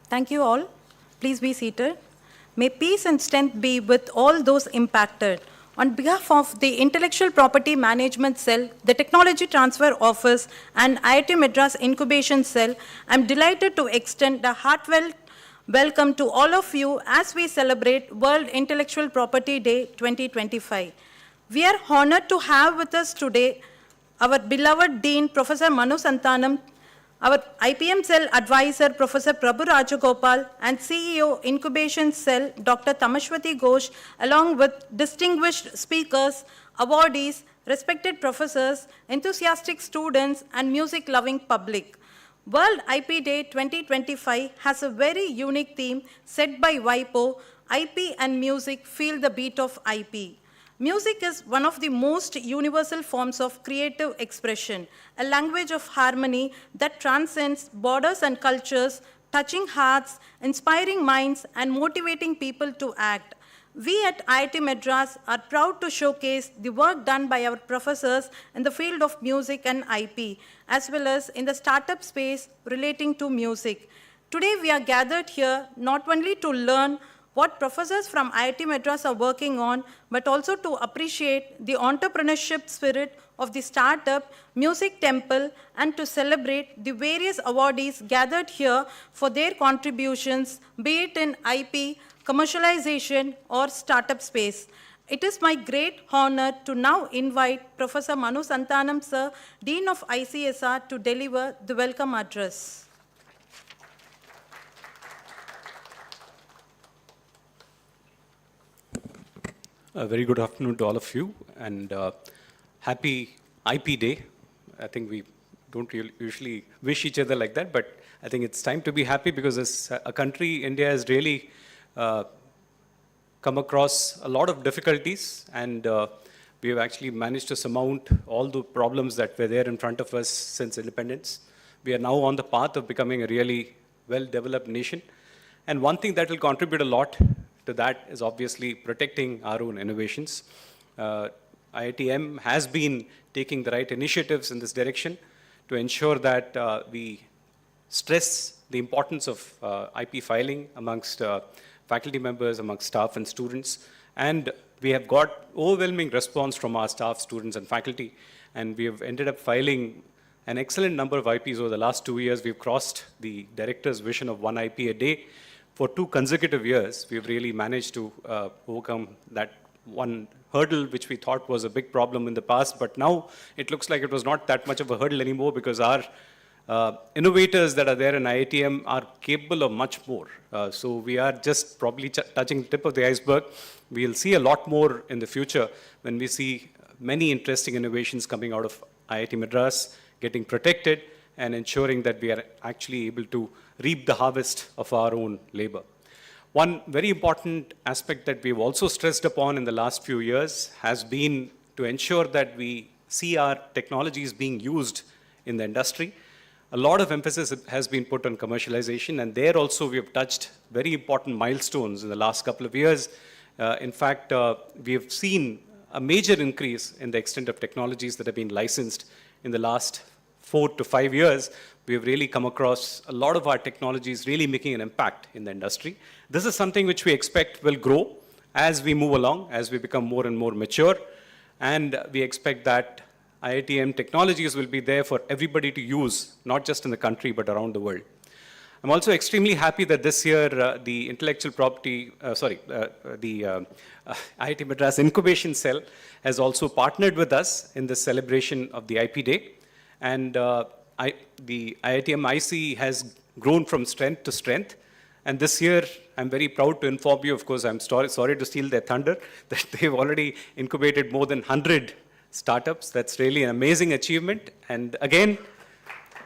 Thank you all. Please be seated. May peace and strength be with all those impacted. On behalf of the Intellectual Property Management Cell, the Technology Transfer Office, and IIT Madras Incubation Cell, I'm delighted to extend a heartfelt welcome to all of you as we celebrate World Intellectual Property Day 2025. We are honored to have with us today our beloved Dean, Professor Manu Santhanam, our IPM Cell Advisor, Professor Prabhu Rajagopal, and CEO, Incubation Cell, Dr. Tamashwati Ghosh, along with distinguished speakers, awardees, respected professors, enthusiastic students, and music-loving public. World IP Day 2025 has a very unique theme set by WIPO, IP and music feel the beat of IP. Music is one of the most universal forms of creative expression, a language of harmony that transcends borders and cultures, touching hearts, inspiring minds, and motivating people to act. We at IIT Madras are proud to showcase the work done by our professors in the field of music and IP, as well as in the startup space relating to music. Today we are gathered here not only to learn what professors from IIT Madras are working on, but also to appreciate the entrepreneurship spirit of the startup Music Temple and to celebrate the various awardees gathered here for their contributions, be it in IP, commercialization, or startup space. It is my great honor to now invite Professor Manu Santhanam, Sir, Dean of ICSR, to deliver the welcome address. A very good afternoon to all of you, and happy IP Day. I think we don't usually wish each other like that, but I think it's time to be happy because as a country, India has really come across a lot of difficulties, and we have actually managed to surmount all the problems that were there in front of us since independence. We are now on the path of becoming a really well-developed nation, and one thing that will contribute a lot to that is obviously protecting our own innovations. IITM has been taking the right initiatives in this direction to ensure that we stress the importance of IP filing amongst faculty members, amongst staff and students. And we have got overwhelming response from our staff, students, and faculty. And we have ended up filing an excellent number of IPs over the last 2 years. We've crossed the director's vision of 1 IP a day. For 2 consecutive years, we've really managed to overcome that one hurdle, which we thought was a big problem in the past, but now it looks like it was not that much of a hurdle anymore because our innovators that are there in IITM are capable of much more. So we are just probably touching the tip of the iceberg. We'll see a lot more in the future when we see many interesting innovations coming out of IIT Madras, getting protected, and ensuring that we are actually able to reap the harvest of our own labor. One very important aspect that we've also stressed upon in the last few years has been to ensure that we see our technologies being used in the industry. A lot of emphasis has been put on commercialization, and there also we have touched very important milestones in the last couple of years. In fact, we have seen a major increase in the extent of technologies that have been licensed in the last 4 to 5 years. We've really come across a lot of our technologies really making an impact in the industry. This is something which we expect will grow as we move along, as we become more and more mature. And we expect that IITM technologies will be there for everybody to use, not just in the country, but around the world. I'm also extremely happy that this year the intellectual property, IIT Madras Incubation Cell has also partnered with us in the celebration of the IP Day. And the IITM IC has grown from strength to strength. And this year, I'm very proud to inform you, of course, I'm sorry to steal their thunder, that they've already incubated more than 100 startups. That's really an amazing achievement. And again,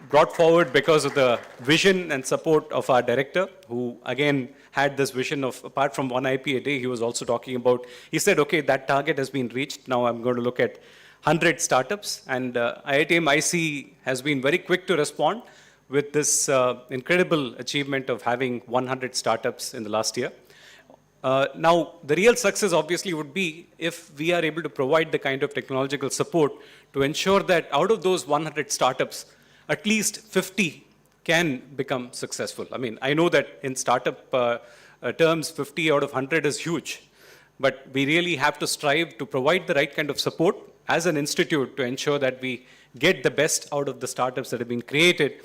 brought forward because of the vision and support of our director, who again had this vision of, apart from 1 IP a day, he was also talking about, he said, okay, that target has been reached. Now I'm going to look at 100 startups, and IITM IC has been very quick to respond with this incredible achievement of having 100 startups in the last year. Now, the real success obviously would be if we are able to provide the kind of technological support to ensure that out of those 100 startups, at least 50 can become successful. I mean, I know that in startup terms, 50 out of 100 is huge, but we really have to strive to provide the right kind of support as an institute to ensure that we get the best out of the startups that have been created,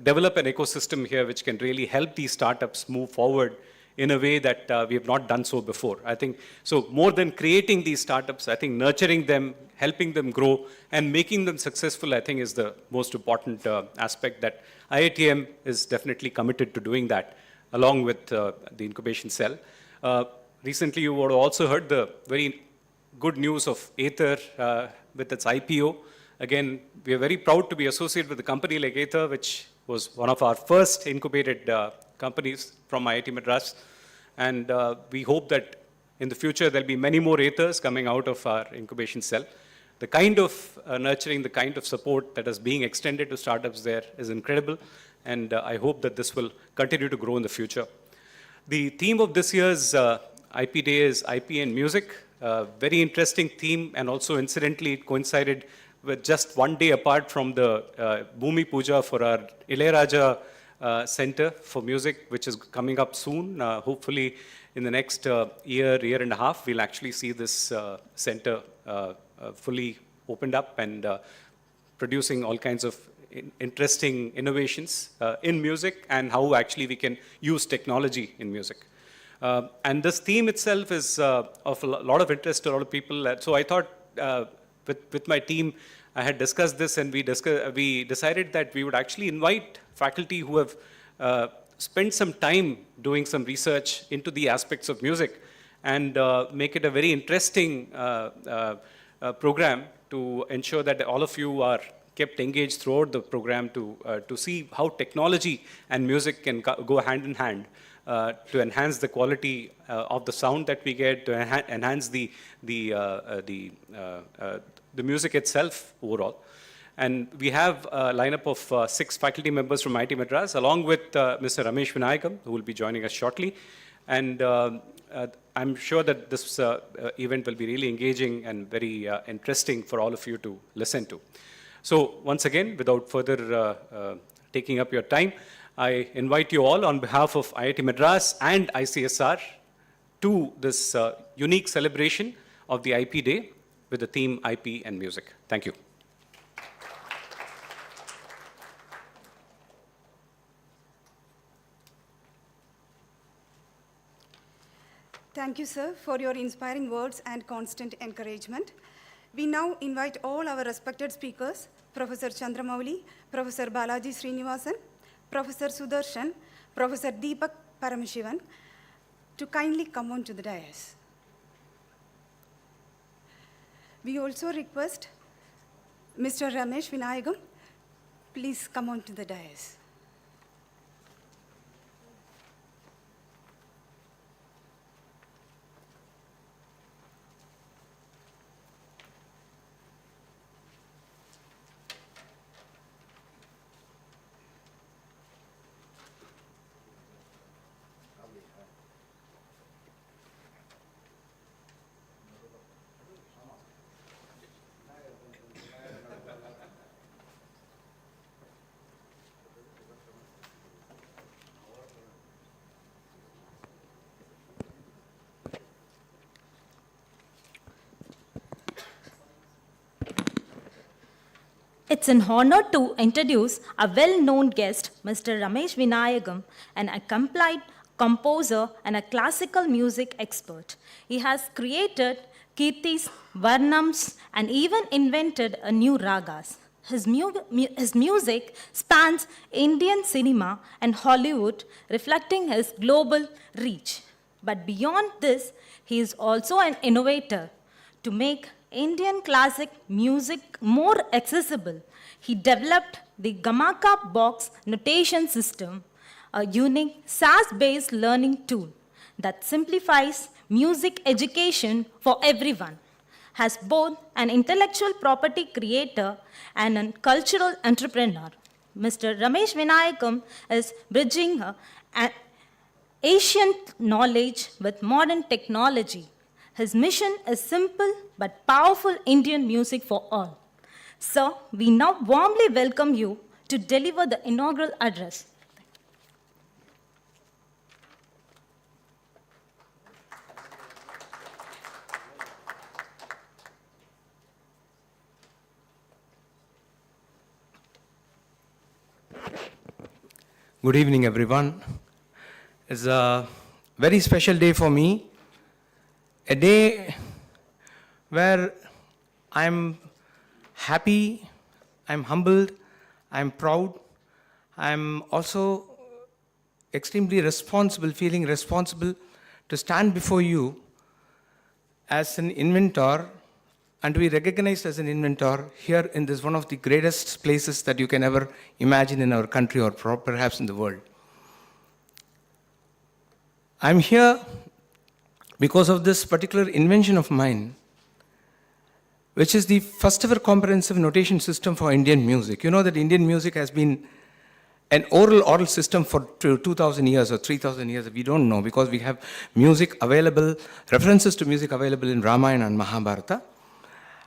develop an ecosystem here which can really help these startups move forward in a way that we have not done so before. I think, so more than creating these startups, I think nurturing them, helping them grow, and making them successful, I think is the most important aspect that IITM is definitely committed to doing that, along with the incubation cell. Recently, you would have also heard the very good news of Aether with its IPO. Again, we are very proud to be associated with a company like Aether, which was one of our first incubated companies from IIT Madras. And we hope that in the future, there'll be many more Aethers coming out of our incubation cell. The kind of nurturing, the kind of support that is being extended to startups there is incredible. And I hope that this will continue to grow in the future. The theme of this year's IP Day is IP and music. Very interesting theme, and also incidentally, it coincided with just one day apart from the Bhumi Puja for our Ilayaraja Center for Music, which is coming up soon. Hopefully, in the next year and a half, we'll actually see this center fully opened up and producing all kinds of interesting innovations in music, and how actually we can use technology in music. And this theme itself is of a lot of interest to a lot of people. So I thought with my team, I had discussed this, and we decided that we would actually invite faculty who have spent some time doing some research into the aspects of music, and make it a very interesting program to ensure that all of you are kept engaged throughout the program to see how technology and music can go hand in hand to enhance the quality of the sound that we get, to enhance the music itself overall. And we have a lineup of 6 faculty members from IIT Madras, along with Mr. Ramesh Vinayakam, who will be joining us shortly. And I'm sure that this event will be really engaging and very interesting for all of you to listen to. So once again, without further taking up your time, I invite you all on behalf of IIT Madras and ICSR to this unique celebration of the IP Day with the theme IP and music. Thank you. Thank you, sir, for your inspiring words and constant encouragement. We now invite all our respected speakers, Professor Chandramouli, Professor Balaji Srinivasan, Professor Sudarshan, Professor Deepak Paramashivan, to kindly come on to the dais. We also request Mr. Ramesh Vinayakam, please come on to the dais. It's an honor to introduce a well-known guest, Mr. Ramesh Vinayakam, an accomplished composer and a classical music expert. He has created Kirtis, Varnams, and even invented a new ragas. His music spans Indian cinema and Hollywood, reflecting his global reach. But beyond this, he is also an innovator. To make Indian classic music more accessible, he developed the Gamaka box notation system, a unique SAS-based learning tool that simplifies music education for everyone. As both an intellectual property creator and a cultural entrepreneur, Mr. Ramesh Vinayakam is bridging ancient knowledge with modern technology. His mission is simple but powerful Indian music for all. Sir, we now warmly welcome you to deliver the inaugural address. Good evening, everyone. It's a very special day for me, a day where I'm happy, I'm humbled, I'm proud, I'm also extremely responsible, feeling responsible to stand before you as an inventor and to be recognized as an inventor here in this one of the greatest places that you can ever imagine in our country or perhaps in the world. I'm here because of this particular invention of mine, which is the first ever comprehensive notation system for Indian music. You know that Indian music has been an oral system for 2,000 years or 3,000 years. We don't know because we have music available, references to music available in Ramayana and Mahabharata.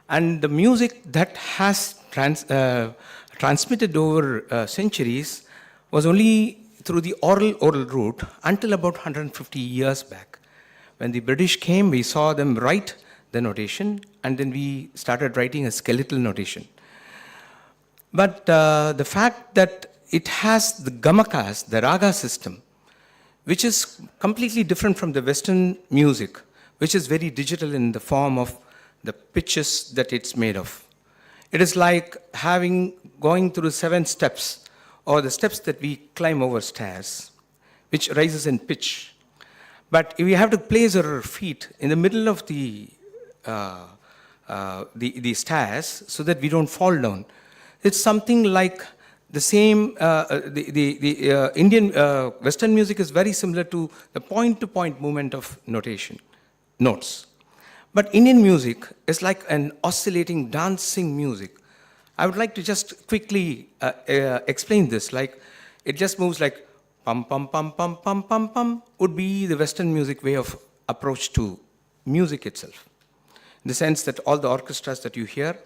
And the music that has transmitted over centuries was only through the oral route until about 150 years back. When the British came, we saw them write the notation, and then we started writing a skeletal notation. But the fact that it has the gamakas, the raga system, which is completely different from the Western music, which is very digital in the form of the pitches that it's made of. It is like going through 7 steps, or the steps that we climb over stairs, which rises in pitch. But we have to place our feet in the middle of the stairs so that we don't fall down. It's something like the same, the Indian Western music is very similar to the point-to-point movement of notes. But Indian music is like an oscillating, dancing music. I would like to just quickly explain this. Like, it just moves like pum, pum, pum, pum, pum, pum, pum, would be the Western music way of approach to music itself. In the sense that all the orchestras that you hear,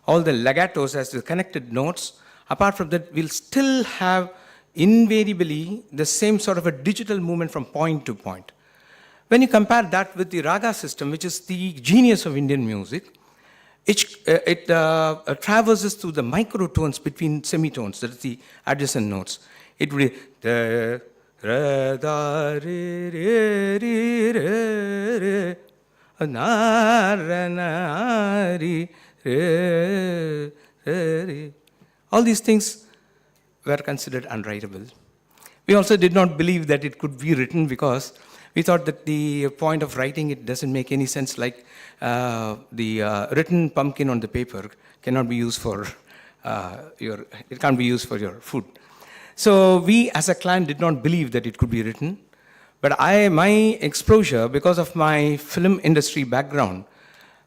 all the legatos as the connected notes, apart from that, we'll still have invariably the same sort of a digital movement from point to point. When you compare that with the raga system, which is the genius of Indian music, it traverses through the microtones between semitones, that is the adjacent notes. It will be da, ra, da, re, re, re, re, re, na, ra, na, re, re, re, re. All these things were considered unwritable. We also did not believe that it could be written because we thought that the point of writing it doesn't make any sense, like the written pumpkin on the paper cannot be used for it can't be used for your food. So we as a clan did not believe that it could be written. But my exposure, because of my film industry background,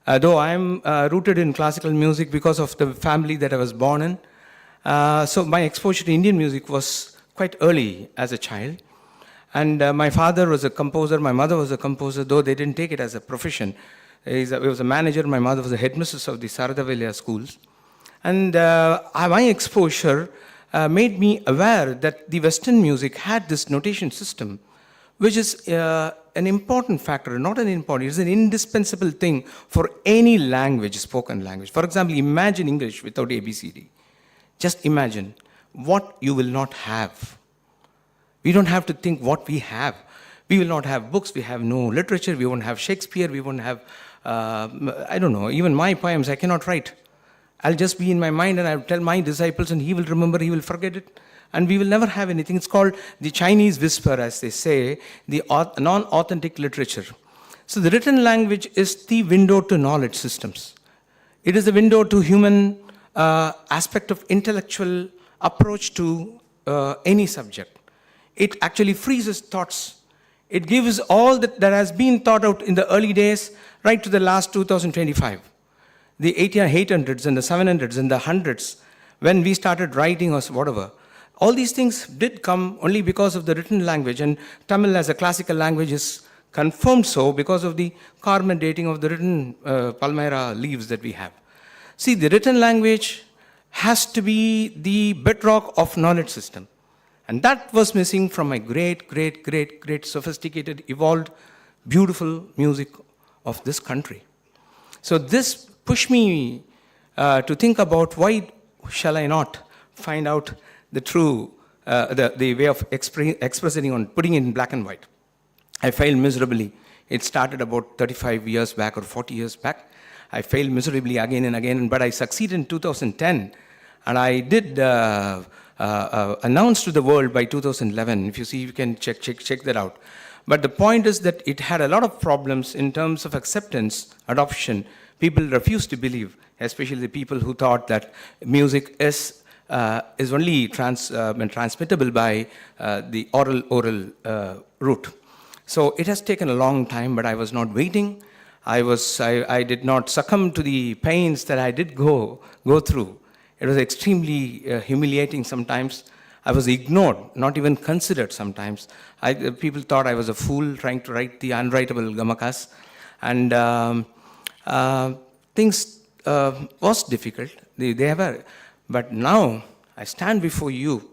though I am rooted in classical music because of the family that I was born in, so my exposure to Indian music was quite early as a child. And my father was a composer, my mother was a composer, though they didn't take it as a profession. He was a manager, my mother was a headmistress of the Saradavelya schools. And my exposure made me aware that the Western music had this notation system, which is an important factor, not an important, it's an indispensable thing for any language, spoken language. For example, imagine English without ABCD. Just imagine what you will not have. We don't have to think what we have. We will not have books, we have no literature, we won't have Shakespeare, we won't have, I don't know, even my poems I cannot write. I'll just be in my mind and I'll tell my disciples and he will remember, he will forget it. And we will never have anything. It's called the Chinese whisper, as they say, the non-authentic literature. So the written language is the window to knowledge systems. It is the window to human aspect of intellectual approach to any subject. It actually freezes thoughts. It gives all that has been thought out in the early days right to the last 2025. The 800s and the 700s and the 100s, when we started writing or whatever, all these things did come only because of the written language, and Tamil as a classical language is confirmed so because of the carbon dating of the written Palmyra leaves that we have. See, the written language has to be the bedrock of knowledge system. And that was missing from my great sophisticated, evolved, beautiful music of this country. So this pushed me to think about why shall I not find out the true, the way of expressing on putting it in black and white. I failed miserably. It started about 35 years back or 40 years back. I failed miserably again and again, but I succeeded in 2010. And I did announce to the world by 2011. If you see, you can check that out. But the point is that it had a lot of problems in terms of acceptance, adoption. People refused to believe, especially the people who thought that music is only transmittable by the oral route. So it has taken a long time, but I was not waiting. I did not succumb to the pains that I did go through. It was extremely humiliating sometimes. I was ignored, not even considered sometimes. People thought I was a fool trying to write the unwritable gamakas. And things was difficult. They were. But now I stand before you.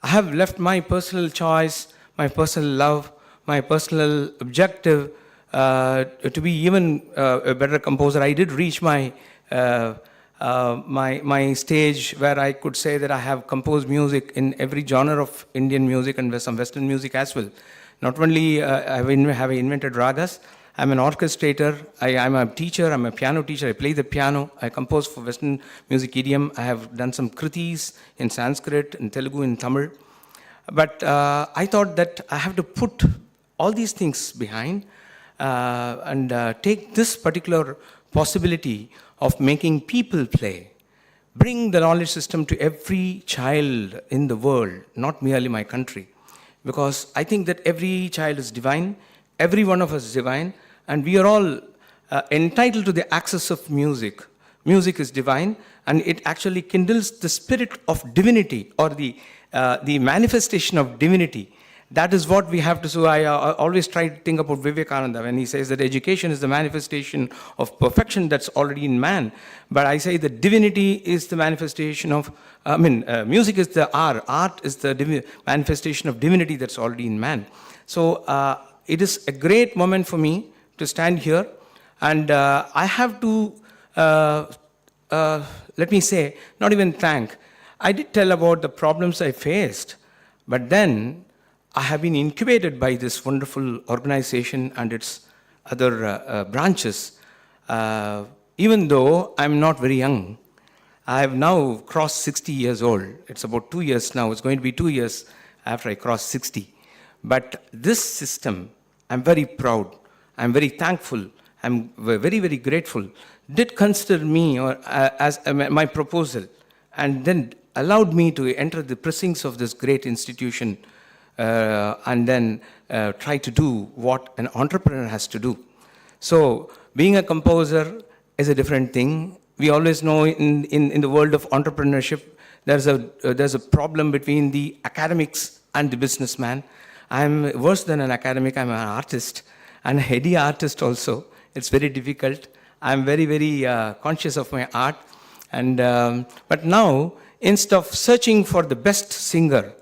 I have left my personal choice, my personal love, my personal objective to be even a better composer. I did reach my stage where I could say that I have composed music in every genre of Indian music and some Western music as well. Not only have I invented ragas, I'm an orchestrator, I'm a teacher, I'm a piano teacher, I play the piano, I compose for Western music idiom, I have done some kritis in Sanskrit, in Telugu, in Tamil. But I thought that I have to put all these things behind and take this particular possibility of making people play, bring the knowledge system to every child in the world, not merely my country. Because I think that every child is divine, every one of us is divine, and we are all entitled to the access of music. Music is divine, and it actually kindles the spirit of divinity or the manifestation of divinity. That is what we have to. So I always try to think about Vivekananda when he says that education is the manifestation of perfection that's already in man. But I say that divinity is the manifestation of, music is the art is the manifestation of divinity that's already in man. So it is a great moment for me to stand here, and I have to, let me say, not even thank. I did tell about the problems I faced, but then I have been incubated by this wonderful organization and its other branches. Even though I'm not very young, I have now crossed 60 years old. It's about 2 years now. It's going to be 2 years after I cross 60. But this system, I'm very proud. I'm very thankful. I'm very, very grateful. Did consider me as my proposal and then allowed me to enter the precincts of this great institution and then try to do what an entrepreneur has to do. So being a composer is a different thing. We always know in the world of entrepreneurship, there's a problem between the academics and the businessman. I'm worse than an academic. I'm an artist and a heady artist also. It's very difficult. I'm very, very conscious of my art. And but now, instead of searching for the best singer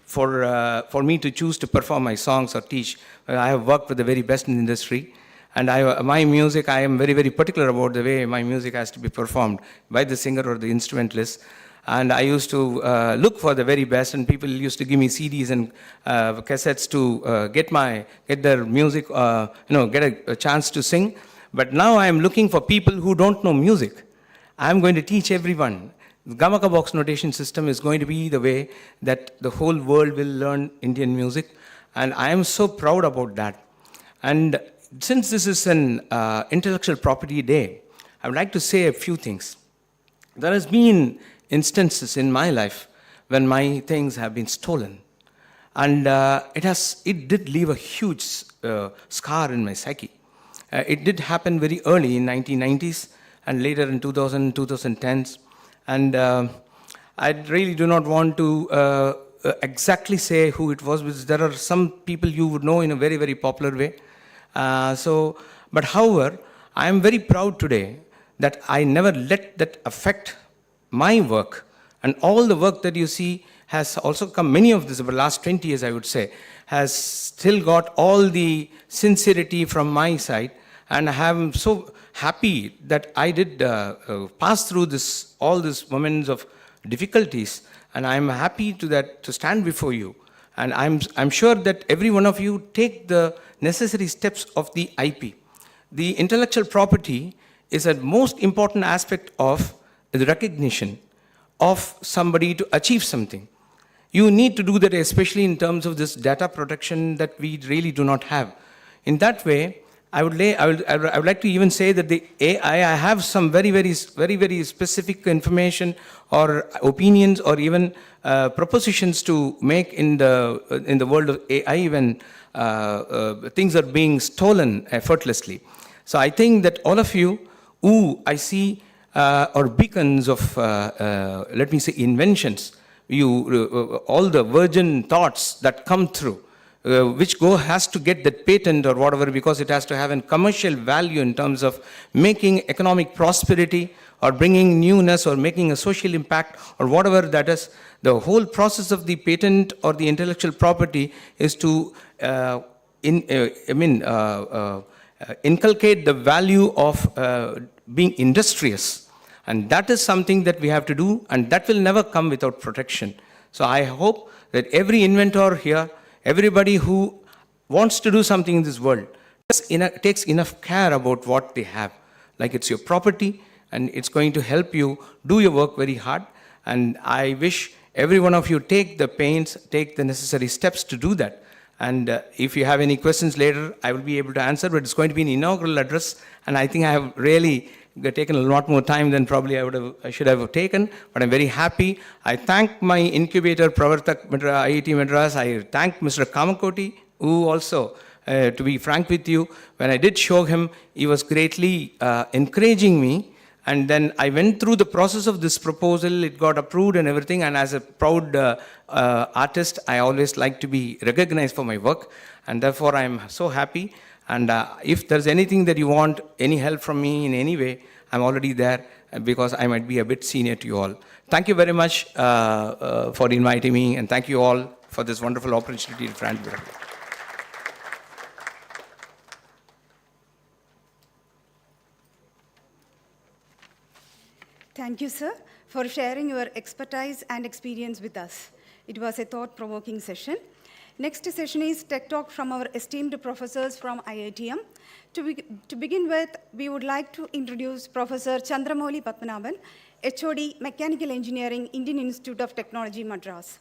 for me to choose to perform my songs or teach, I have worked with the very best in the industry. And my music, I am very, very particular about the way my music has to be performed by the singer or the instrumentalist. And I used to look for the very best, and people used to give me CDs and cassettes to get their music, get a chance to sing. But now I am looking for people who don't know music. I am going to teach everyone. The Gamaka box notation system is going to be the way that the whole world will learn Indian music, and I am so proud about that. And since this is an intellectual property day, I would like to say a few things. There has been instances in my life when my things have been stolen, and it did leave a huge scar in my psyche. It did happen very early in 1990s and later in 2010s. And I really do not want to exactly say who it was, because there are some people you would know in a very, very popular way. But however, I am very proud today that I never let that affect my work and all the work that you see has also come, many of this over the last 20 years, I would say, has still got all the sincerity from my side. And I am so happy that I did pass through all these moments of difficulties. And I'm happy to stand before you. And I'm sure that every one of you take the necessary steps of the IP. The intellectual property is a most important aspect of the recognition of somebody to achieve something. You need to do that, especially in terms of this data protection that we really do not have. In that way, I would like to even say that the AI, I have some very specific information or opinions or even propositions to make in the world of AI when things are being stolen effortlessly. So I think that all of you who I see are beacons of, let me say, inventions. All the virgin thoughts that come through, which has to get that patent or whatever, because it has to have a commercial value in terms of making economic prosperity or bringing newness or making a social impact or whatever that is. The whole process of the patent or the intellectual property is to inculcate the value of being industrious. And that is something that we have to do, and that will never come without protection. So I hope that every inventor here, everybody who wants to do something in this world, takes enough care about what they have. Like it's your property, and it's going to help you do your work very hard. And I wish every one of you take the pains, take the necessary steps to do that. And if you have any questions later, I will be able to answer, but it's going to be an inaugural address, and I think I have really taken a lot more time than probably I should have taken, but I'm very happy. I thank my incubator, Pravartak IIT Madras. I thank Mr. Kamakoti, who also, to be frank with you, when I did show him, he was greatly encouraging me. And then I went through the process of this proposal, it got approved and everything, and as a proud artist, I always like to be recognized for my work, and therefore I'm so happy. And if there's anything that you want, any help from me in any way, I'm already there, because I might be a bit senior to you all. Thank you very much for inviting me, and thank you all for this wonderful opportunity to stand here. Thank you, sir, for sharing your expertise and experience with us. It was a thought-provoking session. Next session is Tech Talk from our esteemed professors from IITM. To begin with, we would like to introduce Professor Chandramouli Padmanabhan, HOD, Mechanical Engineering, Indian Institute of Technology, Madras.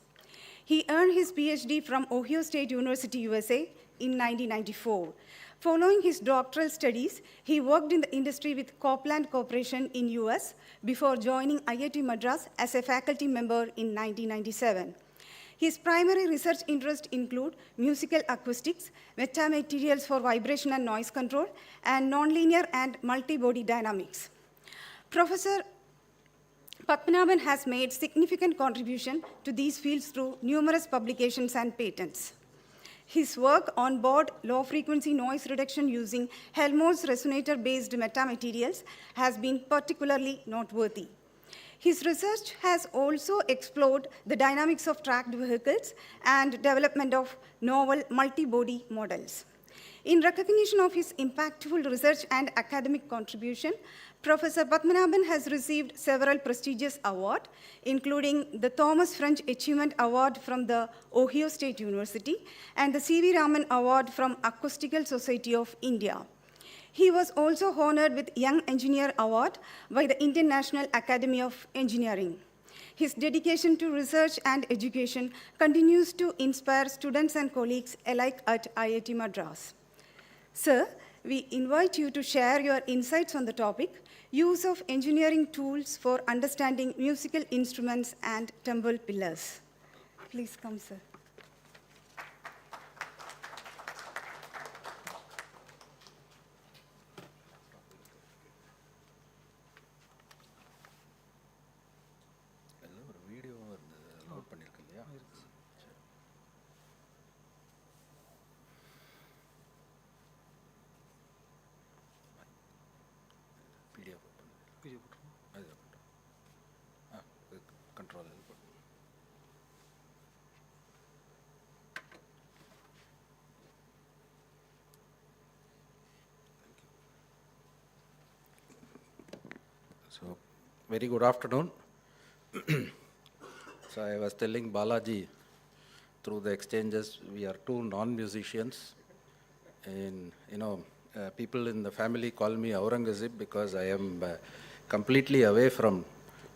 He earned his PhD from Ohio State University, USA in 1994. Following his doctoral studies, he worked in the industry with Copland Corporation in US before joining IIT Madras as a faculty member in 1997. His primary research interests include musical acoustics, metamaterials for vibration and noise control, and nonlinear and multi-body dynamics. Professor Padmanabhan has made significant contribution to these fields through numerous publications and patents. His work on board low-frequency noise reduction using Helmholtz resonator-based metamaterials has been particularly noteworthy. His research has also explored the dynamics of tracked vehicles and development of novel multi-body models. In recognition of his impactful research and academic contribution, Professor Padmanabhan has received several prestigious awards, including the Thomas French Achievement Award from the Ohio State University and the C.V. Raman Award from Acoustical Society of India. He was also honored with Young Engineer Award by the Indian National Academy of Engineering. His dedication to research and education continues to inspire students and colleagues alike at IIT Madras. Sir, we invite you to share your insights on the topic, use of engineering tools for understanding musical instruments and temple pillars. Please come, sir. So, very good afternoon. So, I was telling Balaji through the exchanges, we are two non-musicians. And, people in the family call me Aurangzeb because I am completely away from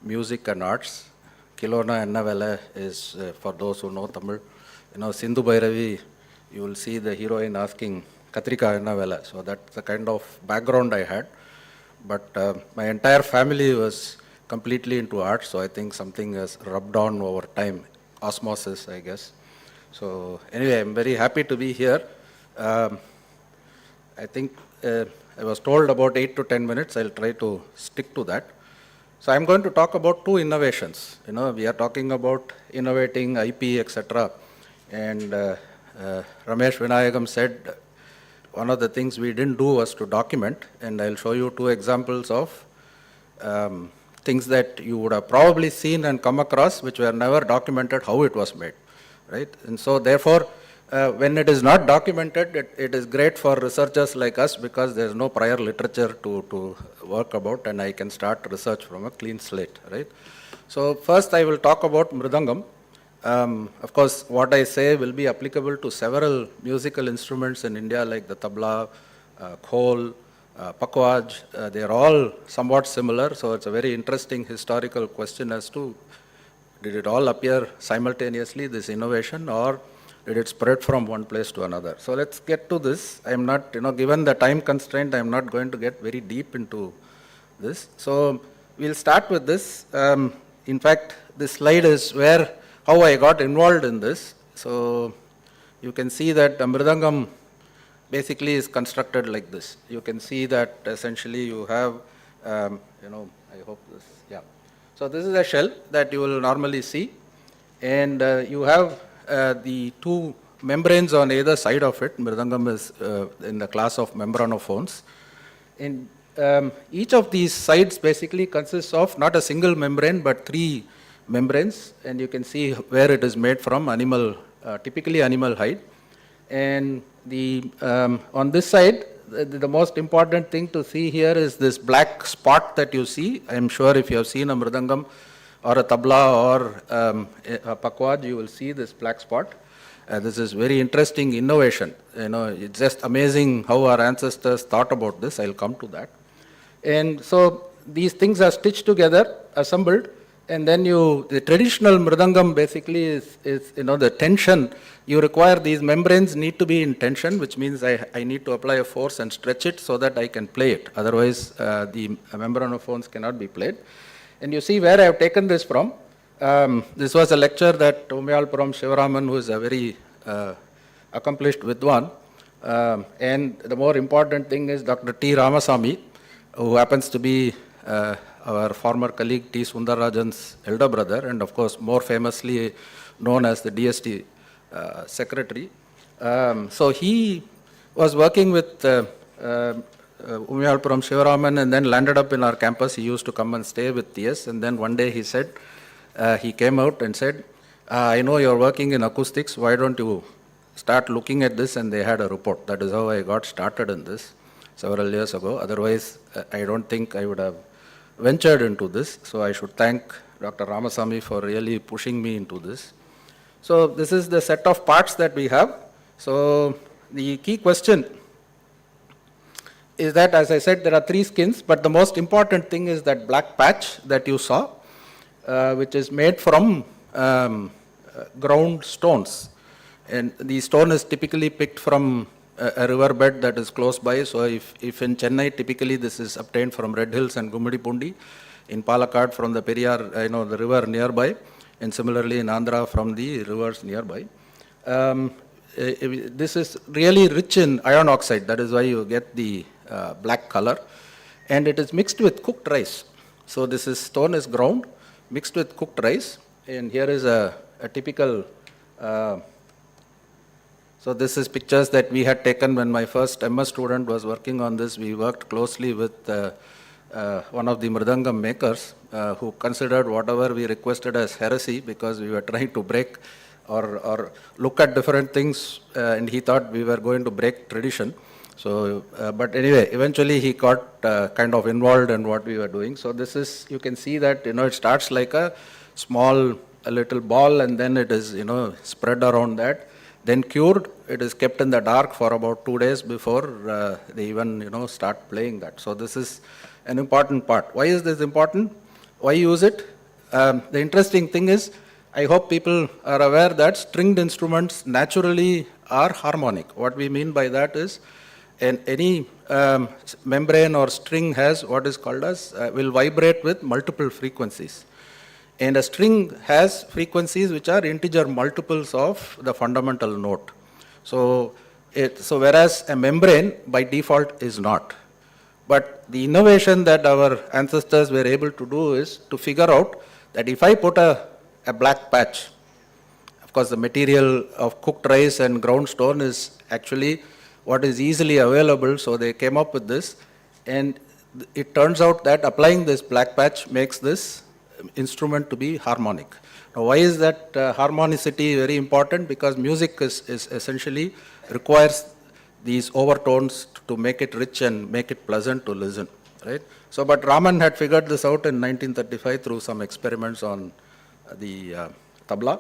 music and arts. Kilona Ennavela is, for those who know Tamil, Sindhu Bhairavi, you will see the heroine asking Katrika Ennavela. So that's the kind of background I had. But my entire family was completely into art, so I think something has rubbed on over time, osmosis, I guess. So anyway, I'm very happy to be here. I think I was told about 8 to 10 minutes. I'll try to stick to that. So I'm going to talk about two innovations. We are talking about innovating IP, etc. And Ramesh Vinayagam said one of the things we didn't do was to document, and I'll show you two examples of things that you would have probably seen and come across, which were never documented how it was made, right? And so therefore, when it is not documented, it is great for researchers like us because there's no prior literature to work about, and I can start research from a clean slate, right? So first I will talk about Mridangam. Of course, what I say will be applicable to several musical instruments in India like the tabla, khol, pakwaj. They are all somewhat similar, so it's a very interesting historical question as to did it all appear simultaneously, this innovation, or did it spread from one place to another? So let's get to this. I am not, given the time constraint, I am not going to get very deep into this. So we'll start with this. In fact, this slide is how I got involved in this. So you can see that Mridangam basically is constructed like this. You can see that essentially you have, I hope this, yeah. So this is a shell that you will normally see, and you have the two membranes on either side of it. Mridangam is in the class of membranophones. And each of these sides basically consists of not a single membrane but three membranes, and you can see where it is made from, typically animal hide. And on this side, the most important thing to see here is this black spot that you see. I am sure if you have seen a Mridangam or a tabla or a pakwaj, you will see this black spot. This is very interesting innovation. It's just amazing how our ancestors thought about this. I'll come to that. And so these things are stitched together, assembled, and then the traditional Mridangam basically is the tension. You require these membranes need to be in tension, which means I need to apply a force and stretch it so that I can play it. Otherwise, the membranophones cannot be played. And you see where I have taken this from. This was a lecture that Umyalpuram Shivaraman, who is a very accomplished Vidwan, and the more important thing is Dr. T. Ramasamy, who happens to be our former colleague T. Sundarajan's elder brother, and of course more famously known as the DST secretary. So he was working with Umyalpuram Shivaraman and then landed up in our campus. He used to come and stay with TS, and then one day he said, he came out and said, I know you're working in acoustics, why don't you start looking at this? And they had a report. That is how I got started in this several years ago. Otherwise, I don't think I would have ventured into this. So I should thank Dr. Ramasamy for really pushing me into this. So this is the set of parts that we have. So the key question is that, as I said, there are three skins, but the most important thing is that black patch that you saw, which is made from ground stones. And the stone is typically picked from a riverbed that is close by. So if in Chennai, typically this is obtained from Red Hills and Gummidipundi. In Palakkad from the Periyar, the river nearby. And similarly in Andhra from the rivers nearby. This is really rich in iron oxide. That is why you get the black color. And it is mixed with cooked rice. So stone is ground, mixed with cooked rice. And here is a typical so this is pictures that we had taken when my first MS student was working on this. We worked closely with one of the Mridangam makers who considered whatever we requested as heresy because we were trying to break or look at different things and he thought we were going to break tradition. So, but anyway, eventually he got kind of involved in what we were doing. So this is, you can see that, it starts like a little ball, and then it is, spread around that. Then cured, it is kept in the dark for about 2 days before they even, start playing that. So this is an important part. Why is this important? Why use it? The interesting thing is, I hope people are aware that stringed instruments naturally are harmonic. What we mean by that is, any membrane or string has what is called as, will vibrate with multiple frequencies. And a string has frequencies which are integer multiples of the fundamental note. So whereas a membrane by default is not. But the innovation that our ancestors were able to do is to figure out that if I put a black patch, of course the material of cooked rice and ground stone is actually what is easily available, so they came up with this, and it turns out that applying this black patch makes this instrument to be harmonic. Now why is that harmonicity very important? Because music is essentially requires these overtones to make it rich and make it pleasant to listen, right? So, but Raman had figured this out in 1935 through some experiments on the tabla.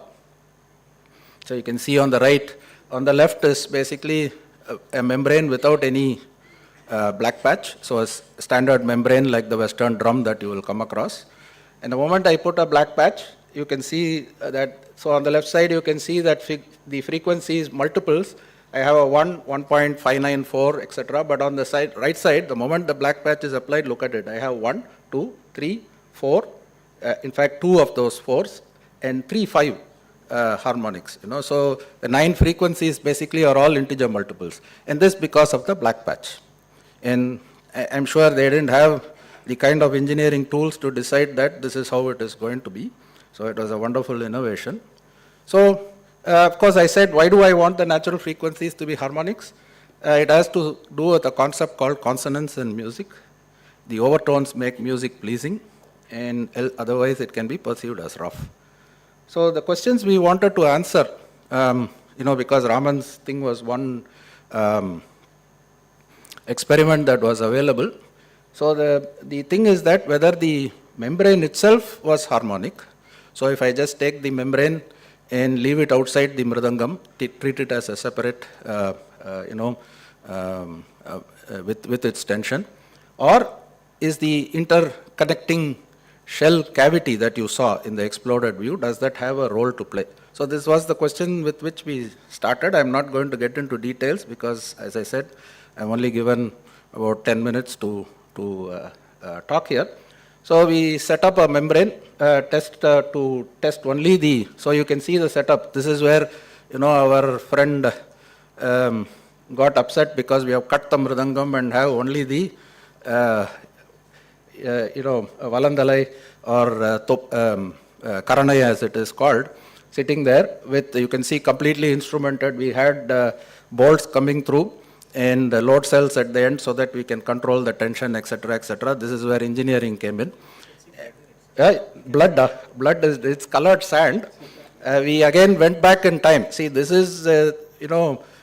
So you can see on the right, on the left is basically a membrane without any black patch, so a standard membrane like the Western drum that you will come across. And the moment I put a black patch, you can see that, so on the left side you can see that the frequencies multiples, I have a 1, 1.594, etc. But on the right side, the moment the black patch is applied, look at it, I have 1, 2, 3, 4, in fact 2 of those 4s, and 3, 5 harmonics, so the 9 frequencies basically are all integer multiples, and this because of the black patch. And I'm sure they didn't have the kind of engineering tools to decide that this is how it is going to be, so it was a wonderful innovation. So of course I said, why do I want the natural frequencies to be harmonics? It has to do with a concept called consonance in music. The overtones make music pleasing, and otherwise it can be perceived as rough. So the questions we wanted to answer, because Raman's thing was one experiment that was available. So the thing is that whether the membrane itself was harmonic. So if I just take the membrane and leave it outside the mridangam, treat it as a separate, with its tension, or is the interconnecting shell cavity that you saw in the exploded view, does that have a role to play? So this was the question with which we started. I'm not going to get into details because, as I said, I'm only given about 10 minutes to talk here. So we set up a membrane to test only so you can see the setup. This is where, our friend got upset because we have cut the mridangam and have only the Valandalai or Karanaya as it is called, sitting there with, you can see, completely instrumented. We had bolts coming through and load cells at the end so that we can control the tension, etc., etc. This is where engineering came in. Blood is, it's colored sand. We again went back in time. See, this is,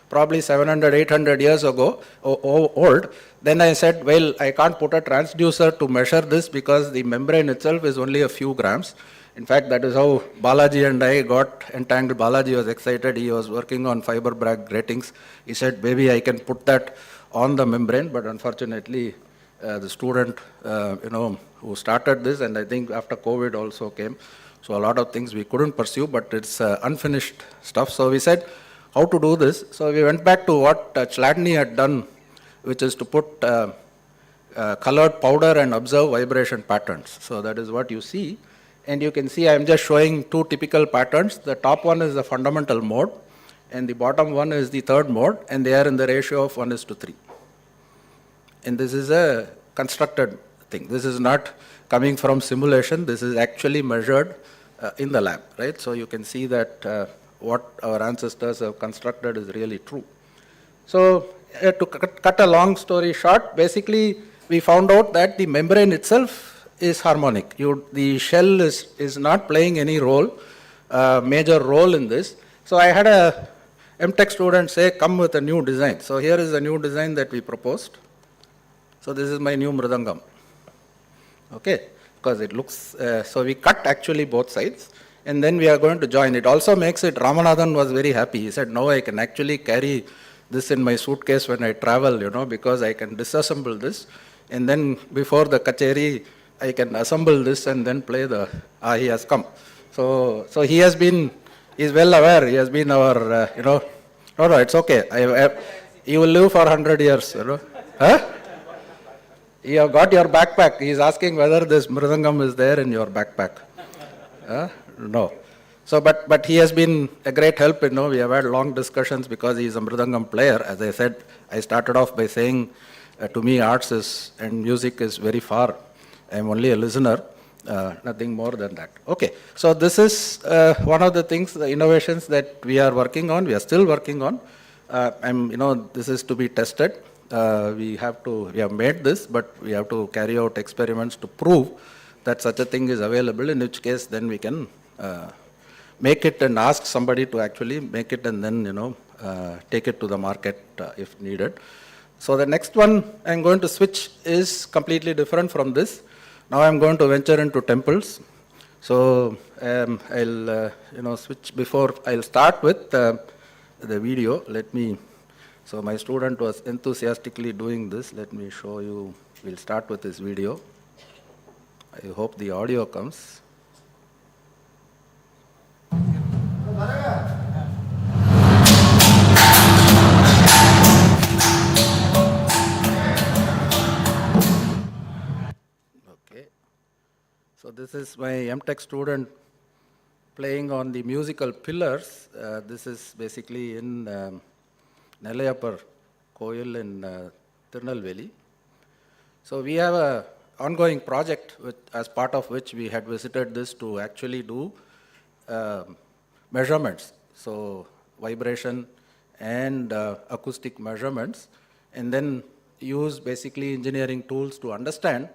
probably 700, 800 years ago, old. Then I said, well, I can't put a transducer to measure this because the membrane itself is only a few grams. In fact, that is how Balaji and I got entangled. Balaji was excited. He was working on fiber Bragg gratings. He said, maybe I can put that on the membrane. But unfortunately, the student, who started this, and I think after COVID also came. So a lot of things we couldn't pursue, but it's unfinished stuff. So we said, how to do this? So we went back to what Chladni had done, which is to put colored powder and observe vibration patterns. So that is what you see. And you can see I'm just showing two typical patterns. The top one is the fundamental mode, and the bottom one is the third mode, and they are in the ratio of 1:3. And this is a constructed thing. This is not coming from simulation. This is actually measured in the lab, right? So you can see that what our ancestors have constructed is really true. So to cut a long story short, basically we found out that the membrane itself is harmonic. The shell is not playing any role, major role in this. So I had a MTech students say, come with a new design. So here is a new design that we proposed. So this is my new Mridangam. Okay, because it looks, so we cut actually both sides, and then we are going to join. It also makes it, Ramanathan was very happy. He said, now I can actually carry this in my suitcase when I travel, because I can disassemble this, and then before the kacheri, I can assemble this and then play the, he has come. So he has been, he's well aware, he has been our, no, it's okay. You will live for 100 years, Huh? You have got your backpack. He is asking whether this Mridangam is there in your backpack. No. So, but he has been a great help, We have had long discussions because he is a Mridangam player. As I said, I started off by saying, to me, arts is, and music is very far. I am only a listener, nothing more than that. Okay. So this is one of the things, the innovations that we are working on. We are still working on. This is to be tested. We have made this, but we have to carry out experiments to prove that such a thing is available, in which case then we can make it and ask somebody to actually make it and then, take it to the market if needed. So the next one I'm going to switch is completely different from this. Now I'm going to venture into temples. So I'll, switch before I'll start with the video. So my student was enthusiastically doing this. Let me show you. We'll start with this video. I hope the audio comes. Okay. So this is my MTech student playing on the musical pillars. This is basically in Nellayappar Koil in Tirunelveli. So we have an ongoing project as part of which we had visited this to actually do measurements. So vibration and acoustic measurements, and then use basically engineering tools to understand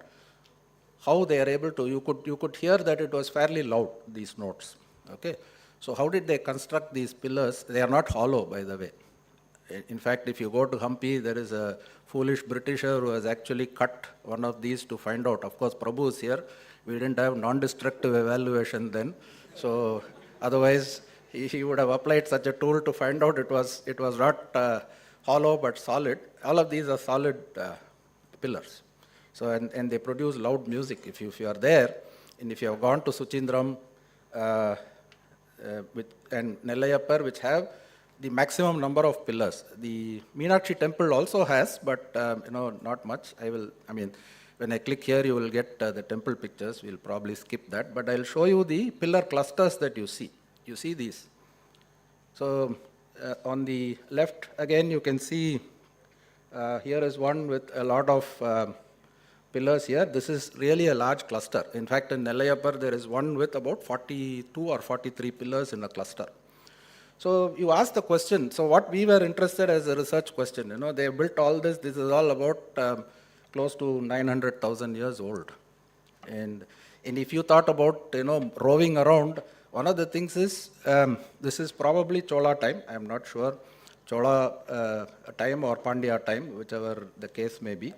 how they are able to, you could hear that it was fairly loud, these notes. Okay. So how did they construct these pillars? They are not hollow, by the way. In fact, if you go to Hampi, there is a foolish Britisher who has actually cut one of these to find out. Of course, Prabhu is here. We didn't have non-destructive evaluation then. So otherwise, he would have applied such a tool to find out it was not hollow but solid. All of these are solid pillars. So and they produce loud music. If you are there, and if you have gone to Suchindram and Nellayappar, which have the maximum number of pillars. The Meenakshi temple also has, but not much. When I click here, you will get the temple pictures. We'll probably skip that, but I'll show you the pillar clusters that you see. You see these. So on the left, again, you can see here is one with a lot of pillars here. This is really a large cluster. In fact, in Nellayappar, there is one with about 42 or 43 pillars in a cluster. So you asked the question, so what we were interested as a research question, they built all this is all about close to 900,000 years old. And if you thought about, roving around, one of the things is, this is probably Chola time, I'm not sure, Chola time or Pandya time, whichever the case may be.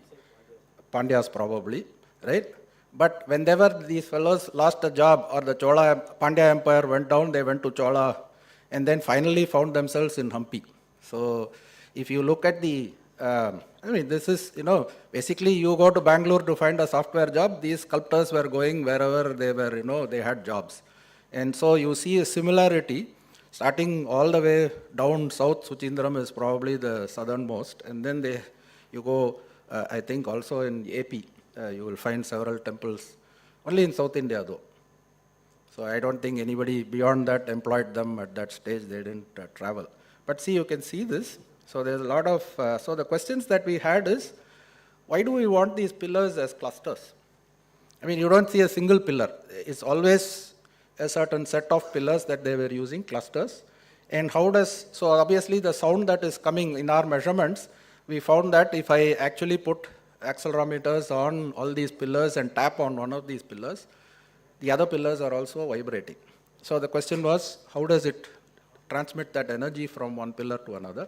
Pandyas probably, right? But whenever these fellows lost a job or the Pandya Empire went down, they went to Chola and then finally found themselves in Hampi. So if you look at the, this is, basically you go to Bangalore to find a software job, these sculptors were going wherever they were, they had jobs. And so you see a similarity starting all the way down south. Suchindram is probably the southernmost. And then you go, I think also in AP, you will find several temples, only in South India though. So I don't think anybody beyond that employed them at that stage. They didn't travel. But see, you can see this. So there's a lot of, so the questions that we had is, why do we want these pillars as clusters? You don't see a single pillar. It's always a certain set of pillars that they were using, clusters. And so obviously the sound that is coming in our measurements, we found that if I actually put accelerometers on all these pillars and tap on one of these pillars, the other pillars are also vibrating. So the question was, how does it transmit that energy from one pillar to another.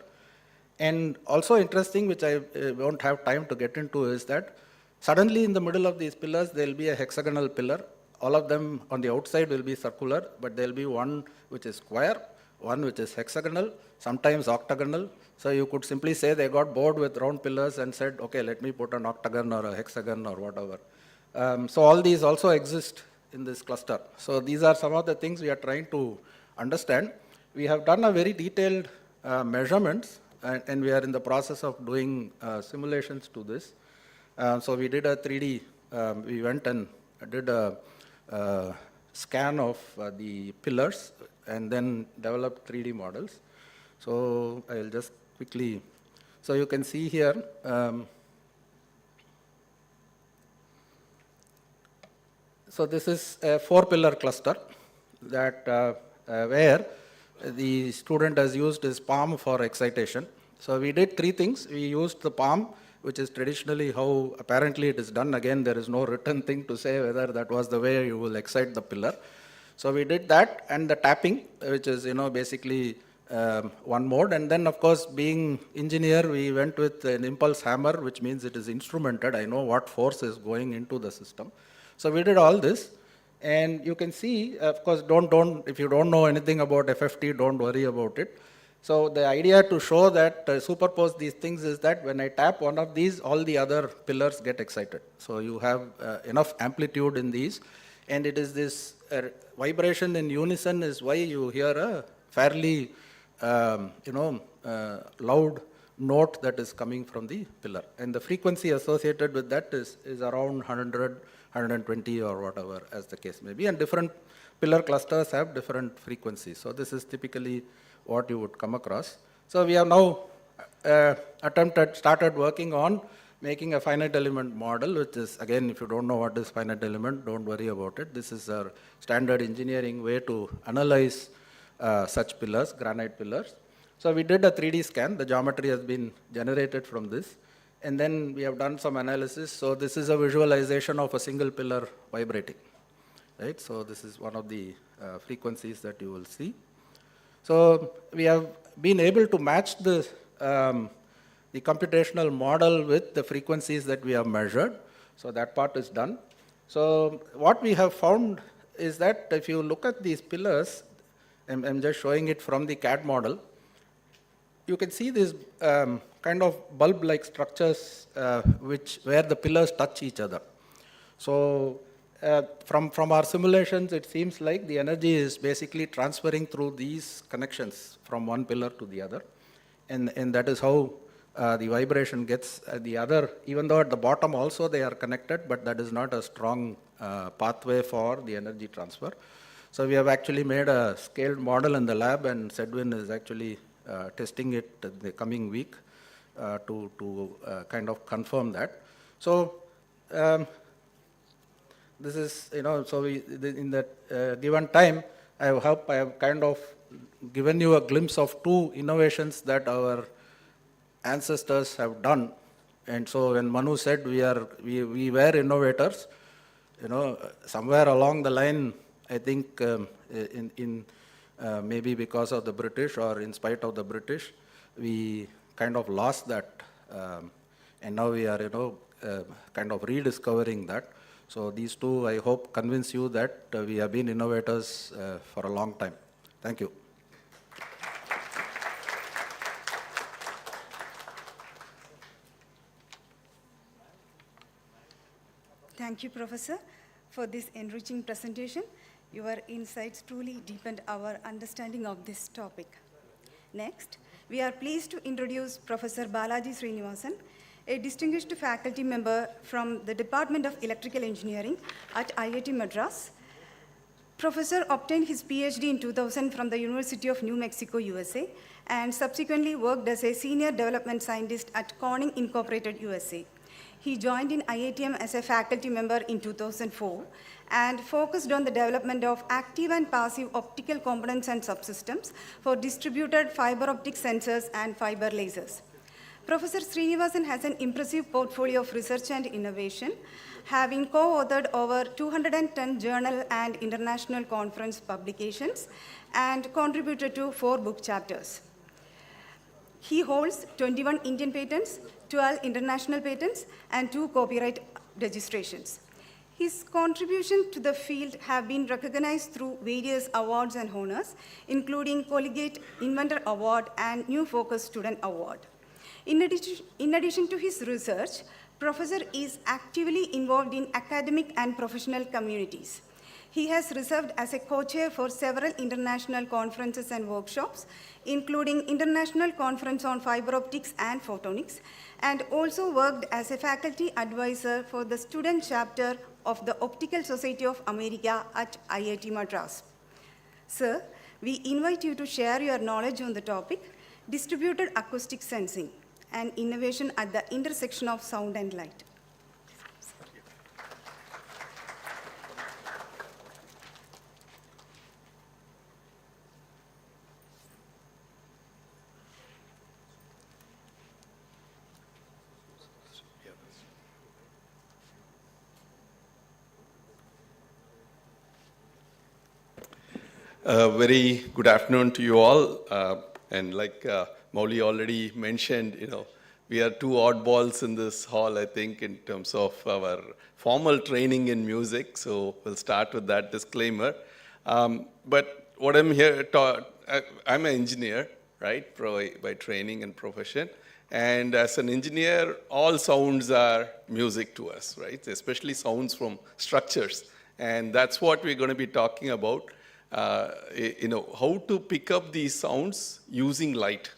And also interesting, which I won't have time to get into, is that suddenly in the middle of these pillars, there will be a hexagonal pillar. All of them on the outside will be circular, but there will be one which is square, one which is hexagonal, sometimes octagonal. So you could simply say they got bored with round pillars and said, okay, let me put an octagon or a hexagon or whatever. So all these also exist in this cluster. So these are some of the things we are trying to understand. We have done a very detailed measurements, and we are in the process of doing simulations to this. So we did a 3D, we went and did a scan of the pillars and then developed 3D models. So I'll just quickly, so you can see here, so this is a 4-pillar cluster that where the student has used his palm for excitation. So we did 3 things. We used the palm, which is traditionally how apparently it is done. Again, there is no written thing to say whether that was the way you will excite the pillar. So we did that, and the tapping, which is, basically one mode. And then, of course, being engineer, we went with an impulse hammer, which means it is instrumented. I know what force is going into the system. So we did all this. And you can see, of course, if you don't know anything about FFT, don't worry about it. So the idea to show that superpose these things is that when I tap one of these, all the other pillars get excited. So you have enough amplitude in these, and it is this vibration in unison is why you hear a fairly, loud note that is coming from the pillar. And the frequency associated with that is around 100, 120 or whatever as the case may be. And different pillar clusters have different frequencies. So this is typically what you would come across. So we have now started working on making a finite element model, which is, again, if you don't know what is finite element, don't worry about it. This is our standard engineering way to analyze such pillars, granite pillars. So we did a 3D scan. The geometry has been generated from this. And then we have done some analysis. So this is a visualization of a single pillar vibrating, right? So this is one of the frequencies that you will see. So we have been able to match the computational model with the frequencies that we have measured. So that part is done. So what we have found is that if you look at these pillars, I'm just showing it from the CAD model, you can see these kind of bulb-like structures where the pillars touch each other. So from our simulations, it seems like the energy is basically transferring through these connections from one pillar to the other. And that is how the vibration gets the other, even though at the bottom also they are connected, but that is not a strong pathway for the energy transfer. So we have actually made a scaled model in the lab, and Sedwin is actually testing it the coming week to kind of confirm that. So this is, so in that given time, I have kind of given you a glimpse of 2 innovations that our ancestors have done. And so when Manu said we were innovators, somewhere along the line, I think maybe because of the British or in spite of the British, we kind of lost that. And now we are, kind of rediscovering that. So these 2, I hope, convince you that we have been innovators for a long time. Thank you. Thank you, Professor, for this enriching presentation. Your insights truly deepened our understanding of this topic. Next, we are pleased to introduce Professor Balaji Srinivasan, a distinguished faculty member from the Department of Electrical Engineering at IIT Madras. Professor obtained his PhD in 2000 from the University of New Mexico, USA, and subsequently worked as a senior development scientist at Corning Incorporated, USA. He joined in IITM as a faculty member in 2004 and focused on the development of active and passive optical components and subsystems for distributed fiber optic sensors and fiber lasers. Professor Srinivasan has an impressive portfolio of research and innovation. having co-authored over 210 journal and international conference publications and contributed to 4 book chapters. He holds 21 Indian patents, 12 international patents, and 2 copyright registrations. His contribution to the field have been recognized through various awards and honors, including Colgate Inventor Award and New Focus Student Award. In addition to his research, Professor is actively involved in academic and professional communities. He has served as a co-chair for several international conferences and workshops, including International Conference on Fiber Optics and Photonics, and also worked as a faculty advisor for the student chapter of the Optical Society of America at IIT Madras. Sir, we invite you to share your knowledge on the topic, Distributed Acoustic Sensing, an innovation at the intersection of sound and light. Very good afternoon to you all. And like Mauli already mentioned, we are 2 oddballs in this hall, I think, in terms of our formal training in music. So we'll start with that disclaimer. But what I'm here I'm an engineer, right, by training and profession. And as an engineer, all sounds are music to us, right? Especially sounds from structures. And that's what we're going to be talking about. How to pick up these sounds using light.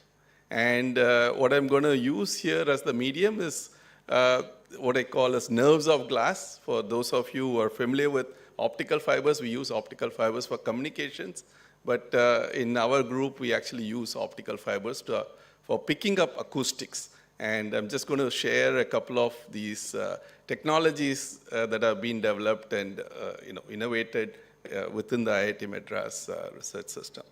And what I'm going to use here as the medium is what I call as nerves of glass. For those of you who are familiar with optical fibers, we use optical fibers for communications. But in our group, we actually use optical fibers for picking up acoustics. And I'm just going to share a couple of these technologies that have been developed and innovated within the IIT Madras research system.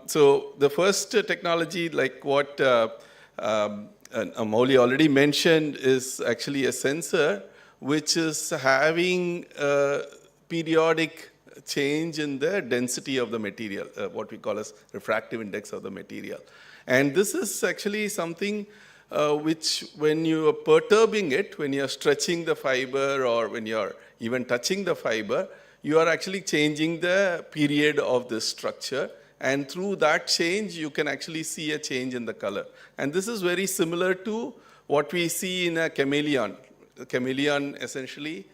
So the first technology, like what Mauli already mentioned, is actually a sensor which is having a periodic change in the density of the material, what we call as refractive index of the material. And this is actually something which, when you are perturbing it, when you're stretching the fiber or when you're even touching the fiber, you are actually changing the period of this structure. And through that change, you can actually see a change in the color. And this is very similar to what we see in a chameleon. The chameleon essentially,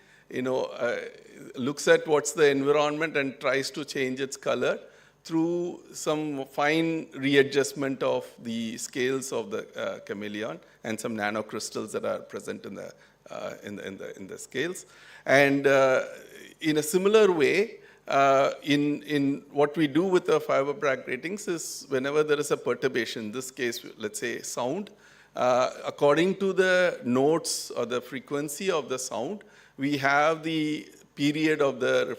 looks at what's the environment and tries to change its color through some fine readjustment of the scales of the chameleon and some nanocrystals that are present in the scales. And in a similar way, in what we do with the fiber Bragg ratings is whenever there is a perturbation, in this case, let's say sound, according to the notes or the frequency of the sound, we have the period of the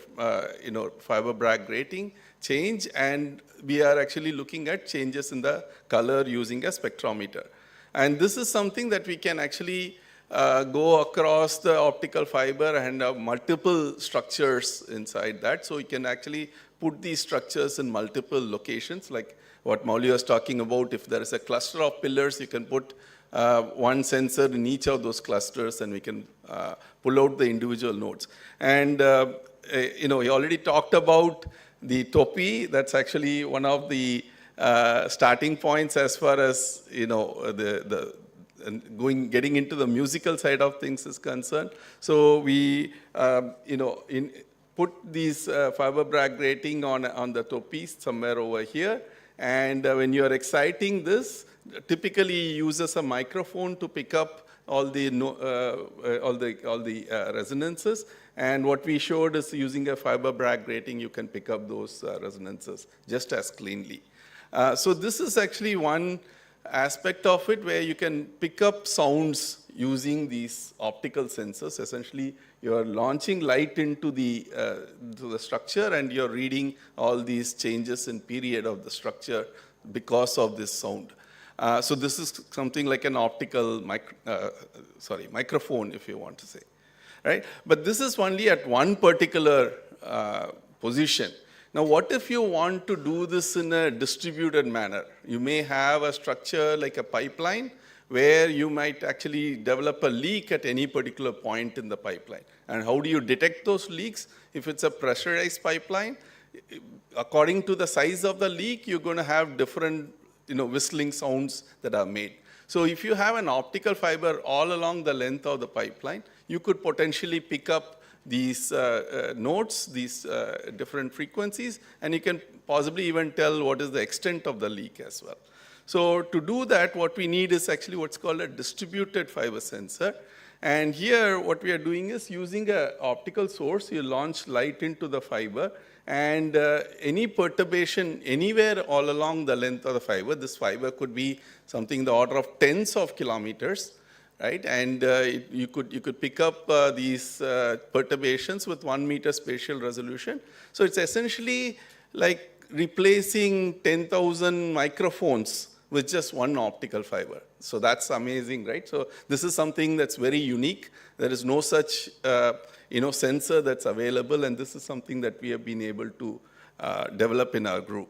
fiber Bragg rating change, and we are actually looking at changes in the color using a spectrometer. And this is something that we can actually go across the optical fiber and have multiple structures inside that. So we can actually put these structures in multiple locations, like what Mauli was talking about. If there is a cluster of pillars, you can put one sensor in each of those clusters, and we can pull out the individual nodes. And he already talked about the TOPI. That's actually one of the starting points as far as getting into the musical side of things is concerned. So we put these fiber Bragg rating on the TOPI somewhere over here. And when you are exciting this, typically uses a microphone to pick up all the resonances. And what we showed is using a fiber Bragg rating, you can pick up those resonances just as cleanly. So this is actually one aspect of it where you can pick up sounds using these optical sensors. Essentially, you're launching light into the structure, and you're reading all these changes in period of the structure because of this sound. So this is something like an optical microphone, if you want to say. right? But this is only at one particular position. Now, what if you want to do this in a distributed manner? You may have a structure like a pipeline where you might actually develop a leak at any particular point in the pipeline. And how do you detect those leaks? If it's a pressurized pipeline, according to the size of the leak, you're going to have different whistling sounds that are made. So if you have an optical fiber all along the length of the pipeline, you could potentially pick up these notes, these different frequencies, and you can possibly even tell what is the extent of the leak as well. So to do that, what we need is actually what's called a distributed fiber sensor. And here, what we are doing is using an optical source, you launch light into the fiber, and any perturbation anywhere all along the length of the fiber, this fiber could be something in the order of tens of kilometers, right? And you could pick up these perturbations with 1 meter spatial resolution. So it's essentially like replacing 10,000 microphones with just one optical fiber. So that's amazing, right? So this is something that's very unique. There is no such sensor that's available, and this is something that we have been able to develop in our group.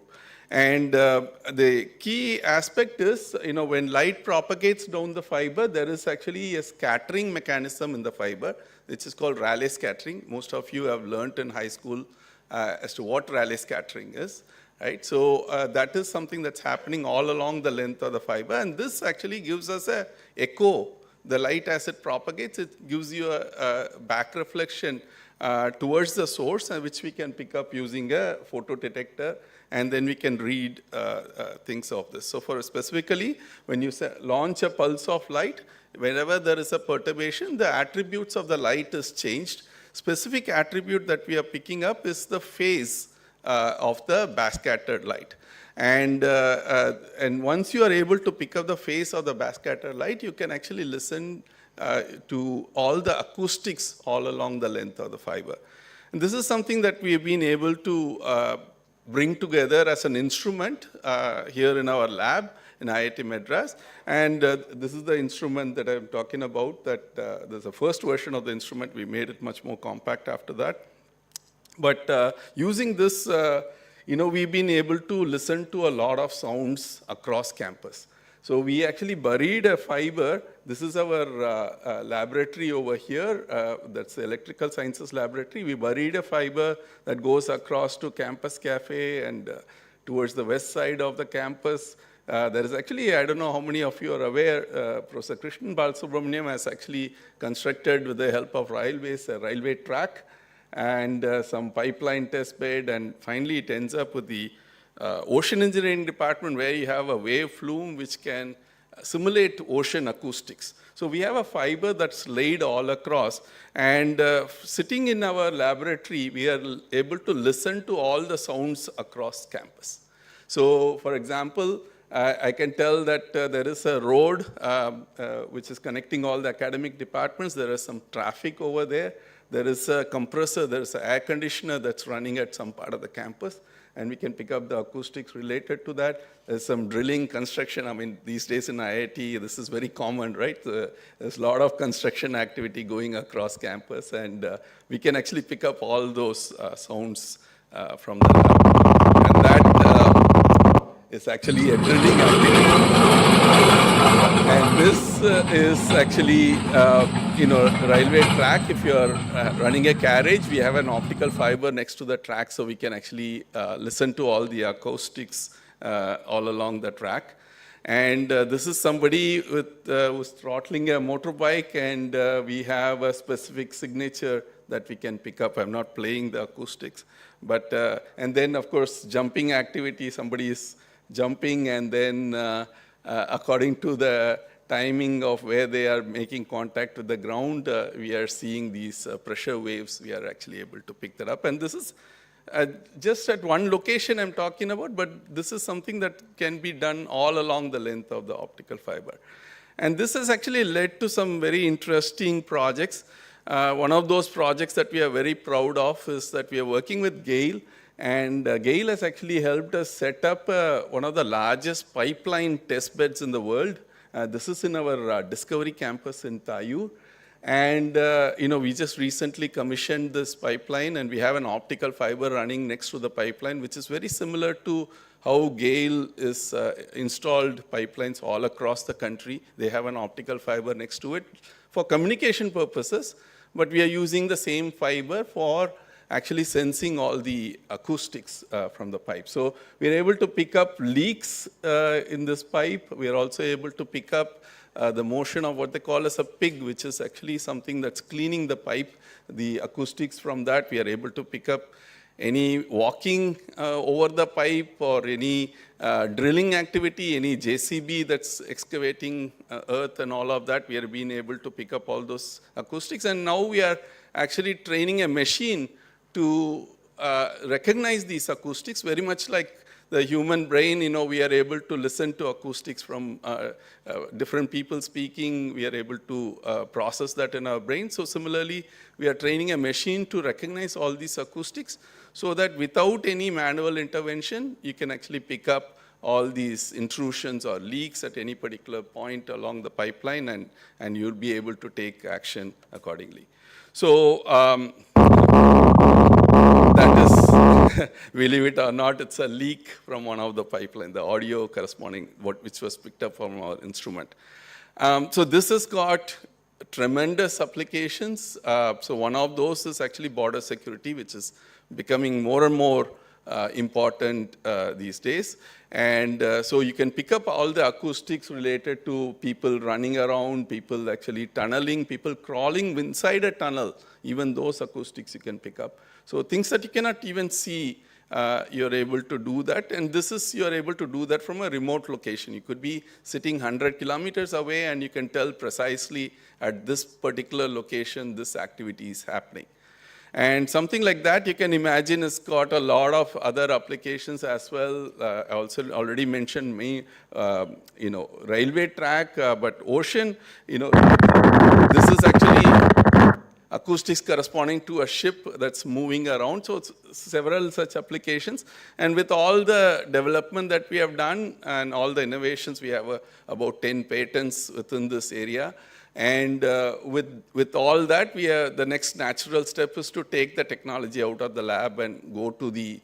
And the key aspect is, when light propagates down the fiber, there is actually a scattering mechanism in the fiber, which is called Rayleigh scattering. Most of you have learned in high school as to what Rayleigh scattering is. Right? So that is something that's happening all along the length of the fiber, and this actually gives us an echo. The light, as it propagates, it gives you a back reflection towards the source, which we can pick up using a photodetector, and then we can read things of this. So specifically, when you launch a pulse of light, whenever there is a perturbation, the attributes of the light is changed. Specific attribute that we are picking up is the phase of the backscattered light. And once you are able to pick up the phase of the backscattered light, you can actually listen to all the acoustics all along the length of the fiber. And this is something that we have been able to bring together as an instrument here in our lab in IIT Madras. And this is the instrument that I'm talking about. That there's a first version of the instrument. We made it much more compact after that. But using this, we've been able to listen to a lot of sounds across campus. So we actually buried a fiber. This is our laboratory over here. That's the Electrical Sciences Laboratory. We buried a fiber that goes across to Campus Cafe and towards the west side of the campus. There is actually, I don't know how many of you are aware, Professor Krishnan Balasubramaniam has actually constructed, with the help of railways, a railway track and some pipeline test bed, and finally it ends up with the ocean engineering department, where you have a wave flume which can simulate ocean acoustics. So we have a fiber that's laid all across, and sitting in our laboratory, we are able to listen to all the sounds across campus. So for example, I can tell that there is a road which is connecting all the academic departments. There is some traffic over there. There is a compressor, there is an air conditioner that's running at some part of the campus, and we can pick up the acoustics related to that. There's some drilling, construction. I mean, these days in IIT, this is very common, right? There's a lot of construction activity going across campus, and we can actually pick up all those sounds from the lab. And that is actually a drilling activity. And this is actually, railway track. If you're running a carriage, we have an optical fiber next to the track, so we can actually listen to all the acoustics all along the track. And this is somebody who's throttling a motorbike, and we have a specific signature that we can pick up. I'm not playing the acoustics. But, and then, of course, jumping activity, somebody is jumping, and then according to the timing of where they are making contact with the ground, we are seeing these pressure waves. We are actually able to pick that up. And this is just at one location I'm talking about, but this is something that can be done all along the length of the optical fiber. And this has actually led to some very interesting projects. One of those projects that we are very proud of is that we are working with GAIL. And GAIL has actually helped us set up one of the largest pipeline test beds in the world. This is in our Discovery campus in Tayur. And we just recently commissioned this pipeline, and we have an optical fiber running next to the pipeline, which is very similar to how GAIL is installed pipelines all across the country. They have an optical fiber next to it for communication purposes, but we are using the same fiber for actually sensing all the acoustics from the pipe. So we are able to pick up leaks in this pipe. We are also able to pick up the motion of what they call as a pig, which is actually something that's cleaning the pipe. The acoustics from that, we are able to pick up any walking over the pipe or any drilling activity, any JCB that's excavating earth and all of that. We are being able to pick up all those acoustics. And now we are actually training a machine to recognize these acoustics, very much like the human brain. We are able to listen to acoustics from different people speaking. We are able to process that in our brain. So similarly, we are training a machine to recognize all these acoustics so that without any manual intervention, you can actually pick up all these intrusions or leaks at any particular point along the pipeline, and you'll be able to take action accordingly. So that is, believe it or not, it's a leak from one of the pipeline, the audio corresponding, which was picked up from our instrument. So this has got tremendous applications. So one of those is actually border security, which is becoming more and more important these days. And so you can pick up all the acoustics related to people running around, people actually tunneling, people crawling inside a tunnel. Even those acoustics you can pick up. So things that you cannot even see, you're able to do that. And you're able to do that from a remote location. You could be sitting 100 kilometers away, and you can tell precisely at this particular location this activity is happening. And something like that, you can imagine, has got a lot of other applications as well. I also already mentioned railway track, but ocean, this is actually acoustics corresponding to a ship that's moving around. So it's several such applications. And with all the development that we have done and all the innovations, we have about 10 patents within this area. And with all that, the next natural step is to take the technology out of the lab and go to the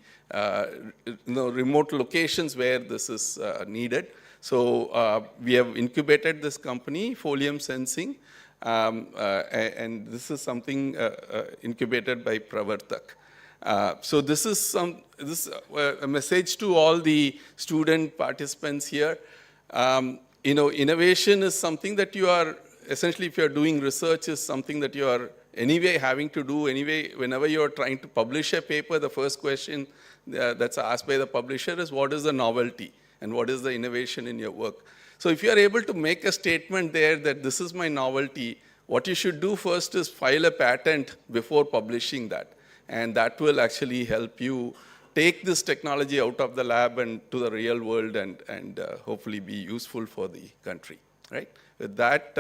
remote locations where this is needed. So we have incubated this company, Folium Sensing, and this is something incubated by Pravartak. So this is a message to all the student participants here. Innovation is something that you are, essentially, if you're doing research, is something that you are anyway having to do. Anyway, whenever you're trying to publish a paper, the first question that's asked by the publisher is, what is the novelty and what is the innovation in your work? So if you're able to make a statement there that this is my novelty, what you should do first is file a patent before publishing that. And that will actually help you take this technology out of the lab and to the real world and hopefully be useful for the country, right? With that,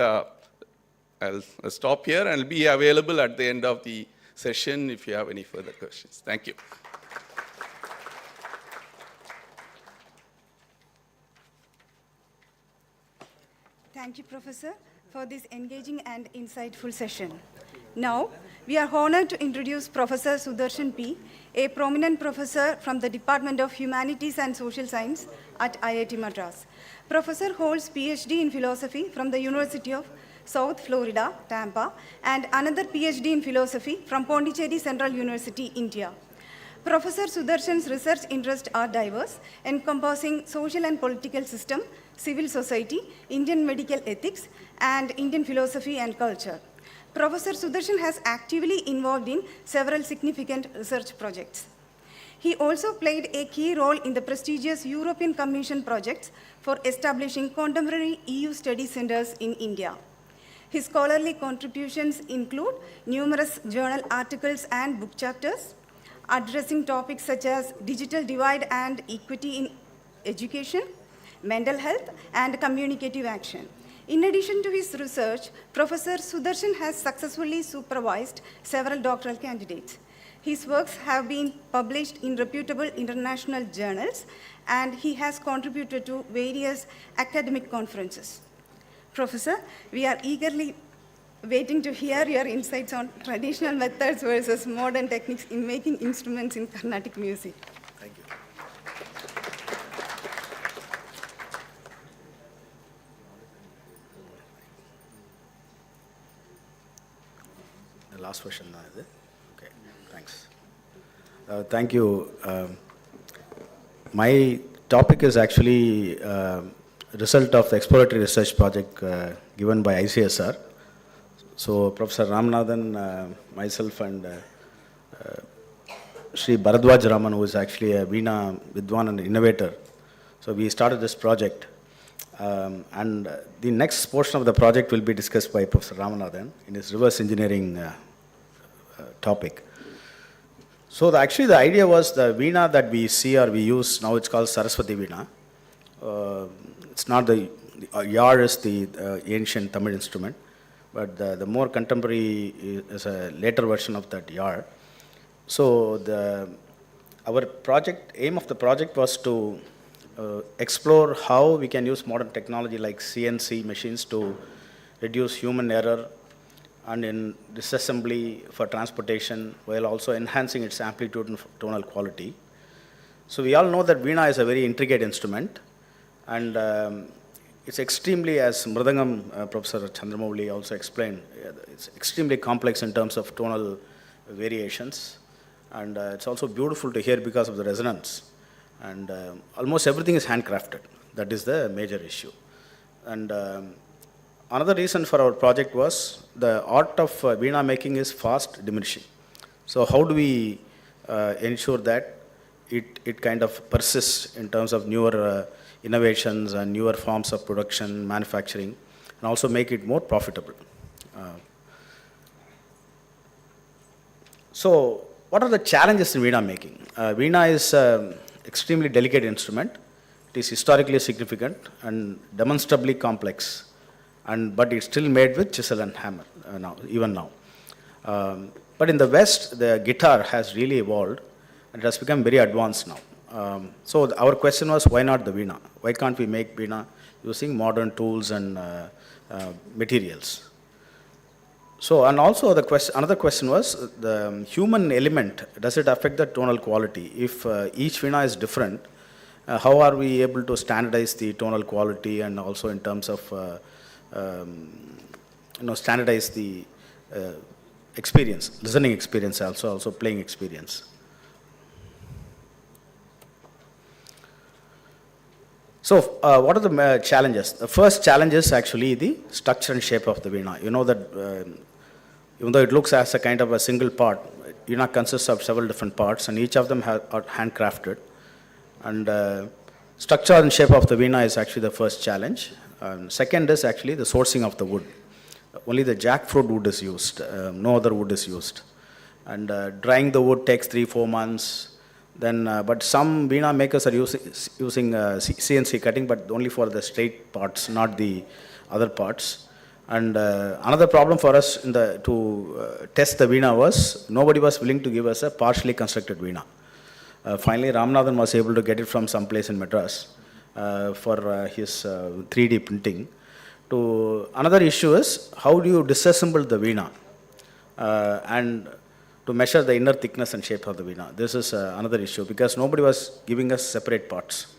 I'll stop here and I'll be available at the end of the session if you have any further questions. Thank you. Thank you, Professor, for this engaging and insightful session. Now, we are honored to introduce Professor Sudarshan P., a prominent professor from the Department of Humanities and Social Science at IIT Madras. Professor holds PhD in philosophy from the University of South Florida, Tampa, and another PhD in philosophy from Pondicherry Central University, India. Professor Sudarshan's research interests are diverse, encompassing social and political system, civil society, Indian medical ethics, and Indian philosophy and culture. Professor Sudarshan has actively involved in several significant research projects. He also played a key role in the prestigious European Commission projects for establishing contemporary EU study centers in India. His scholarly contributions include numerous journal articles and book chapters, addressing topics such as digital divide and equity in education, mental health, and communicative action. In addition to his research, Professor Sudarshan has successfully supervised several doctoral candidates. His works have been published in reputable international journals, and he has contributed to various academic conferences. Professor, we are eagerly waiting to hear your insights on traditional methods versus modern techniques in making instruments in Carnatic music. Thank you. The last question, is it? Okay, thanks. Thank you. My topic is actually result of the exploratory research project given by ICSR. So Professor Ramanathan, myself and Sri Bharadwaj Raman, who is actually a Veena Vidwan and innovator. So we started this project. And the next portion of the project will be discussed by Professor Ramanathan in his reverse engineering topic. So actually the idea was the Veena that we see or we use now, it's called Saraswati Veena. It's not the yar is the ancient Tamil instrument, but the more contemporary is a later version of that yar. So our project, aim of the project was to explore how we can use modern technology like CNC machines to reduce human error and in disassembly for transportation while also enhancing its amplitude and tonal quality. So we all know that Veena is a very intricate instrument, and it's extremely, as Mridangam Professor Chandramouli also explained, it's extremely complex in terms of tonal variations, and it's also beautiful to hear because of the resonance. And almost everything is handcrafted. That is the major issue. And another reason for our project was the art of Veena making is fast diminishing. So how do we ensure that it kind of persists in terms of newer innovations and newer forms of production, manufacturing, and also make it more profitable. So what are the challenges in Veena making? Veena is extremely delicate instrument. It is historically significant and demonstrably complex, but it's still made with chisel and hammer even now. But in the West, the guitar has really evolved and it has become very advanced now. So our question was, why not the Veena? Why can't we make Veena using modern tools and materials? So, and also another question was the human element, does it affect the tonal quality? If each Veena is different, how are we able to standardize the tonal quality and also in terms of standardize the experience, listening experience, also playing experience? So, what are the challenges? The first challenge is actually the structure and shape of the Veena. You know that even though it looks as a kind of a single part, Veena consists of several different parts, and each of them are handcrafted. And structure and shape of the Veena is actually the first challenge. Second is actually the sourcing of the wood. Only the jackfruit wood is used, no other wood is used. And drying the wood takes 3-4 months. Then, but some Veena makers are using CNC cutting, but only for the straight parts, not the other parts. And another problem for us to test the Veena was, nobody was willing to give us a partially constructed Veena. Finally, Ramanathan was able to get it from some place in Madras for his 3D printing. Another issue is, how do you disassemble the Veena and to measure the inner thickness and shape of the Veena? This is another issue because nobody was giving us separate parts.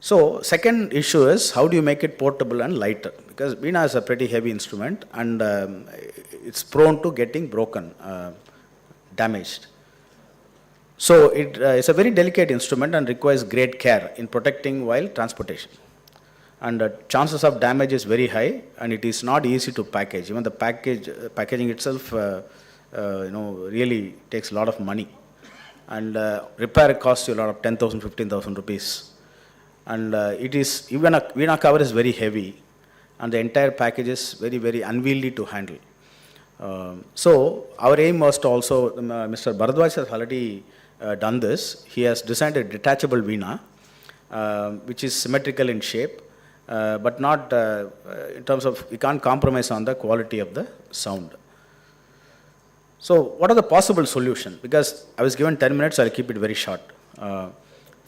So, second issue is, how do you make it portable and lighter? Because Veena is a pretty heavy instrument and it's prone to getting broken, damaged. So, it's a very delicate instrument and requires great care in protecting while transportation. And chances of damage is very high, and it is not easy to package. Even the packaging itself, really takes a lot of money. And repair costs you a lot of 10,000, 15,000 rupees. And even a Veena cover is very heavy, and the entire package is very, very unwieldy to handle. So our aim was to also, Mr. Bharadwaj has already done this. He has designed a detachable Veena, which is symmetrical in shape, but not in terms of, we can't compromise on the quality of the sound. So what are the possible solutions? Because I was given 10 minutes, I'll keep it very short.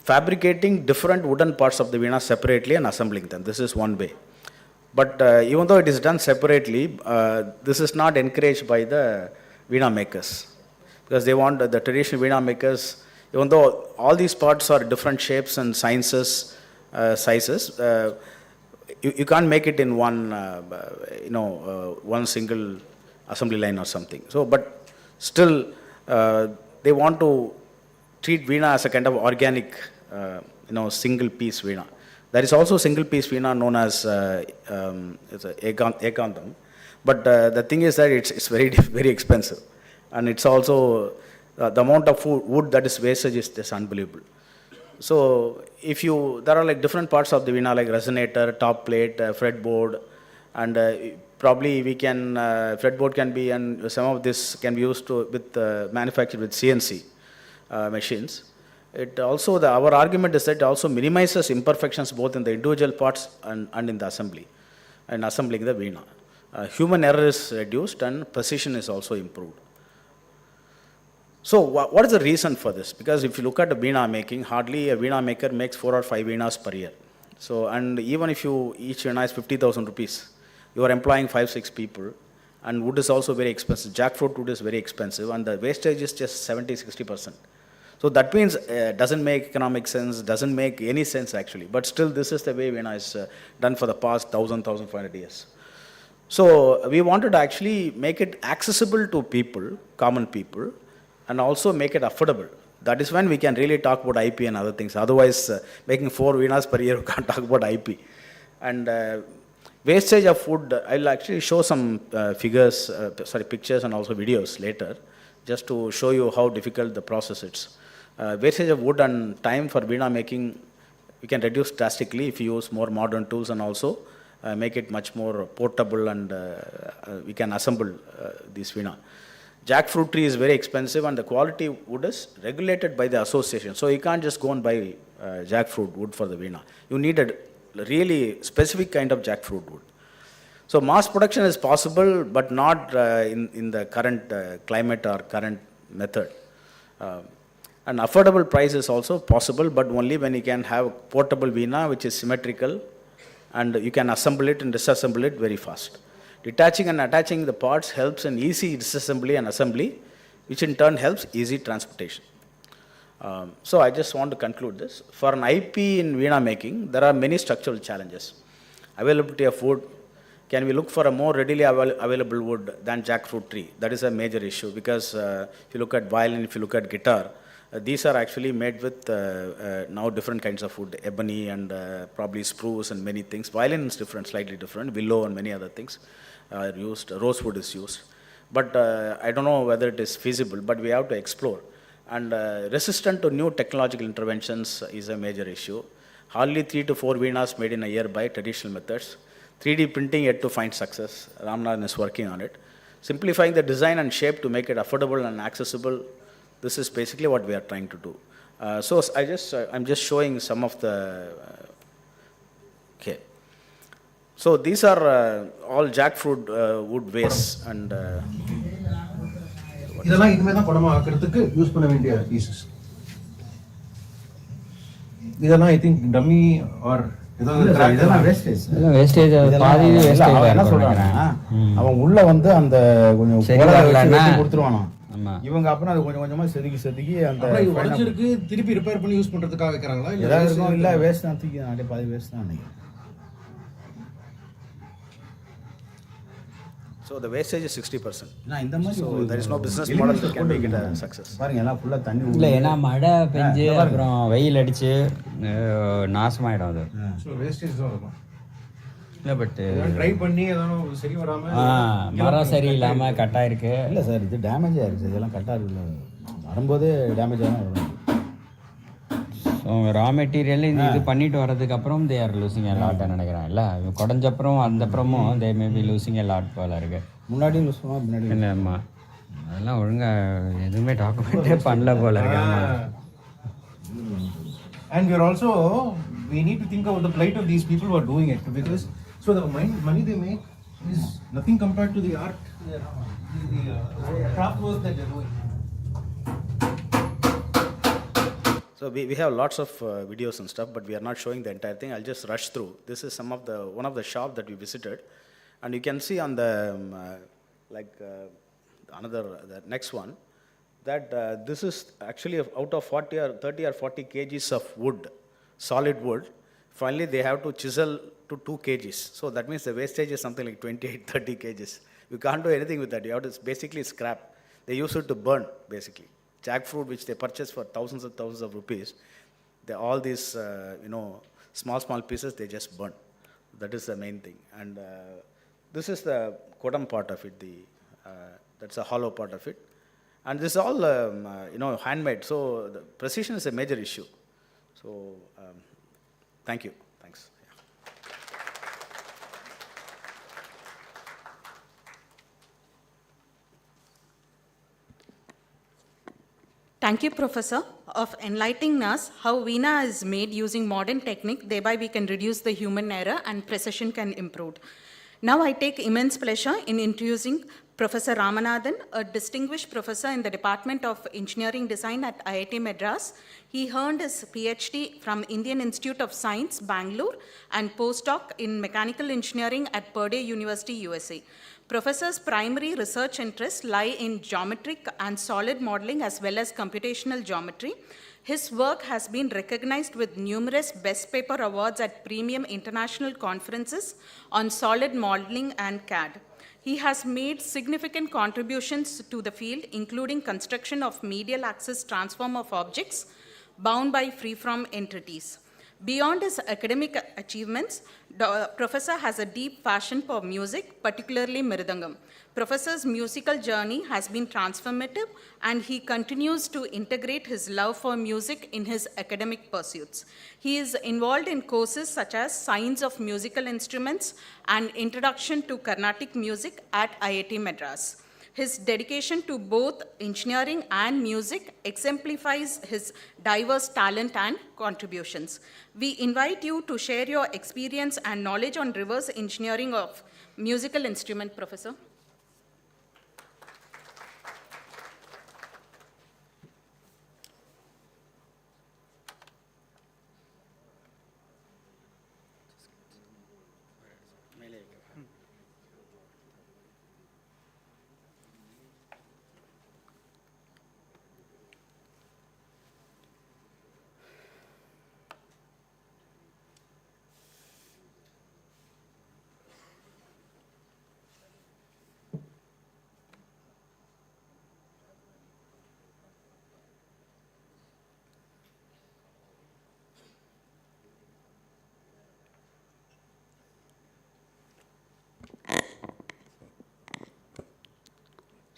Fabricating different wooden parts of the Veena separately and assembling them. This is one way. But even though it is done separately, this is not encouraged by the veena makers. Because they want the traditional veena makers, even though all these parts are different shapes and sizes, you can't make it in one, one single assembly line or something. So, but still, they want to treat veena as a kind of organic, single piece veena. There is also single piece veena known as it's a ekandam. But the thing is that it's very, very expensive. And it's also, the amount of wood that is wastage is just unbelievable. So there are like different parts of the veena, like resonator, top plate, fretboard, and probably we can, fretboard can be, and some of this can be used manufactured with CNC machines. It also, our argument is that it also minimizes imperfections both in the individual parts and in the assembly, and assembling the veena. Human error is reduced and precision is also improved. So what is the reason for this? Because if you look at the veena making, hardly a veena maker makes 4 or 5 veenas per year. So, and even if each veena is 50,000 rupees, you are employing 5-6 people, and wood is also very expensive. Jackfruit wood is very expensive, and the wastage is just 70-60%. So that means doesn't make economic sense, doesn't make any sense actually. But still, this is the way veena is done for the past 1,000-1,500 years. So we wanted to actually make it accessible to people, common people, and also make it affordable. That is when we can really talk about IP and other things. Otherwise, making 4 veenas per year, we can't talk about IP. And wastage of food, I'll actually show some pictures and also videos later, just to show you how difficult the process is. Wastage of wood and time for veena making, we can reduce drastically if you use more modern tools, and also make it much more portable, and we can assemble this veena. Jackfruit tree is very expensive, and the quality wood is regulated by the association. So you can't just go and buy jackfruit wood for the veena. You need a really specific kind of jackfruit wood. So mass production is possible, but not in the current climate or current method. And affordable price is also possible, but only when you can have portable veena which is symmetrical, and you can assemble it and disassemble it very fast. Detaching and attaching the parts helps in easy disassembly and assembly, which in turn helps easy transportation. So I just want to conclude this. For an IP in veena making, there are many structural challenges. Availability of wood. Can we look for a more readily available wood than jackfruit tree? That is a major issue, because if you look at violin, if you look at guitar, these are actually made with now different kinds of wood, ebony and probably spruce and many things. Violin is different, slightly different, willow and many other things are used, rosewood is used. But I don't know whether it is feasible, but we have to explore. And resistant to new technological interventions is a major issue. Hardly 3 to 4 veenas made in a year by traditional methods. 3D printing yet to find success. Ramanathan is working on it. Simplifying the design and shape to make it affordable and accessible. This is basically what we are trying to do. So I'm just showing some of the. Okay. So these are all jackfruit wood waste, and. இதெல்லாம் இனிமே தான் படமா ஆக்கிறதுக்கு use பண்ண வேண்டிய pieces. இதெல்லாம் I think dummy R இதெல்லாம் wastage. Wastage பாதி wastage. அவன் என்ன சொல்றானா, அவன் உள்ள வந்து அந்த கொஞ்சம் கொடுத்துருவானா. இவங்க அப்புறம் அது கொஞ்சம் கொஞ்சமா செதுக்கி அந்த உடைஞ்சிருக்கு திருப்பி ரிப்பேர் பண்ணி யூஸ் பண்றதுக்காக வைக்கறாங்களா? இல்ல வேஸ்ட் தான் தூக்கி அப்படியே பாதி வேஸ்ட் தான் நினைக்கிறேன். So the wastage is 60%. So there is no business model that can make it a success. பாருங்க எல்லாம் ஃபுல்லா தண்ணி இல்ல, ஏன்னா மழை பெஞ்சு அப்புறம் வெயில் அடிச்சு நாசமாயிடும் அது. சோ வேஸ்டேஜ் தான் இருக்கும். இல்ல பட் ட்ரை பண்ணி ஏதோ சரி வராம மரம் சரி இல்லாம கட்டா இருக்கு. இல்ல சார், இது டேமேஜ் ஆயிருக்கு. இதெல்லாம் கட்டா இருக்குல்ல, வரும்போதே டேமேஜ் ஆகும். ரா மெட்டீரியல் இது பண்ணிட்டு வரதுக்கு அப்புறம் they are losing a lot நினைக்கிறேன். இல்லை குறைஞ்ச அப்புறம் அந்த அப்புறமும் they may be losing a lot போல இருக்கு. முன்னாடியும் லூஸ் பண்ணுவோம், முன்னாடி இல்லை. ஆமாம், அதெல்லாம் ஒழுங்காக எதுவுமே டாக்குமெண்ட்டே பண்ணல போல இருக்கு. And we are also, we need to think about the plight of these people who are doing it, because so the money they make is nothing compared to the art, the craft work that they're doing. So we have lots of videos and stuff, but we are not showing the entire thing. I'll just rush through. This is one of the shop that we visited, and you can see on the the next one that this is actually out of 40 or 30 or 40 kgs of wood, solid wood. Finally, they have to chisel to 2 kgs. So that means the wastage is something like 28, 30 kgs. You can't do anything with that. You have to basically scrap. They use it to burn, basically. Jackfruit, which they purchase for thousands of rupees, all these, small pieces, they just burn. That is the main thing. And this is the kodam part of it, that's a hollow part of it. And this is all, handmade. So the precision is a major issue. So thank you. Thanks. Thank you, Professor, of enlightening us how Veena is made using modern technique. Thereby, we can reduce the human error and precision can improve. Now, I take immense pleasure in introducing Professor Ramanathan, a distinguished professor in the Department of Engineering Design at IIT Madras. He earned his PhD from Indian Institute of Science, Bangalore, and postdoc in Mechanical Engineering at Purdue University, USA. Professor's primary research interests lie in geometric and solid modeling as well as computational geometry. His work has been recognized with numerous Best Paper awards at premium international conferences on solid modeling and CAD. He has made significant contributions to the field, including construction of medial axis transform of objects bound by freeform entities. Beyond his academic achievements, the professor has a deep passion for music, particularly Mridangam. Professor's musical journey has been transformative, and he continues to integrate his love for music in his academic pursuits. He is involved in courses such as Science of Musical Instruments and Introduction to Carnatic Music at IIT Madras. His dedication to both engineering and music exemplifies his diverse talent and contributions. We invite you to share your experience and knowledge on reverse engineering of musical instrument, Professor.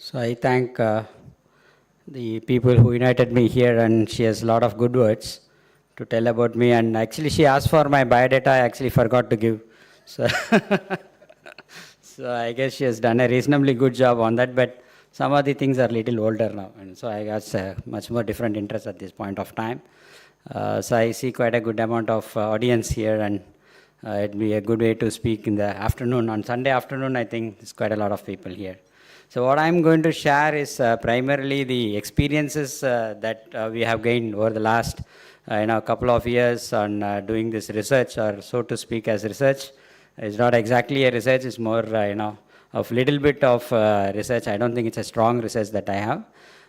So I thank the people who invited me here, and she has a lot of good words to tell about me. And actually, she asked for my biodata. I actually forgot to give. So, so I guess she has done a reasonably good job on that. But some of the things are a little older now, and so I got much more different interest at this point of time. So I see quite a good amount of audience here, and it'd be a good way to speak in the afternoon. On Sunday afternoon, I think there's quite a lot of people here. So what I'm going to share is primarily the experiences that we have gained over the last couple of years on doing this research, or so to speak, as research. It's not exactly a research, it's more of little bit of research. I don't think it's a strong research that I have,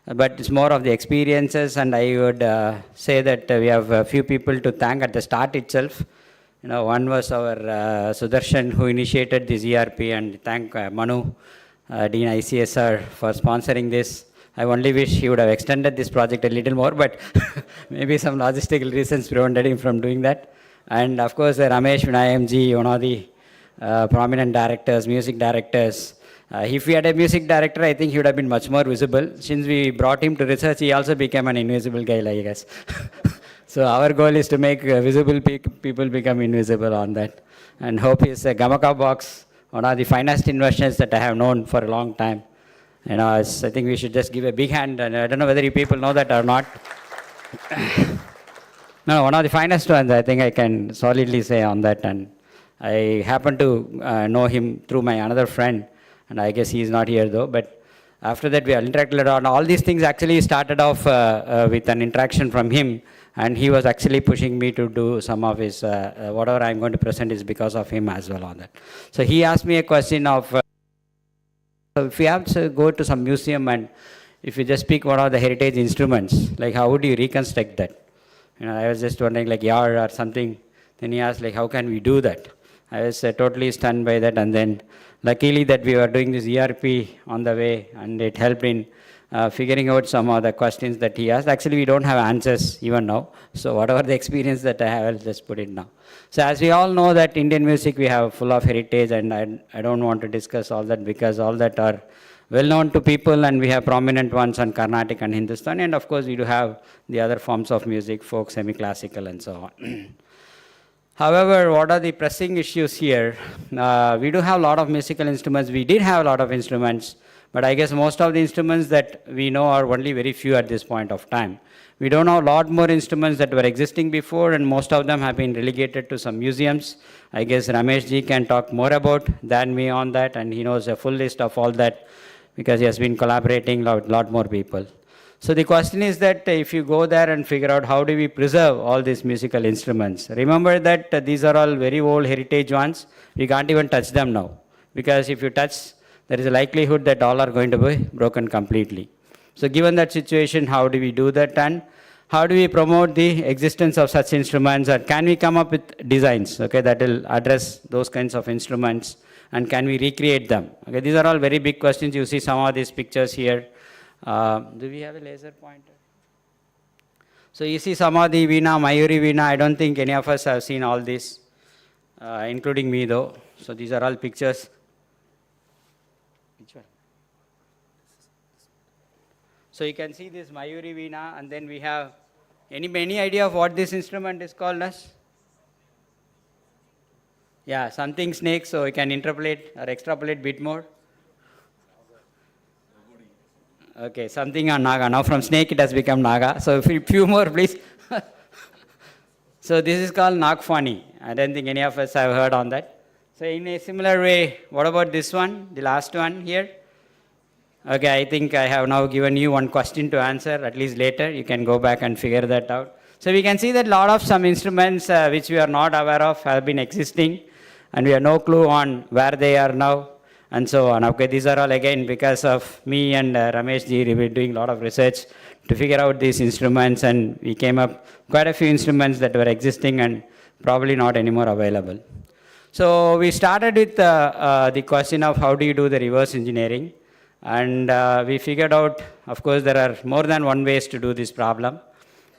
but it's more of the experiences. And I would say that we have a few people to thank at the start itself. One was our Sudarshan, who initiated this ERP, and thank Manu, Dean ICSR, for sponsoring this. I only wish he would have extended this project a little more, but maybe some logistical reasons prevented him from doing that. And of course, Ramesh Vinayam ji, one of the prominent directors, music directors. If we had a music director, I think he would have been much more visible. Since we brought him to research, he also became an invisible guy, I guess. So our goal is to make visible people become invisible on that. And hope is a Gamaka box, one of the finest inventions that I have known for a long time. I think we should just give a big hand, and I don't know whether you people know that or not. No, one of the finest ones, I think I can solidly say on that. And I happen to know him through my another friend, and I guess he is not here though. But after that, we interacted on all these things. Actually started off with an interaction from him And he was actually pushing me to do some of his, whatever I'm going to present is because of him as well on that. So he asked me a question of, so if you have to go to some museum and if you just pick one of the heritage instruments, like how would you reconstruct that? I was just wondering like yard or something. Then he asked like, how can we do that? I was totally stunned by that, and then luckily that we were doing this ERP on the way, and it helped in figuring out some of the questions that he asked. Actually, we don't have answers even now. So whatever the experience that I have, I'll just put it now. So as we all know that Indian music, we have full of heritage, and I don't want to discuss all that because all that are well known to people, and we have prominent ones on Carnatic and Hindustani, and of course we do have the other forms of music, folk, semi-classical, and so on. However, what are the pressing issues here? We do have a lot of musical instruments. We did have a lot of instruments, but I guess most of the instruments that we know are only very few at this point of time. We don't know a lot more instruments that were existing before, and most of them have been relegated to some museums. I guess Ramesh ji can talk more about than me on that, and he knows a full list of all that because he has been collaborating with a lot more people. So the question is that if you go there and figure out how do we preserve all these musical instruments, remember that these are all very old heritage ones. We can't even touch them now, because if you touch, there is a likelihood that all are going to be broken completely. So given that situation, how do we do that, and how do we promote the existence of such instruments, or can we come up with designs, okay, that will address those kinds of instruments, and can we recreate them? Okay, these are all very big questions. You see some of these pictures here. Do we have a laser pointer? So you see some of the Veena, Mayuri Veena. I don't think any of us have seen all this, including me though. So these are all pictures. Which one? So you can see this Mayuri Veena, and then we have, any idea of what this instrument is called as? Yeah, something snake, so you can interpolate or extrapolate a bit more. Okay, something on Naga. Now from snake it has become Naga. So a few more, please. So this is called Nagfani. I don't think any of us have heard on that. So in a similar way, what about this one, the last one here? Okay, I think I have now given you one question to answer, at least later. You can go back and figure that out. So we can see that a lot of some instruments which we are not aware of have been existing, and we have no clue on where they are now, and so on. Okay, these are all again because of me and Ramesh ji. We were doing a lot of research to figure out these instruments, and we came up quite a few instruments that were existing and probably not anymore available. So we started with the question of how do you do the reverse engineering, and we figured out, of course, there are more than one ways to do this problem.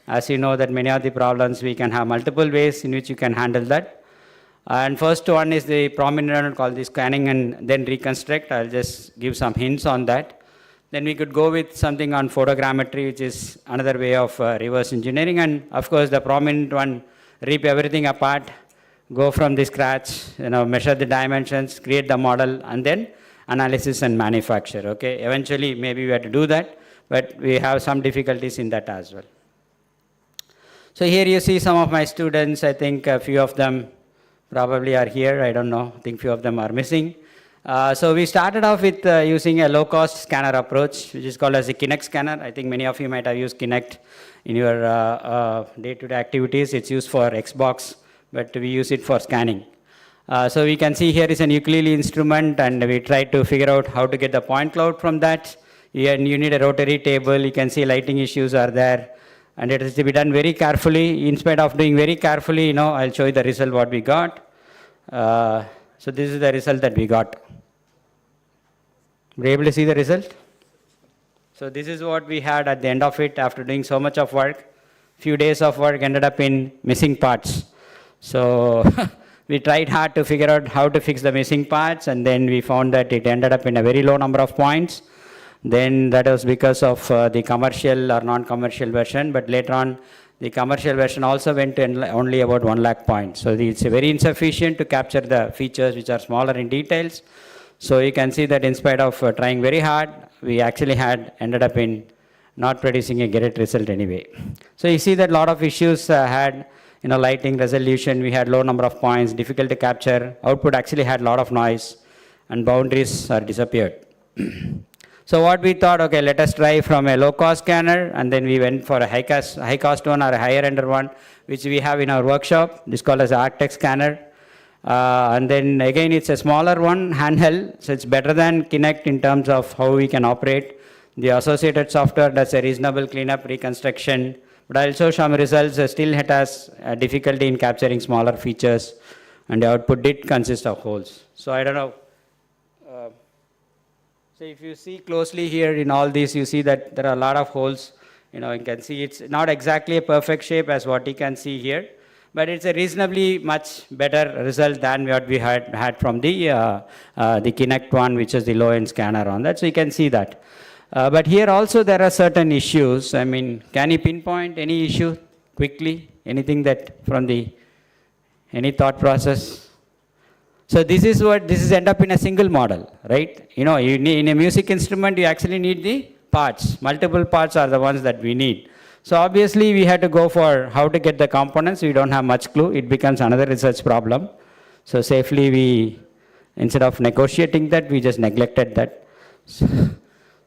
As you know that many of the problems we can have multiple ways in which you can handle that. And first one is the prominent one called the scanning and then reconstruct. I'll just give some hints on that. Then we could go with something on photogrammetry, which is another way of reverse engineering. And of course, the prominent one, rip everything apart, go from the scratch, measure the dimensions, create the model, and then analysis and manufacture. Okay, eventually maybe we have to do that, but we have some difficulties in that as well. So here you see some of my students. I think a few of them probably are here. I don't know. I think few of them are missing. So we started off with using a low-cost scanner approach, which is called as a Kinect scanner. I think many of you might have used Kinect in your day-to-day activities. It's used for Xbox, but we use it for scanning. So we can see here is an ukulele instrument, and we try to figure out how to get the point cloud from that. You need a rotary table. You can see lighting issues are there. And it has to be done very carefully. In spite of doing very carefully, I'll show you the result what we got. So this is the result that we got. Were you able to see the result? So this is what we had at the end of it after doing so much of work. Few days of work ended up in missing parts. So we tried hard to figure out how to fix the missing parts, and then we found that it ended up in a very low number of points. Then that was because of the commercial or non-commercial version, but later on the commercial version also went to only about 1 lakh points. So it's very insufficient to capture the features which are smaller in details. So you can see that in spite of trying very hard, we actually ended up in not producing a great result anyway. So you see that a lot of issues had lighting, resolution, we had low number of points, difficult to capture, output actually had a lot of noise, and boundaries are disappeared. So what we thought, okay, let us try from a low-cost scanner, and then we went for a high-cost one or a higher-end one, which we have in our workshop. This is called as Arctech scanner. And then again, it's a smaller one, handheld, so it's better than Kinect in terms of how we can operate. The associated software does a reasonable cleanup reconstruction, but I'll show some results. Still it has difficulty in capturing smaller features, and the output did consist of holes. So I don't know. So if you see closely here in all these, you see that there are a lot of holes. You can see it's not exactly a perfect shape as what you can see here, but it's a reasonably much better result than what we had from the Kinect one, which is the low-end scanner on that. So you can see that. But here also there are certain issues. I mean, can you pinpoint any issue quickly? Anything that from any thought process? So this is end up in a single model, right? You need, in a music instrument, you actually need the parts. Multiple parts are the ones that we need. So obviously we had to go for how to get the components. We don't have much clue. It becomes another research problem. So safely instead of negotiating that, we just neglected that.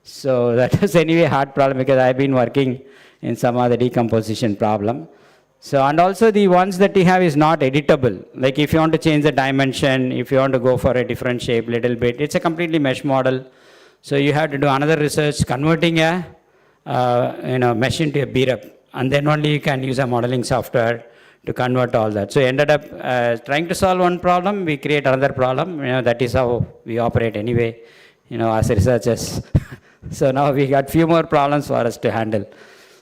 So that was anyway a hard problem because I've been working in some other decomposition problem. So, and also the ones that you have is not editable. Like if you want to change the dimension, if you want to go for a different shape little bit, it's a completely mesh model. So you have to do another research converting a mesh into a BREP. And then only you can use a modeling software to convert all that. So you ended up trying to solve one problem, we create another problem. That is how we operate anyway, as researchers. So now we got few more problems for us to handle.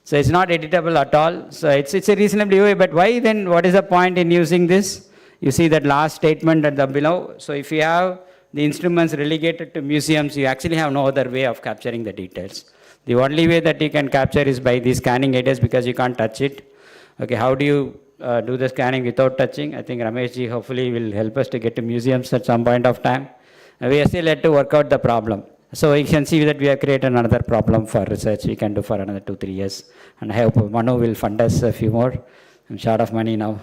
So it's not editable at all. So it's a reasonably way, but why then, what is the point in using this? You see that last statement at the below. So if you have the instruments relegated to museums, you actually have no other way of capturing the details. The only way that you can capture is by these scanning areas because you can't touch it. Okay, how do you do the scanning without touching? I think Ramesh ji hopefully will help us to get to museums at some point of time. We are still yet to work out the problem. So you can see that we have created another problem for research we can do for another 2-3 years. And I hope Manu will fund us a few more. I'm short of money now.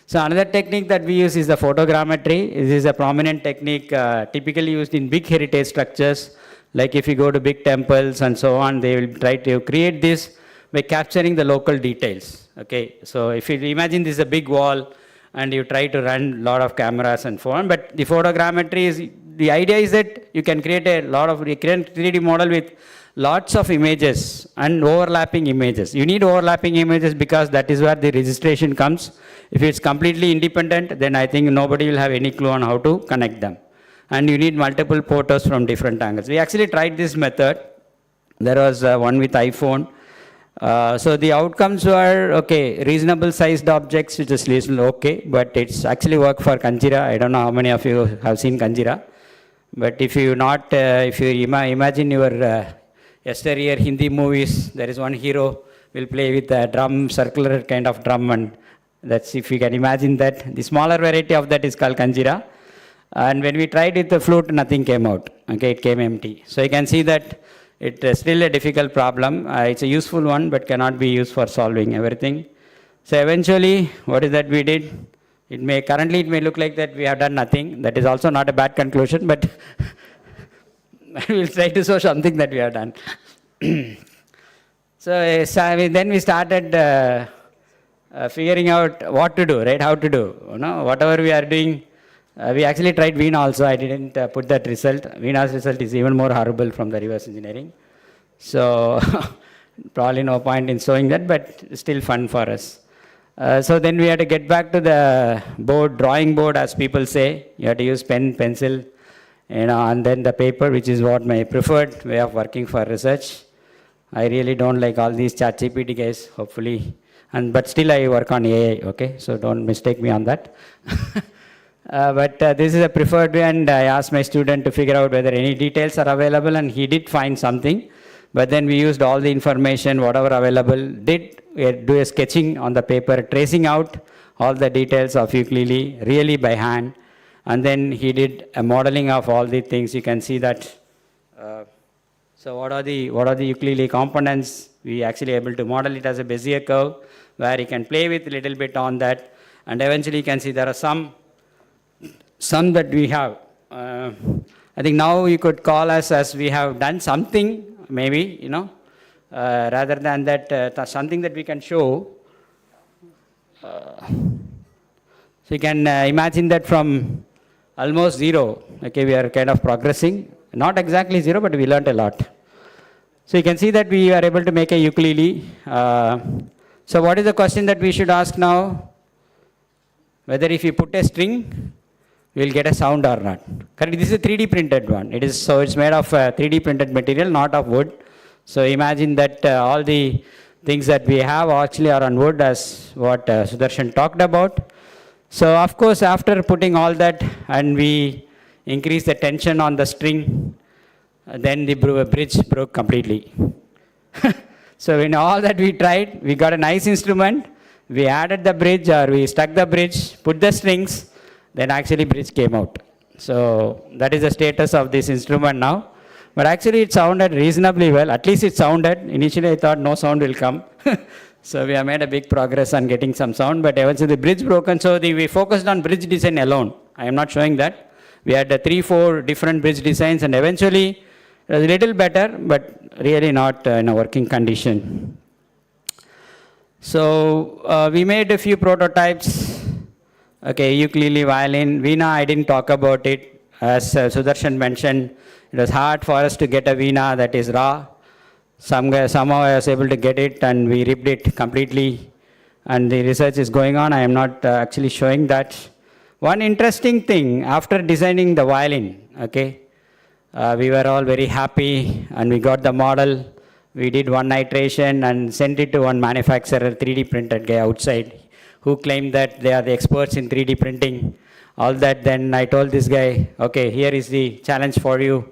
So another technique that we use is the photogrammetry. This is a prominent technique typically used in big heritage structures. Like if you go to big temples and so on, they will try to create this by capturing the local details. Okay, so if you imagine this is a big wall and you try to run a lot of cameras and so on, but the photogrammetry is, the idea is that you can create a lot of 3D model with lots of images and overlapping images. You need overlapping images because that is where the registration comes. If it's completely independent, then I think nobody will have any clue on how to connect them. And you need multiple photos from different angles. We actually tried this method. There was one with iPhone. So the outcomes were, okay, reasonable sized objects, which is reasonable, okay, but it's actually worked for Kanjira. I don't know how many of you have seen Kanjira. But if you imagine your yesteryear Hindi movies, there is one hero will play with a drum, circular kind of drum, and that's, if you can imagine that. The smaller variety of that is called Kanjira. And when we tried with the flute, nothing came out. Okay, it came empty. So you can see that it's still a difficult problem. It's a useful one, but cannot be used for solving everything. So eventually, what is that we did? Currently it may look like that we have done nothing. That is also not a bad conclusion, but we'll try to show something that we have done. So then we started figuring out what to do, right? How to do. Whatever we are doing. We actually tried Veena also. I didn't put that result. Veena's result is even more horrible from the reverse engineering. So probably no point in showing that, but still fun for us. So then we had to get back to the board, drawing board, as people say. You have to use pen, pencil, and then the paper, which is what my preferred way of working for research. I really don't like all these ChatGPT guys, hopefully. But still I work on AI, okay? So don't mistake me on that. But this is a preferred way, and I asked my student to figure out whether any details are available, and he did find something. But then we used all the information, whatever available, did do a sketching on the paper, tracing out all the details of ukulele, really by hand. And then he did a modeling of all the things. You can see that. So what are the ukulele components? We actually able to model it as a Bezier curve, where you can play with a little bit on that. And eventually you can see there are some that we have. I think now you could call us as we have done something, maybe, rather than that, something that we can show. So you can imagine that from almost zero, okay, we are kind of progressing. Not exactly zero, but we learned a lot. So you can see that we are able to make a ukulele. So what is the question that we should ask now? Whether if you put a string, we will get a sound or not. Correct? This is a 3D printed one. So it's made of 3D printed material, not of wood. So imagine that all the things that we have actually are on wood, as what Sudarshan talked about. So of course, after putting all that and we increase the tension on the string, then the bridge broke completely. So in all that we tried, we got a nice instrument, we added the bridge or we stuck the bridge, put the strings, then actually bridge came out. So that is the status of this instrument now. But actually it sounded reasonably well, at least it sounded. Initially I thought no sound will come. So we have made a big progress on getting some sound, but eventually the bridge broken, so we focused on bridge design alone. I am not showing that. We had 3-4 different bridge designs, and eventually it was a little better, but really not in a working condition. So we made a few prototypes. Okay, ukulele, violin, veena, I didn't talk about it. As Sudarshan mentioned, it was hard for us to get a veena that is raw. Somehow I was able to get it, and we ripped it completely. And the research is going on. I am not actually showing that. One interesting thing, after designing the violin, okay, we were all very happy, and we got the model. We did one iteration and sent it to one manufacturer, 3D printed guy outside, who claimed that they are the experts in 3D printing. All that, then I told this guy, okay, here is the challenge for you.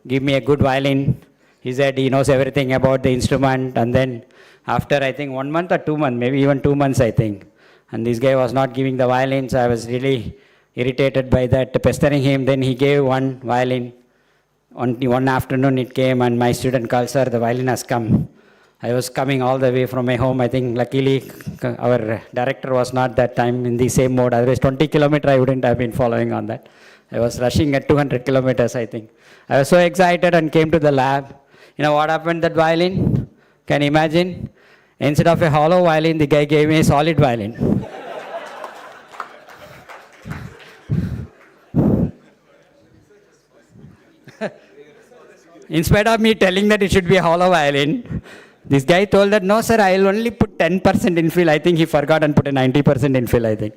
Give me a good violin. He said he knows everything about the instrument, and then after I think 1 month or 2 months, maybe even 2 months I think, and this guy was not giving the violin, so I was really irritated by that, pestering him. Then he gave one violin. One afternoon it came, and my student called, sir, the violin has come. I was coming all the way from my home. I think luckily our director was not that time in the same mode. Otherwise 20 kilometers I wouldn't have been following on that. I was rushing at 200 kilometers, I think. I was so excited and came to the lab. You know what happened to that violin? Can you imagine? Instead of a hollow violin, the guy gave me a solid violin. In spite of me telling that it should be a hollow violin, this guy told that, no sir, I will only put 10% infill. I think he forgot and put a 90% infill, I think.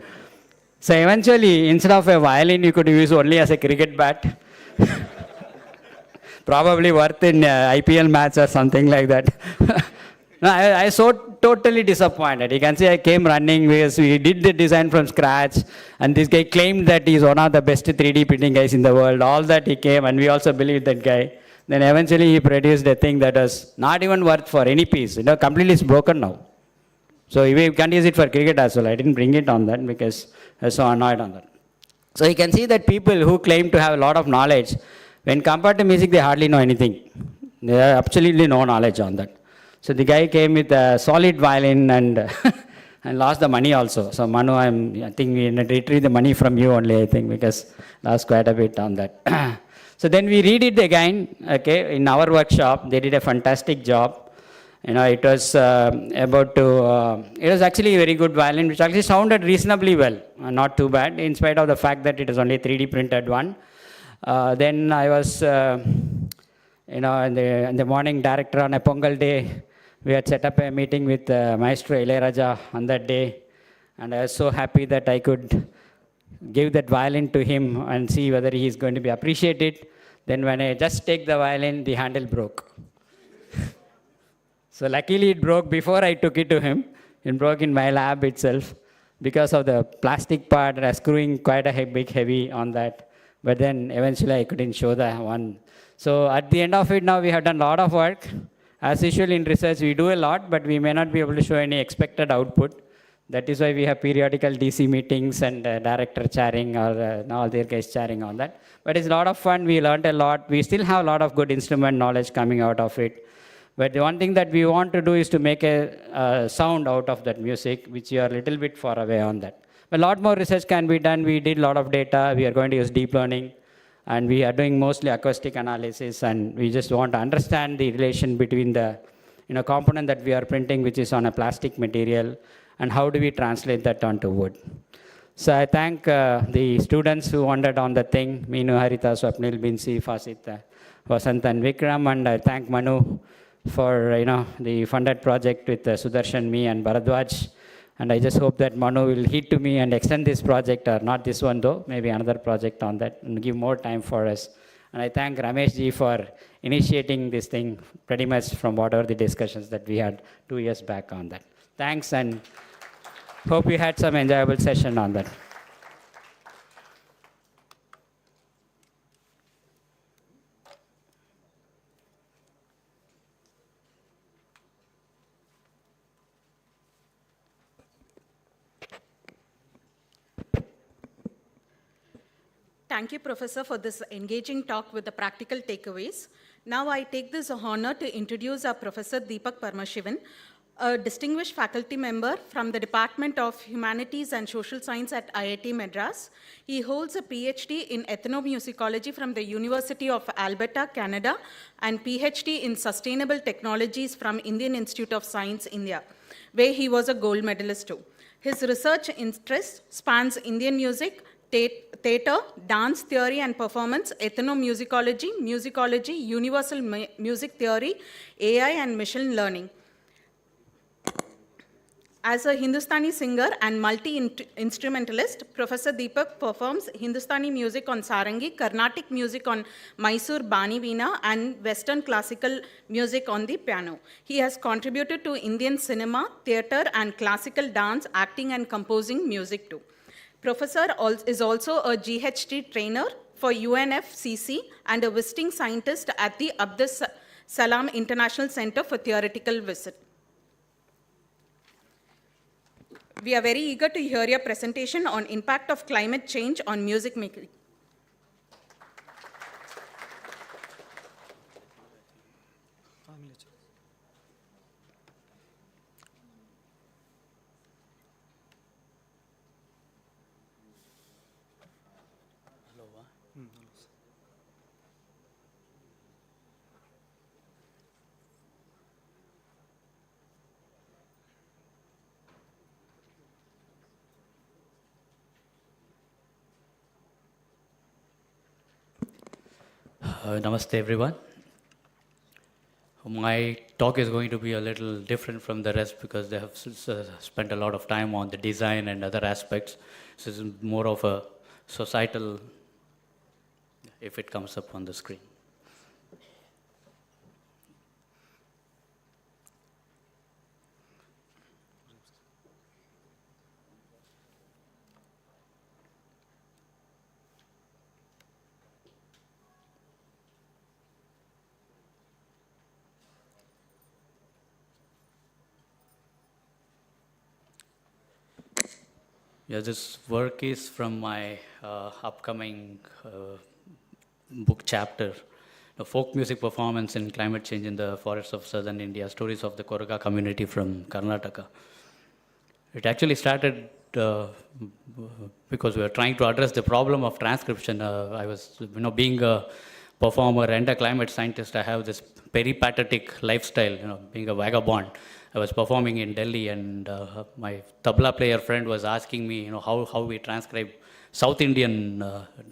So eventually, instead of a violin, you could use only as a cricket bat. Probably worth in IPL match or something like that. No, I was so totally disappointed. You can see I came running because we did the design from scratch, and this guy claimed that he's one of the best 3D printing guys in the world. All that he came, and we also believed that guy. Then eventually he produced a thing that was not even worth for any piece. Completely it's broken now. So we can't use it for cricket as well. I didn't bring it on that because I was so annoyed on that. So you can see that people who claim to have a lot of knowledge, when compared to music, they hardly know anything. They have absolutely no knowledge on that. So the guy came with a solid violin and and lost the money also. So Manu, I think we retrieve the money from you only, I think, because lost quite a bit on that. So then we redid again, okay, in our workshop. They did a fantastic job. It was it was actually a very good violin, which actually sounded reasonably well, not too bad, in spite of the fact that it is only 3D printed one. Then I was, in the morning director on a Pongal day, we had set up a meeting with Maestro Ilayaraja on that day, and I was so happy that I could give that violin to him and see whether he is going to be appreciated. Then when I just take the violin, the handle broke. So luckily it broke before I took it to him. It broke in my lab itself because of the plastic part screwing quite a big heavy on that. But then eventually I couldn't show the one. So at the end of it now we have done a lot of work. As usual in research we do a lot, but we may not be able to show any expected output. That is why we have periodical DC meetings and director chairing or all their guys chairing on that. But it's a lot of fun. We learned a lot. We still have a lot of good instrument knowledge coming out of it. But the one thing that we want to do is to make a sound out of that music, which you are a little bit far away on that. A lot more research can be done. We did a lot of data. We are going to use deep learning. And we are doing mostly acoustic analysis, and we just want to understand the relation between the component that we are printing, which is on a plastic material, and how do we translate that onto wood. So I thank the students who wandered on the thing, Meenu, Harita, Swapnil, Binsi, Fasit, Vasant, and Vikram, and I thank Manu for the funded project with Sudarshan, me, and Bharadwaj. And I just hope that Manu will heed to me and extend this project, or not this one though, maybe another project on that, and give more time for us. And I thank Ramesh ji for initiating this thing pretty much from whatever the discussions that we had 2 years back on that. Thanks, and hope you had some enjoyable session on that. Thank you, Professor, for this engaging talk with the practical takeaways. Now I take this honor to introduce our Professor Deepak Parmashivan, a distinguished faculty member from the Department of Humanities and Social Science at IIT Madras. He holds a PhD in ethnomusicology from the University of Alberta, Canada, and PhD in sustainable technologies from Indian Institute of Science, India, where he was a gold medalist too. His research interest spans Indian music, theater, dance theory and performance, ethnomusicology, musicology, universal music theory, AI, and machine learning. As a Hindustani singer and multi-instrumentalist, Professor Deepak performs Hindustani music on sarangi, Carnatic music on Mysore Bani Veena, and Western classical music on the piano. He has contributed to Indian cinema, theater, and classical dance, acting, and composing music too. Professor is also a GHT trainer for UNFCC and a visiting scientist at the Abdus Salam International Center for Theoretical Visit. We are very eager to hear your presentation on impact of climate change on music making. Namaste everyone. My talk is going to be a little different from the rest because they have spent a lot of time on the design and other aspects. So this is more of a societal, if it comes up on the screen. Yeah, this work is from my upcoming book chapter, Folk Music Performance in Climate Change in the Forests of Southern India, Stories of the Koraga Community from Karnataka. It actually started because we were trying to address the problem of transcription. I was, being a performer and a climate scientist, I have this peripatetic lifestyle, being a vagabond. I was performing in Delhi, and my tabla player friend was asking me, how we transcribe South Indian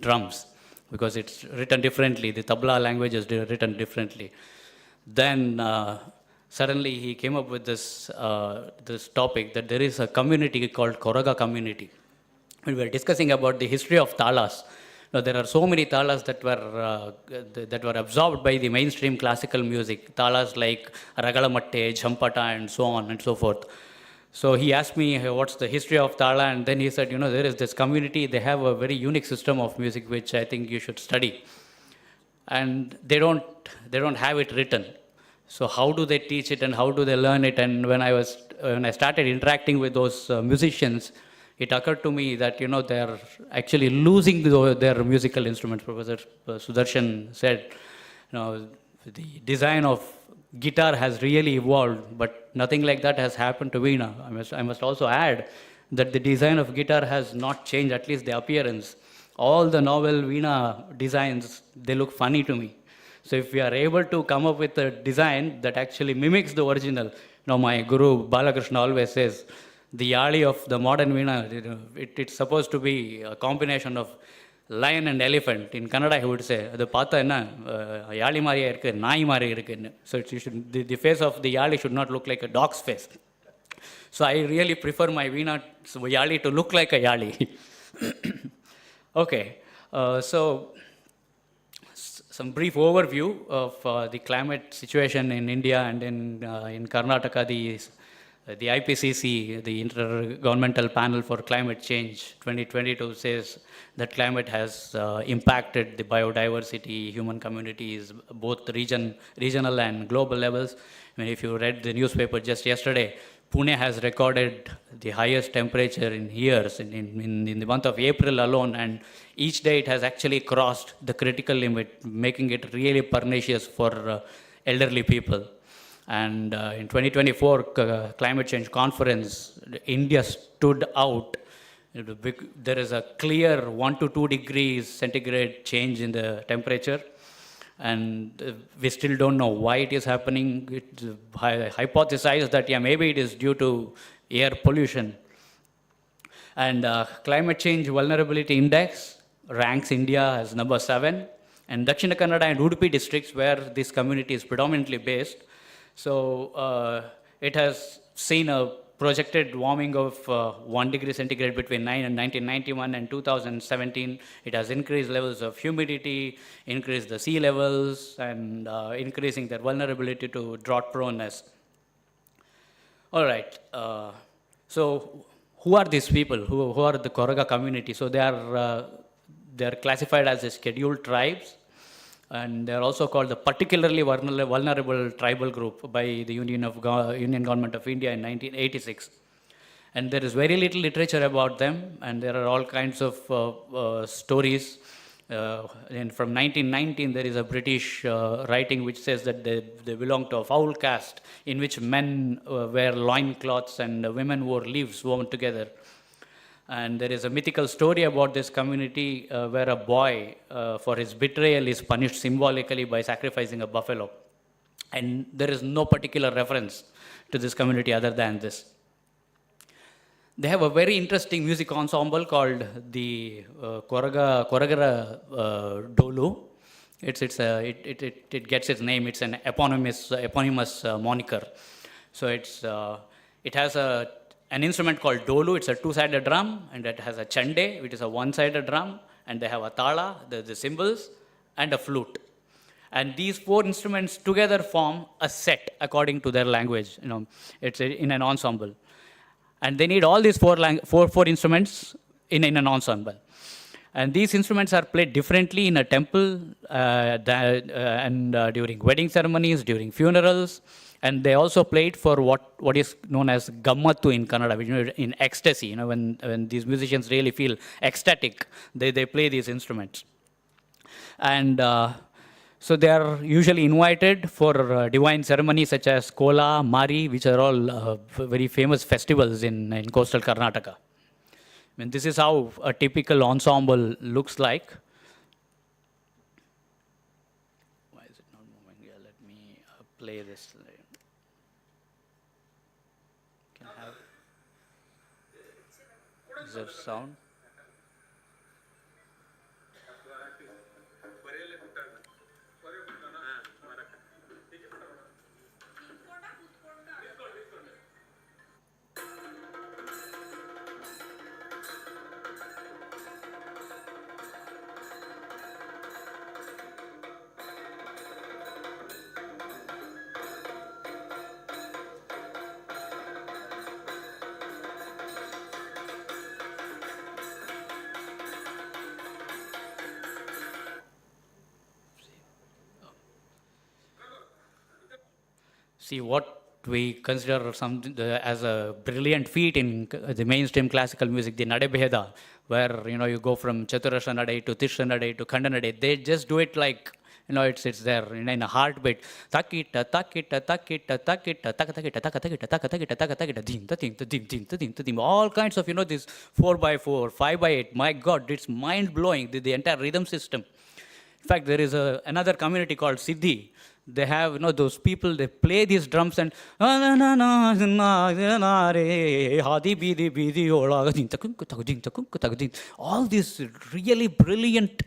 drums, because it's written differently. The tabla language is written differently. Then suddenly he came up with this topic that there is a community called Koraga community. We were discussing about the history of talas. Now, there are so many talas that were absorbed by the mainstream classical music. Talas like Ragalamatte, Jhampata, and so on and so forth. So he asked me, hey, what's the history of tala? And then he said, there is this community. They have a very unique system of music, which I think you should study. And they don't have it written. So how do they teach it and how do they learn it? And when I started interacting with those musicians, it occurred to me that, they are actually losing their musical instruments. Professor Sudarshan said, the design of guitar has really evolved, but nothing like that has happened to Veena. I must also add that the design of guitar has not changed, at least the appearance. all the novel Veena designs, they look funny to me. So if we are able to come up with a design that actually mimics the original, my Guru Balakrishna always says, the yali of the modern Veena, it's supposed to be a combination of lion and elephant. In Kannada, he would say, "The pata na yali mariya irukku, naai mari irukku." So the face of the yali should not look like a dog's face. So I really prefer my Veena yali to look like a yali. Okay, so some brief overview of the climate situation in India and in Karnataka. The IPCC, the Intergovernmental Panel for Climate Change 2022 says that climate has impacted the biodiversity, human communities, both regional and global levels. I mean, if you read the newspaper just yesterday, Pune has recorded the highest temperature in years in the month of April alone, and each day it has actually crossed the critical limit, making it really pernicious for elderly people. And in 2024 climate change conference, India stood out. There is a clear 1 to 2 degrees centigrade change in the temperature, and we still don't know why it is happening. It's hypothesized that maybe it is due to air pollution. And climate change vulnerability index ranks India as number 7, and Dakshina Kannada and Udupi districts, where this community is predominantly based. So it has seen a projected warming of 1 degree centigrade between 1991 and 2017. It has increased levels of humidity, increased the sea levels, and increasing their vulnerability to drought proneness. All right. So who are these people? Who are the Koraga community? So they are classified as scheduled tribes. And they're also called the particularly vulnerable tribal group by the Union Government of India in 1986. And there is very little literature about them, and there are all kinds of stories. And from 1919, there is a British writing which says that they belong to a foul caste in which men wear loincloths and women wore leaves woven together. And there is a mythical story about this community where a boy, for his betrayal, is punished symbolically by sacrificing a buffalo. And there is no particular reference to this community other than this. They have a very interesting music ensemble called the Koragara Dolu. It gets its name. It's an eponymous moniker. So it has an instrument called dolu. It's a 2-sided drum, and it has a chande, which is a 1-sided drum, and they have a tala, the cymbals, and a flute. And these 4 instruments together form a set according to their language. It's in an ensemble, and they need all these four instruments in an ensemble. And these instruments are played differently in a temple and during wedding ceremonies, during funerals. And they also played for what is known as gammattu in Kannada, in ecstasy. When these musicians really feel ecstatic, they play these instruments. And so they are usually invited for divine ceremonies such as Kola, Mari, which are all very famous festivals in coastal Karnataka. I mean, this is how a typical ensemble looks like. Why is it not moving here? Let me play this. Is there sound? See, what we consider as a brilliant feat in the mainstream classical music, the Nadebheda, where you go from Chaturasra Nade to Tishra Nade to Khanda Nade, they just do it like It's there in a heartbeat. Takita, takita, takita, takita, takita, takita, takita, takita, takita, dim, dim, dim, dim, dim, dim. All kinds of, this 4x4, 5x8. My God, it's mind blowing. The entire rhythm system. In fact, there is another community called Siddhi. They have, those people, they play these drums and all these really brilliant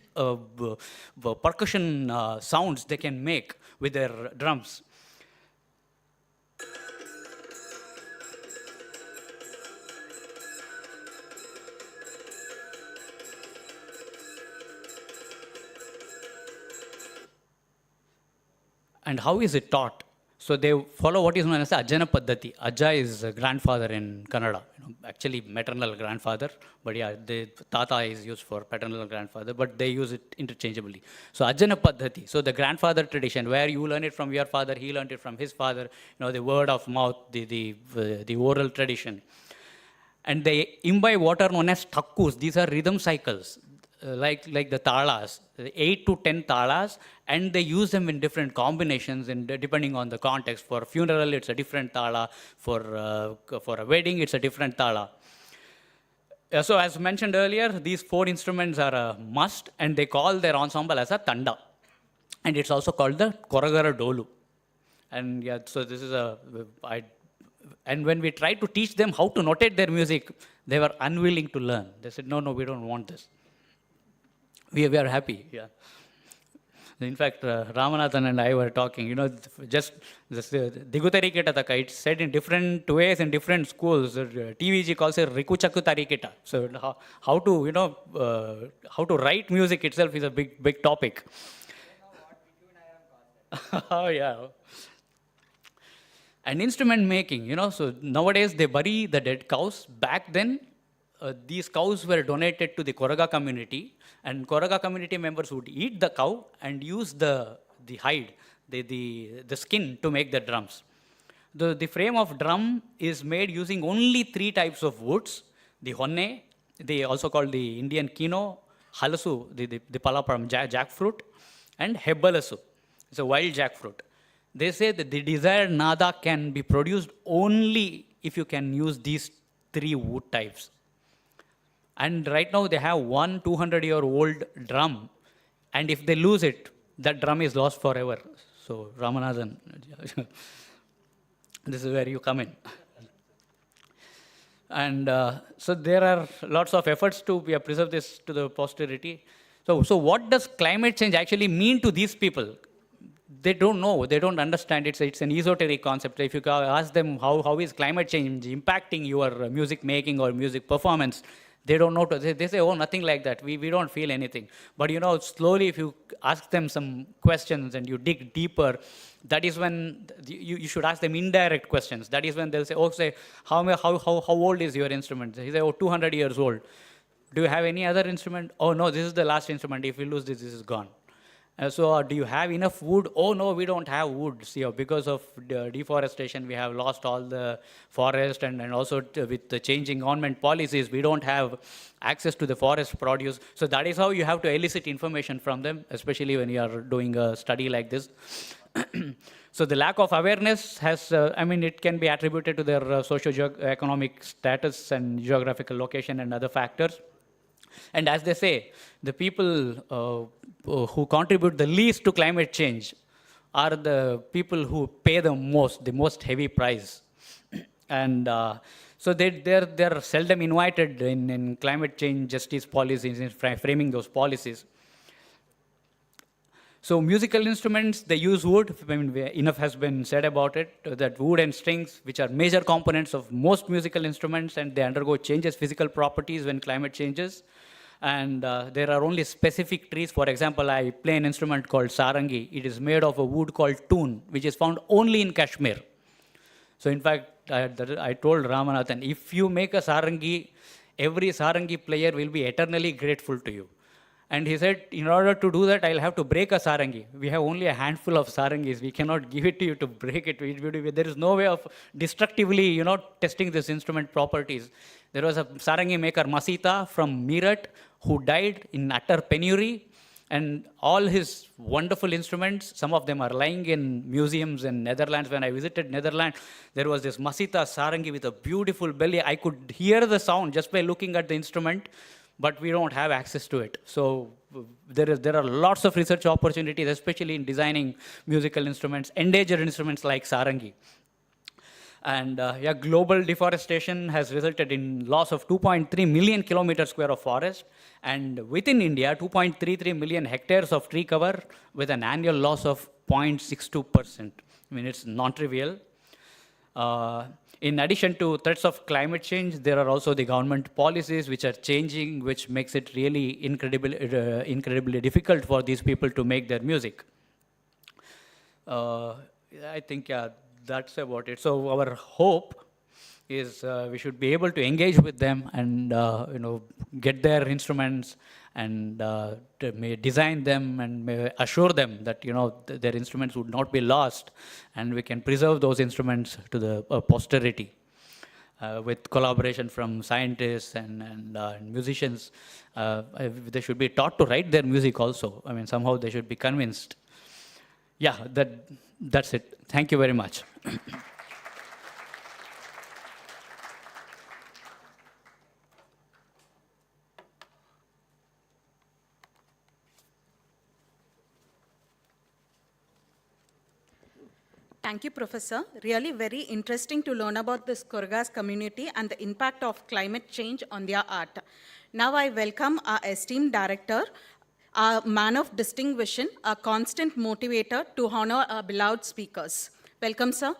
percussion sounds they can make with their drums. And how is it taught? So they follow what is known as Ajjana Paddhati. Ajja is a grandfather in Kannada, actually maternal grandfather, but yeah, the Tata is used for paternal grandfather, but they use it interchangeably. So Ajjana Paddhati, so the grandfather tradition, where you learn it from your father, he learned it from his father, the word of mouth, the oral tradition. And they imbibe what are known as takkus. These are rhythm cycles, like the talas, 8 to 10 talas, and they use them in different combinations and depending on the context. For a funeral, it's a different tala. For a wedding, it's a different tala. So as mentioned earlier, these 4 instruments are a must, and they call their ensemble as a tanda. And it's also called the Koragara Dolu. And yeah, so this is and when we tried to teach them how to notate their music, they were unwilling to learn. They said, no, we don't want this. We are happy, yeah. In fact, Ramanathan and I were talking, just Digutariketa Taka, it's said in different ways in different schools. TVG calls it Rikuchaku Tariketa. So how to write music itself is a big topic. Oh, yeah. And instrument making, so nowadays they bury the dead cows. Back then, these cows were donated to the Koraga community, and Koraga community members would eat the cow and use the hide, the skin to make the drums. The frame of drum is made using only 3 types of woods: the honne, they also called the Indian kino, halasu, the palaparam jackfruit, and hebbalasu, it's a wild jackfruit. They say that the desired nada can be produced only if you can use these 3 wood types. And right now they have one 200-year-old drum, and if they lose it, that drum is lost forever. So Ramanathan, this is where you come in. And so there are lots of efforts to preserve this to the posterity. So what does climate change actually mean to these people? They don't know, they don't understand. It's an esoteric concept. If you ask them how is climate change impacting your music making or music performance, they don't know. They say, oh, nothing like that. We don't feel anything. But slowly if you ask them some questions and you dig deeper, that is when you should ask them indirect questions. That is when they'll say, how old is your instrument? They say, 200 years old. Do you have any other instrument? Oh, no, this is the last instrument. If you lose this is gone. So do you have enough wood? Oh, no, we don't have wood. See, because of deforestation, we have lost all the forest, and also with the changing government policies, we don't have access to the forest produce. So that is how you have to elicit information from them, especially when you are doing a study like this. So the lack of awareness has, it can be attributed to their socio-economic status and geographical location and other factors. And as they say, the people who contribute the least to climate change are the people who pay the most heavy price. And so they're seldom invited in climate change justice policies, in framing those policies. So musical instruments, they use wood. Enough has been said about it, that wood and strings, which are major components of most musical instruments, and they undergo changes, physical properties when climate changes. And there are only specific trees. For example, I play an instrument called sarangi. It is made of a wood called toon, which is found only in Kashmir. So in fact, I told Ramanathan, if you make a sarangi, every sarangi player will be eternally grateful to you. And he said, in order to do that, I'll have to break a sarangi. We have only a handful of sarangis. We cannot give it to you to break it. There is no way of destructively, testing this instrument properties. There was a sarangi maker, Masita, from Meerut, who died in utter penury. And all his wonderful instruments, some of them are lying in museums in Netherlands. When I visited Netherlands, there was this Masita Sarangi with a beautiful belly. I could hear the sound just by looking at the instrument, but we don't have access to it. So there are lots of research opportunities, especially in designing musical instruments, endangered instruments like Sarangi. And global deforestation has resulted in loss of 2.3 million kilometers square of forest. And within India, 2.33 million hectares of tree cover with an annual loss of 0.62%. I mean, it's non-trivial. In addition to threats of climate change, there are also the government policies which are changing, which makes it really incredibly difficult for these people to make their music. I think, that's about it. So our hope is we should be able to engage with them and get their instruments and may design them and may assure them that their instruments would not be lost, and we can preserve those instruments to the posterity with collaboration from scientists and musicians. They should be taught to write their music also. I mean, somehow they should be convinced. Yeah, that's it. Thank you very much. Thank you, Professor. Really very interesting to learn about this Korugas community and the impact of climate change on their art. Now I welcome our esteemed director, a man of distinction, a constant motivator to honor our beloved speakers. Welcome, sir.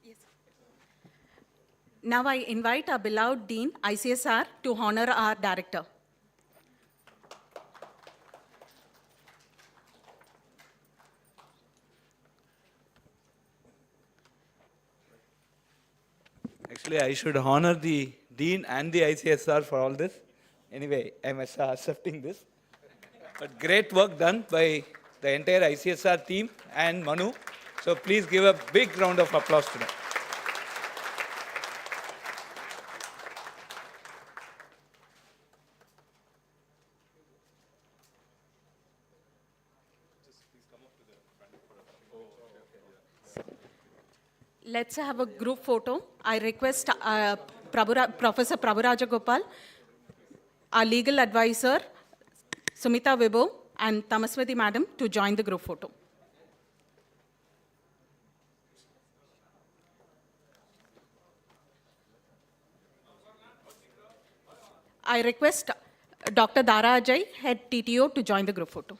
Yes. Now I invite our beloved Dean, ICSR, to honor our director. Actually, I should honor the Dean and the ICSR for all this. Anyway, I'm accepting this. But great work done by the entire ICSR team and Manu. So please give a big round of applause to them. Let's have a group photo. I request Professor Prabhu Rajagopal, our legal advisor, Sumita Vibhu, and Tamaswati Madam to join the group photo. I request Dr. Dara Ajay, head TTO, to join the group photo.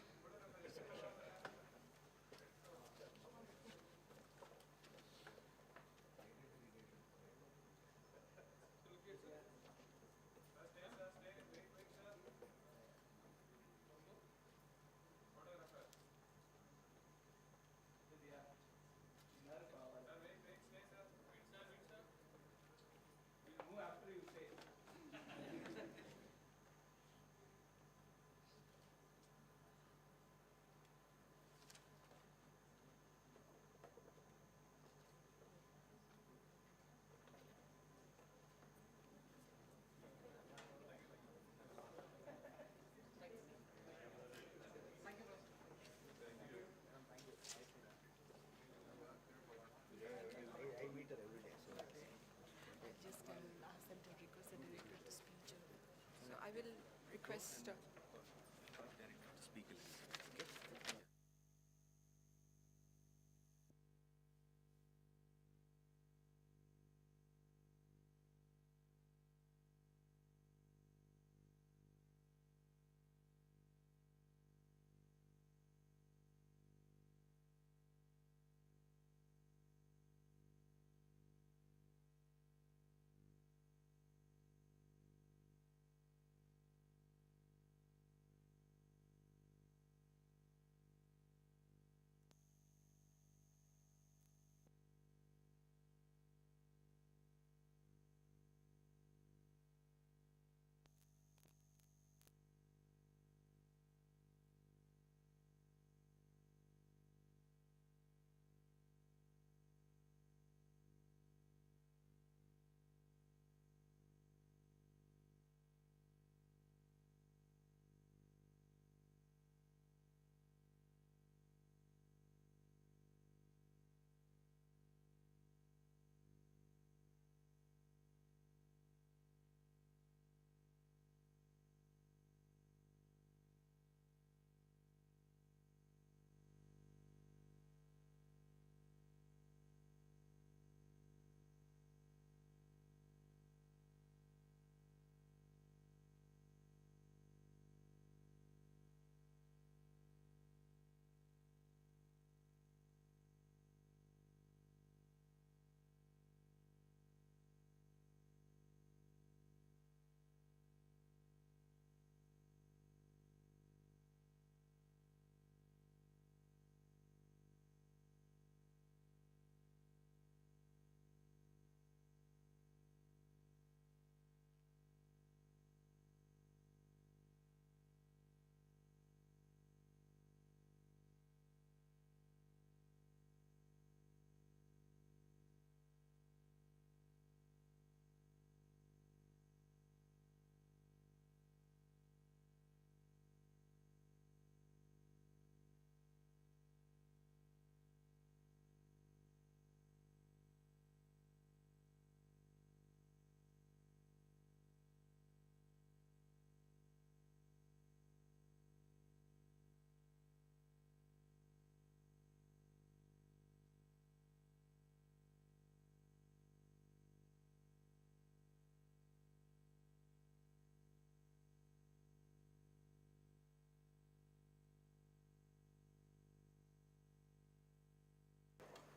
I will request.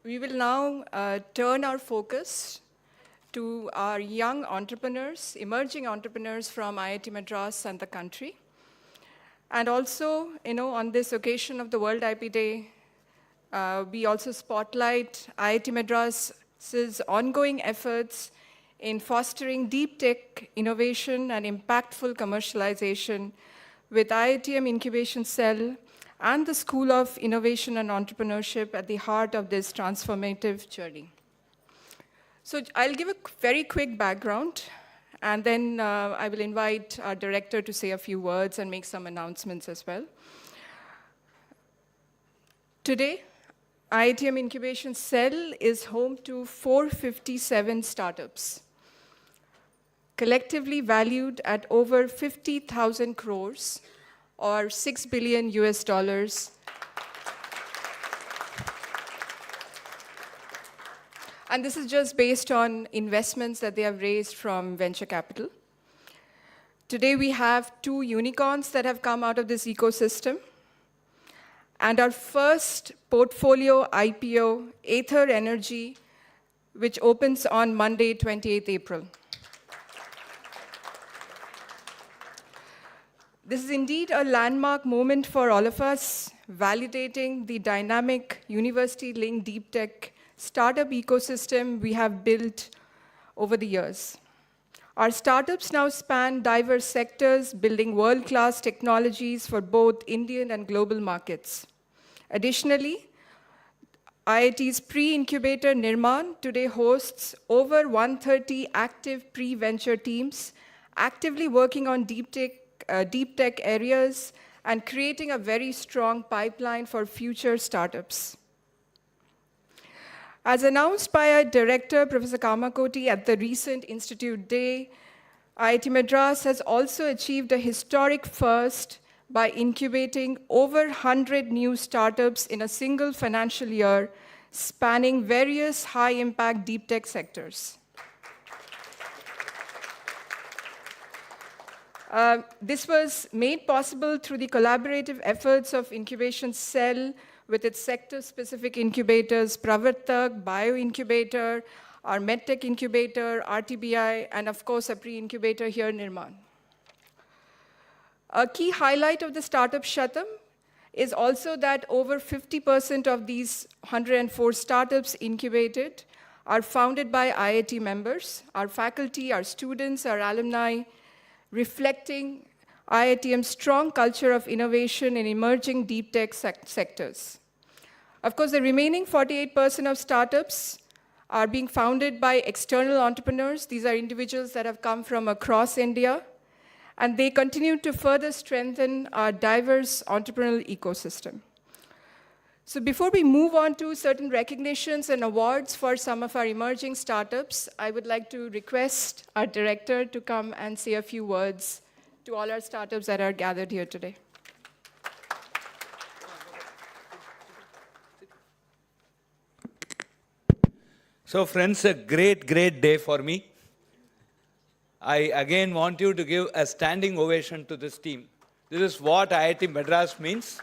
We will now turn our focus to our young entrepreneurs, emerging entrepreneurs from IIT Madras and the country. And also, on this occasion of the World IP Day, we also spotlight IIT Madras's ongoing efforts in fostering deep tech innovation and impactful commercialization with IITM Incubation Cell and the School of Innovation and Entrepreneurship at the heart of this transformative journey. So I'll give a very quick background, and then I will invite our director to say a few words and make some announcements as well. Today, IITM Incubation Cell is home to 457 startups, collectively valued at over 50,000 crores, or $6 billion US. And this is just based on investments that they have raised from venture capital. Today we have 2 unicorns that have come out of this ecosystem. And our first portfolio IPO, Aether Energy, which opens on Monday, 28th April. This is indeed a landmark moment for all of us, validating the dynamic university-linked deep tech startup ecosystem we have built over the years. Our startups now span diverse sectors, building world-class technologies for both Indian and global markets. Additionally, IIT's pre-incubator Nirman today hosts over 130 active pre-venture teams, actively working on deep tech areas and creating a very strong pipeline for future startups. As announced by our director, Professor Kamakoti, at the recent Institute Day, IIT Madras has also achieved a historic first by incubating over 100 new startups in a single financial year, spanning various high-impact deep tech sectors. This was made possible through the collaborative efforts of Incubation Cell with its sector-specific incubators, Pravartak, Bio Incubator, our MedTech Incubator, RTBI, and of course, a pre-incubator here, Nirman. A key highlight of the Startup Shatam is also that over 50% of these 104 startups incubated are founded by IIT members, our faculty, our students, our alumni, reflecting IITM's strong culture of innovation in emerging deep tech sectors. Of course, the remaining 48% of startups are being founded by external entrepreneurs. These are individuals that have come from across India, and they continue to further strengthen our diverse entrepreneurial ecosystem. So before we move on to certain recognitions and awards for some of our emerging startups, I would like to request our director to come and say a few words to all our startups that are gathered here today. So friends, a great day for me. I again want you to give a standing ovation to this team. This is what IIT Madras means.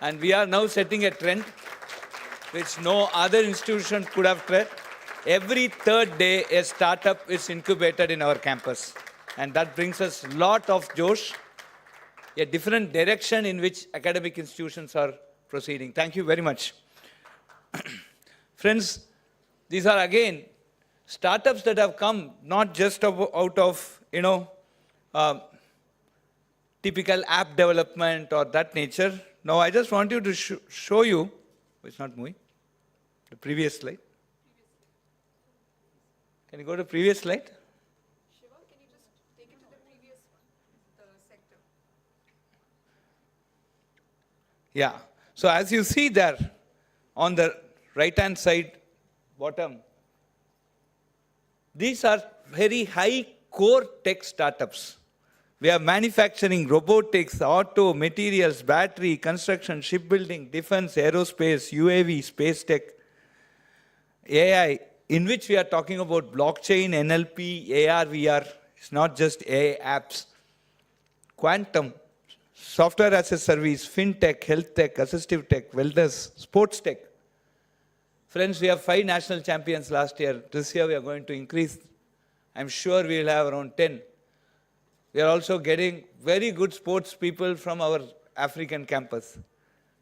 And we are now setting a trend which no other institution could have tried. Every third day, a startup is incubated in our campus. And that brings us a lot of josh, a different direction in which academic institutions are proceeding. Thank you very much. Friends, these are again startups that have come not just out of, typical app development or that nature. Now, I just want you to show you, it's not moving, the previous slide. Can you go to the previous slide? Shiva, can you just take it to the previous one, the sector? Yeah. So as you see there, on the right-hand side, bottom, these are very high core tech startups. We are manufacturing robotics, auto, materials, battery, construction, shipbuilding, defense, aerospace, UAV, space tech, AI, in which we are talking about blockchain, NLP, AR, VR. It's not just AI apps. Quantum, software as a service, fintech, health tech, assistive tech, wellness, sports tech. Friends, we have 5 national champions last year. This year we are going to increase. I'm sure we will have around 10. We are also getting very good sports people from our African campus.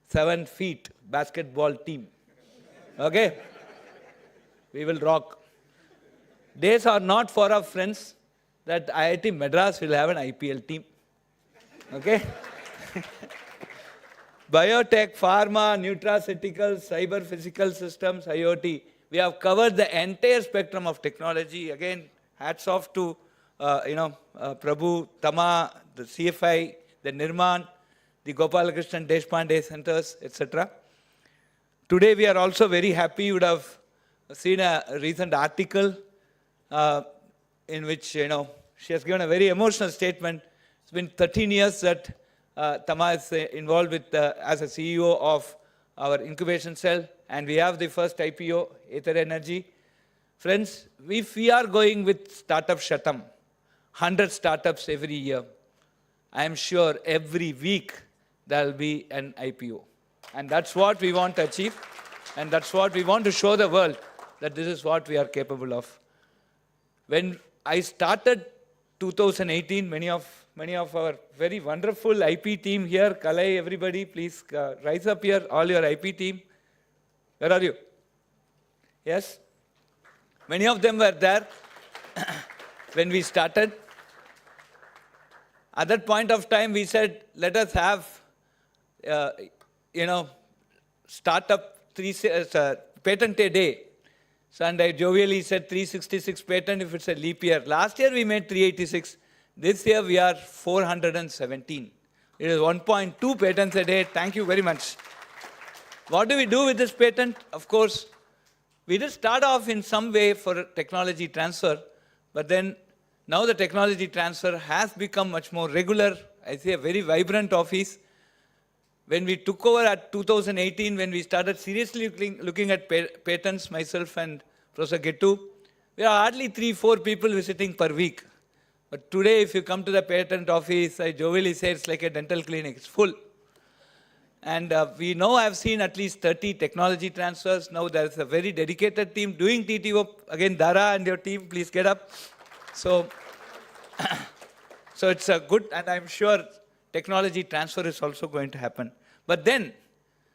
7 feet basketball team. Okay? We will rock. Days are not far off, friends, that IIT Madras will have an IPL team. Okay? Biotech, pharma, nutraceuticals, cyber physical systems, IoT. We have covered the entire spectrum of technology. Again, hats off to Prabhu, Tama, the CFI, the Nirman, the Gopalakrishnan Deshpande centers, etc. Today we are also very happy. You would have seen a recent article in which, she has given a very emotional statement. It's been 13 years that Tama is involved with as a CEO of our incubation cell, and we have the first IPO, Aether Energy. Friends, if we are going with Startup Shatam, 100 startups every year, I am sure every week there will be an IPO. And that's what we want to achieve, and that's what we want to show the world, that this is what we are capable of. When I started 2018, many of our very wonderful IP team here, Kalai, everybody, please rise up here, all your IP team. Where are you? Yes? Many of them were there when we started. At that point of time, we said, let us have, startup patent a day. So, and I jovially said 366 patent if it's a leap year. Last year, we made 386. This year, we are 417. It is 1.2 patents a day. Thank you very much. What do we do with this patent? Of course, we did start off in some way for technology transfer, but then Now the technology transfer has become much more regular. I see a very vibrant office. When we took over at 2018, when we started seriously looking at patents, myself and Professor Gettu, we are hardly 3-4 people visiting per week. But today, if you come to the patent office, I jovially say it's like a dental clinic, it's full. And we now have seen at least 30 technology transfers. Now there's a very dedicated team doing TTO. Again, Dara and your team, please get up. So, so it's a good, and I'm sure technology transfer is also going to happen. But then,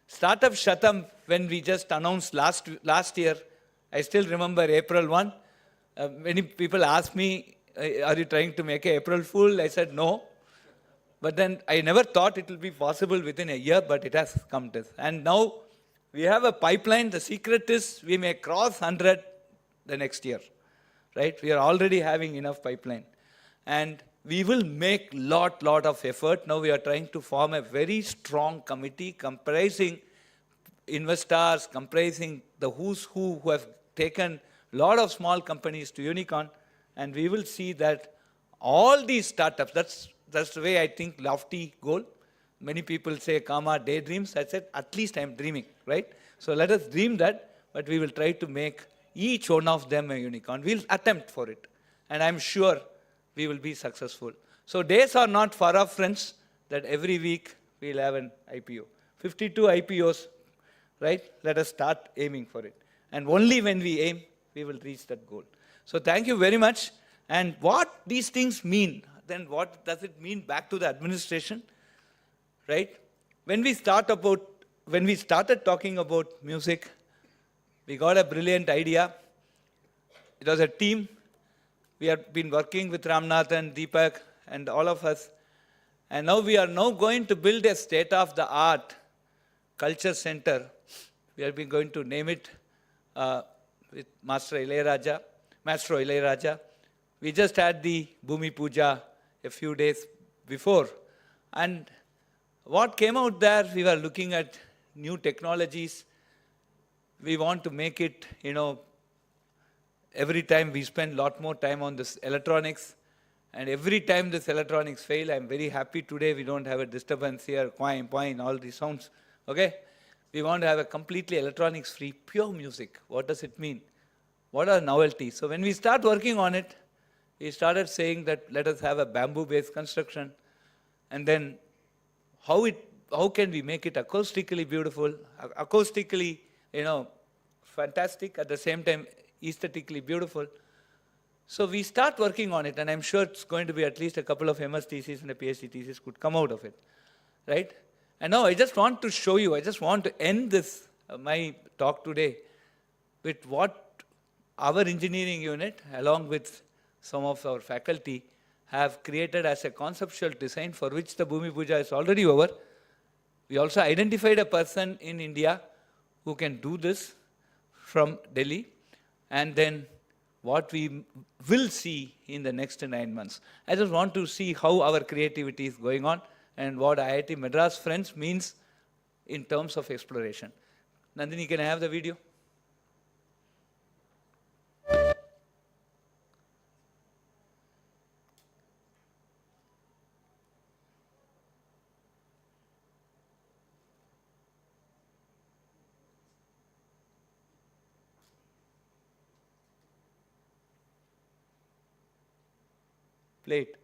Startup Shatam, when we just announced last year, I still remember April 1. Many people asked me, are you trying to make an April Fool? I said no. But then I never thought it will be possible within a year, but it has come to this. And now we have a pipeline. The secret is we may cross 100 the next year, right? We are already having enough pipeline. And we will make lot of effort. Now we are trying to form a very strong committee comprising investors, comprising the who's who have taken a lot of small companies to Unicorn. And we will see that all these startups, that's the way I think lofty goal. Many people say karma daydreams. I said, at least I'm dreaming, right? So let us dream that, but we will try to make each one of them a unicorn. We'll attempt for it. And I'm sure we will be successful. So days are not far off, friends, that every week we'll have an IPO. 52 IPOs, right? Let us start aiming for it. And only when we aim, we will reach that goal. So thank you very much. And what these things mean, then what does it mean back to the administration, right? When we started talking about music, we got a brilliant idea. It was a team. We have been working with Ramnathan, Deepak, and all of us. And now we are going to build a state-of-the-art culture center. We have been going to name it with Maestro Ilayaraja. We just had the Bhumi Puja a few days before. And what came out there, we were looking at new technologies. We want to make it, every time we spend a lot more time on this electronics. And every time this electronics fail, I'm very happy today we don't have a disturbance here, poing, all these sounds. Okay? We want to have a completely electronics-free, pure music. What does it mean? What are novelties? So when we start working on it, we started saying that let us have a bamboo-based construction. And then how can we make it acoustically beautiful, acoustically, fantastic, at the same time aesthetically beautiful. So we start working on it, and I'm sure it's going to be at least a couple of MS theses and a PhD thesis could come out of it, right? And now I just want to show you, I just want to end this, my talk today, with what our engineering unit, along with some of our faculty, have created as a conceptual design for which the Bhumi Puja is already over. We also identified a person in India who can do this from Delhi, and then what we will see in the next 9 months. I just want to see how our creativity is going on and what IIT Madras Friends means in terms of exploration. Nandini, can I have the video? Play it.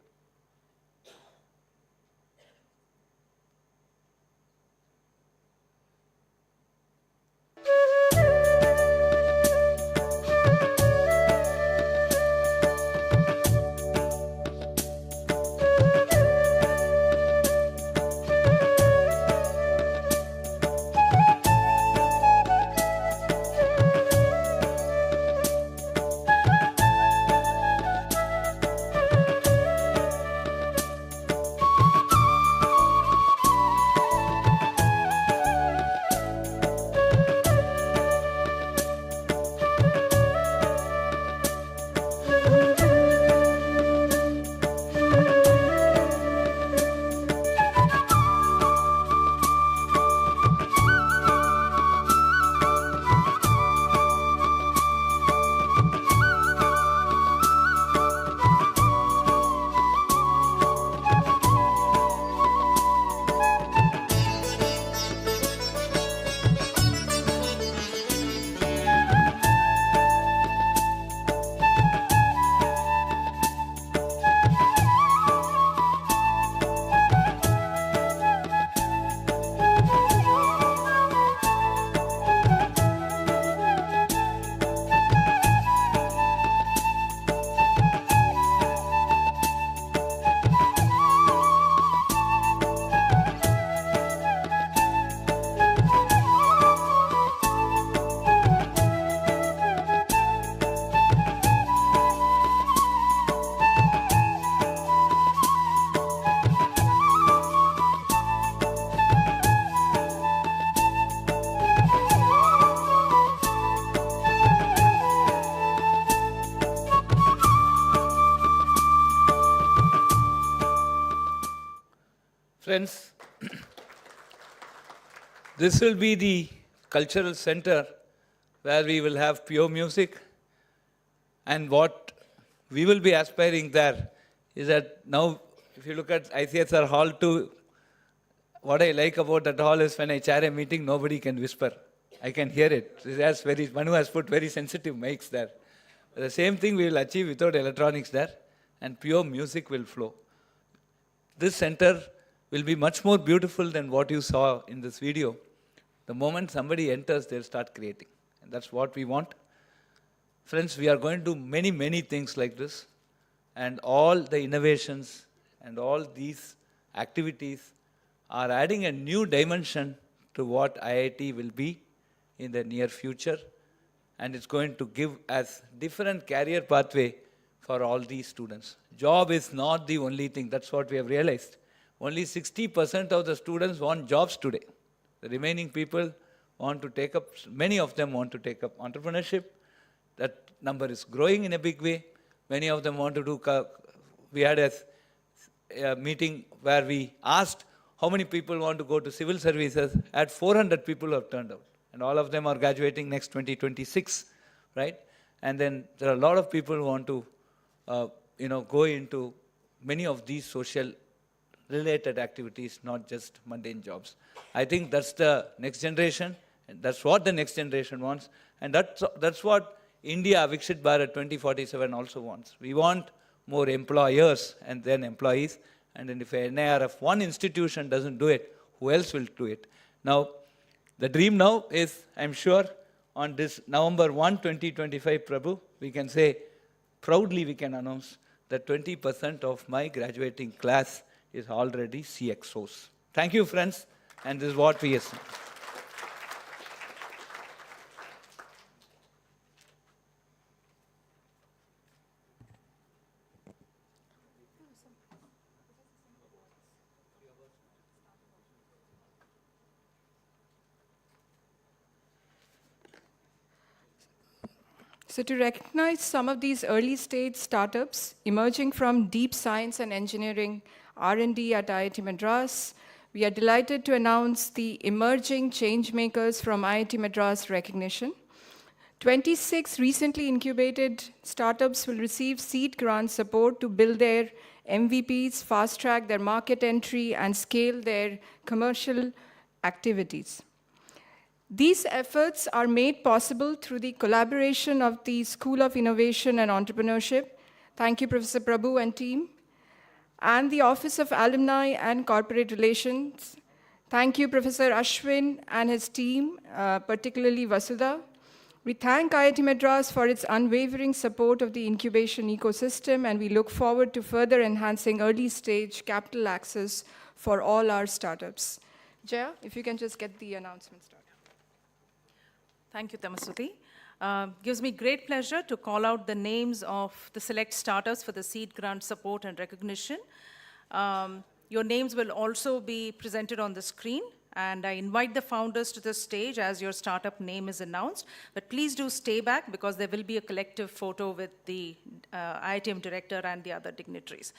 Friends, this will be the cultural center where we will have pure music. And what we will be aspiring there is that now, if you look at ICSR Hall 2, what I like about that hall is when I chair a meeting, nobody can whisper. I can hear it. Manu has put very sensitive mics there. The same thing we will achieve without electronics there, and pure music will flow. This center will be much more beautiful than what you saw in this video. The moment somebody enters, they'll start creating. And that's what we want. Friends, we are going to do many, many things like this. And all the innovations and all these activities are adding a new dimension to what IIT will be in the near future. And it's going to give us different career pathway for all these students. Job is not the only thing. That's what we have realized. Only 60% of the students want jobs today. The remaining people want to take up, many of them want to take up entrepreneurship. That number is growing in a big way. Many of them want to do, we had a meeting where we asked how many people want to go to civil services. At 400 people have turned out. And all of them are graduating next 2026, right? And then there are a lot of people who want to, go into many of these social related activities, not just mundane jobs. I think that's the next generation, and that's what the next generation wants. And that's what India, Viksit Bharat 2047 also wants. We want more employers and then employees. And then if NIRF, one institution doesn't do it, who else will do it? Now, the dream now is, I'm sure, on this November 1, 2025, Prabhu, we can say, proudly we can announce that 20% of my graduating class is already CXOs. Thank you, friends, and this is what we assume. So to recognize some of these early stage startups emerging from deep science and engineering R&D at IIT Madras, we are delighted to announce the Emerging Changemakers from IIT Madras recognition. 26 recently incubated startups will receive seed grant support to build their MVPs, fast-track their market entry, and scale their commercial activities. These efforts are made possible through the collaboration of the School of Innovation and Entrepreneurship. Thank you, Professor Prabhu and team. And the Office of Alumni and Corporate Relations. Thank you, Professor Ashwin and his team, particularly Vasudha. We thank IIT Madras for its unwavering support of the incubation ecosystem, and we look forward to further enhancing early stage capital access for all our startups. Jaya, if you can just get the announcement started. Thank you, Tamasuti. Gives me great pleasure to call out the names of the select startups for the seed grant support and recognition. Your names will also be presented on the screen, and I invite the founders to the stage as your startup name is announced. But please do stay back because there will be a collective photo with the IITM director and the other dignitaries.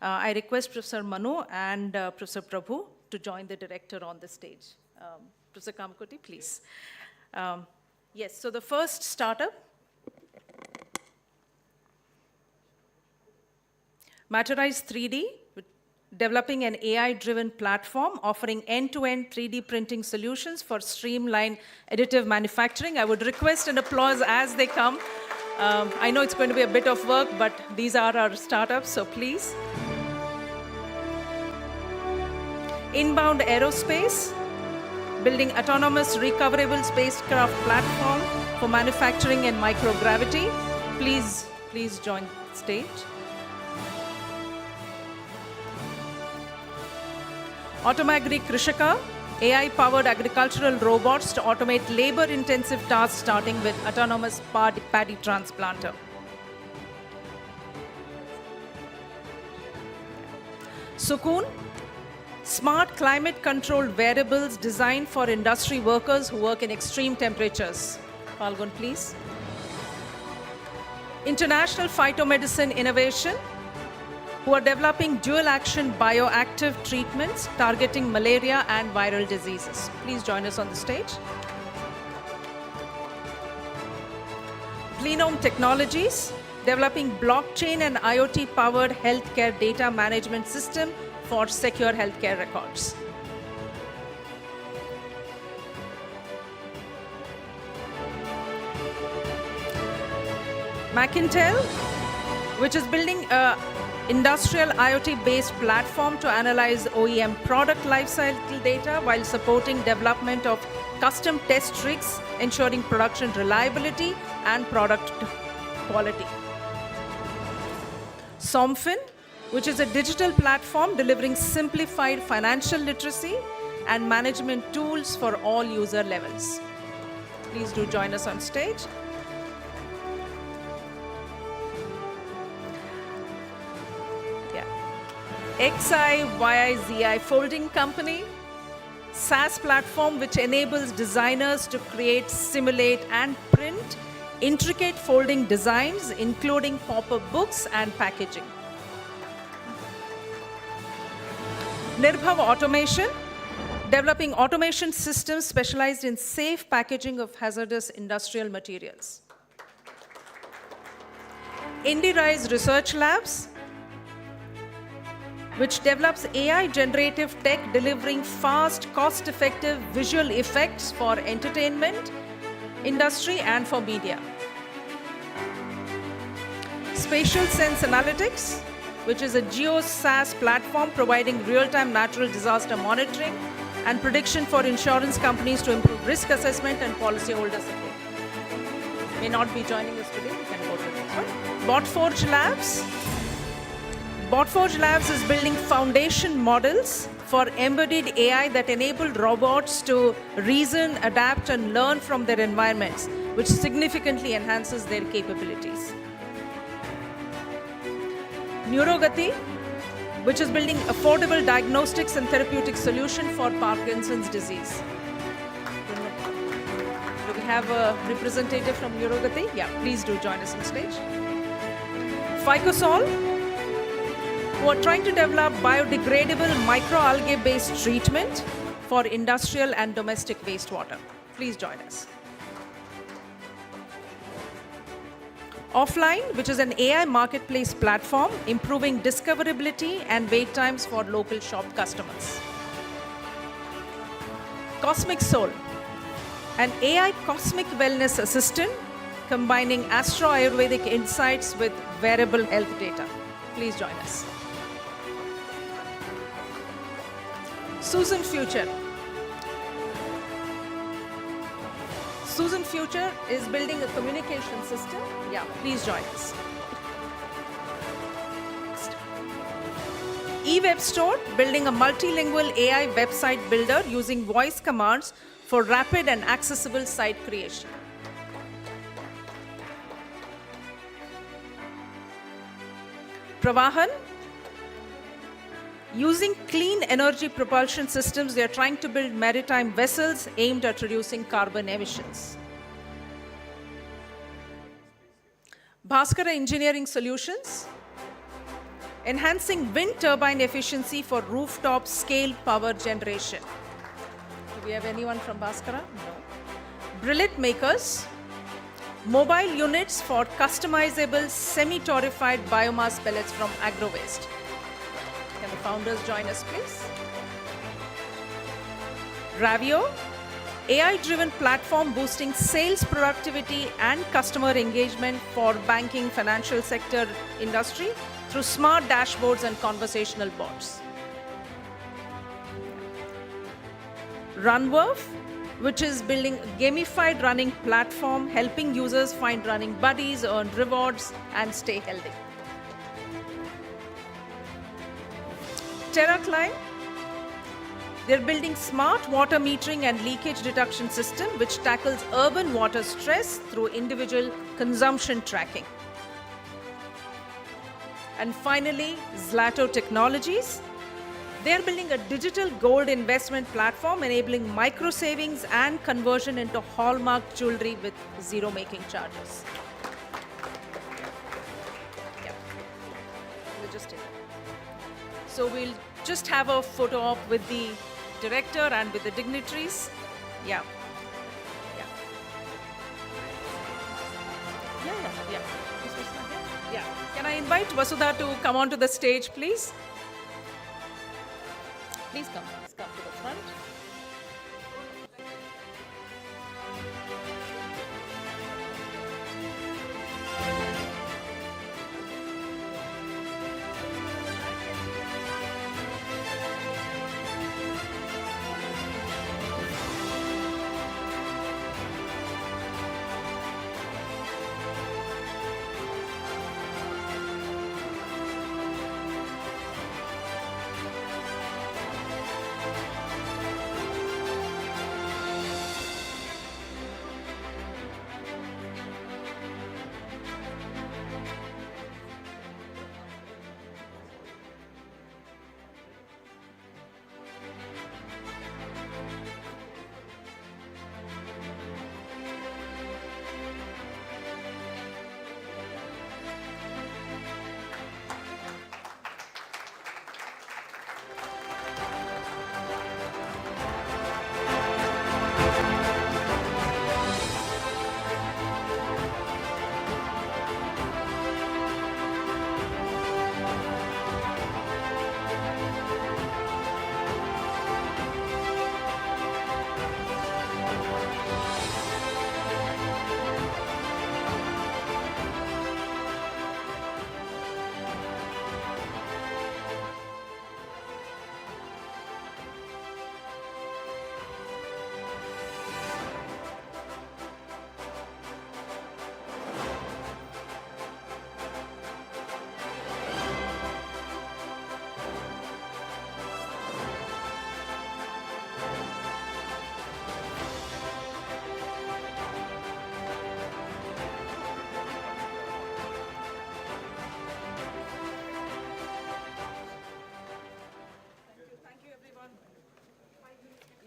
I request Professor Manu and Professor Prabhu to join the director on the stage. Professor Kamakoti, please. Yes, so the first startup, Matterize 3D, developing an AI-driven platform offering end-to-end 3D printing solutions for streamlined additive manufacturing. I would request an applause as they come. I know it's going to be a bit of work, but these are our startups, so please. Inbound Aerospace, building autonomous recoverable spacecraft platform for manufacturing and microgravity. Please join the stage. Automagri Krishaka, AI-powered agricultural robots to automate labor-intensive tasks starting with autonomous paddy transplanter. Sukoon, smart climate-controlled wearables designed for industry workers who work in extreme temperatures. Falgun, please. International Phytomedicine Innovation, who are developing dual-action bioactive treatments targeting malaria and viral diseases. Please join us on the stage. Plenome Technologies, developing blockchain and IoT-powered healthcare data management system for secure healthcare records. Macintel, which is building a industrial IoT-based platform to analyze OEM product lifecycle data while supporting development of custom test rigs, ensuring production reliability and product quality. Somfin, which is a digital platform delivering simplified financial literacy and management tools for all user levels. Please do join us on stage. XIYIZI Folding Company, SaaS platform which enables designers to create, simulate, and print intricate folding designs, including pop-up books and packaging. Nirbhav Automation, developing automation systems specialized in safe packaging of hazardous industrial materials. IndieRise Research Labs, which develops AI generative tech delivering fast, cost-effective visual effects for entertainment industry and for media. Spatial Sense Analytics, which is a geo-SaaS platform providing real-time natural disaster monitoring and prediction for insurance companies to improve risk assessment and policyholder support. May not be joining us today, we can go to the next one. Botforge Labs. Botforge Labs is building foundation models for embedded AI that enable robots to reason, adapt, and learn from their environments, which significantly enhances their capabilities. Neurogati, which is building affordable diagnostics and therapeutic solution for Parkinson's disease. Do we have a representative from Neurogati? Yeah, please do join us on stage. Phycosol, who are trying to develop biodegradable microalgae-based treatment for industrial and domestic wastewater. Please join us. Offline, which is an AI marketplace platform improving discoverability and wait times for local shop customers. Cosmic Soul, an AI cosmic wellness assistant combining astro-Ayurvedic insights with wearable health data. Please join us. Susan Future. Susan Future is building a communication system. Yeah, please join us. eWeb Store, building a multilingual AI website builder using voice commands for rapid and accessible site creation. Pravahan, using clean energy propulsion systems, they are trying to build maritime vessels aimed at reducing carbon emissions. Bhaskara Engineering Solutions, enhancing wind turbine efficiency for rooftop scale power generation. Do we have anyone from Bhaskara? No. Brillet Makers, mobile units for customizable semi-torrefied biomass pellets from agro-waste. Can the founders join us, please? Ravio, AI-driven platform boosting sales productivity and customer engagement for banking, financial sector industry through smart dashboards and conversational bots. Runwerf, which is building a gamified running platform, helping users find running buddies, earn rewards, and stay healthy. TerraCline, they're building smart water metering and leakage detection system which tackles urban water stress through individual consumption tracking. And finally, Zlato Technologies, they're building a digital gold investment platform enabling micro savings and conversion into hallmark jewelry with zero making charges. Yeah. We'll just take it. So we'll just have a photo op with the director and with the dignitaries. Yeah. Yeah. Yeah. Is Vasudha here? Yeah. Can I invite Vasudha to come onto the stage, please? Please come to the front.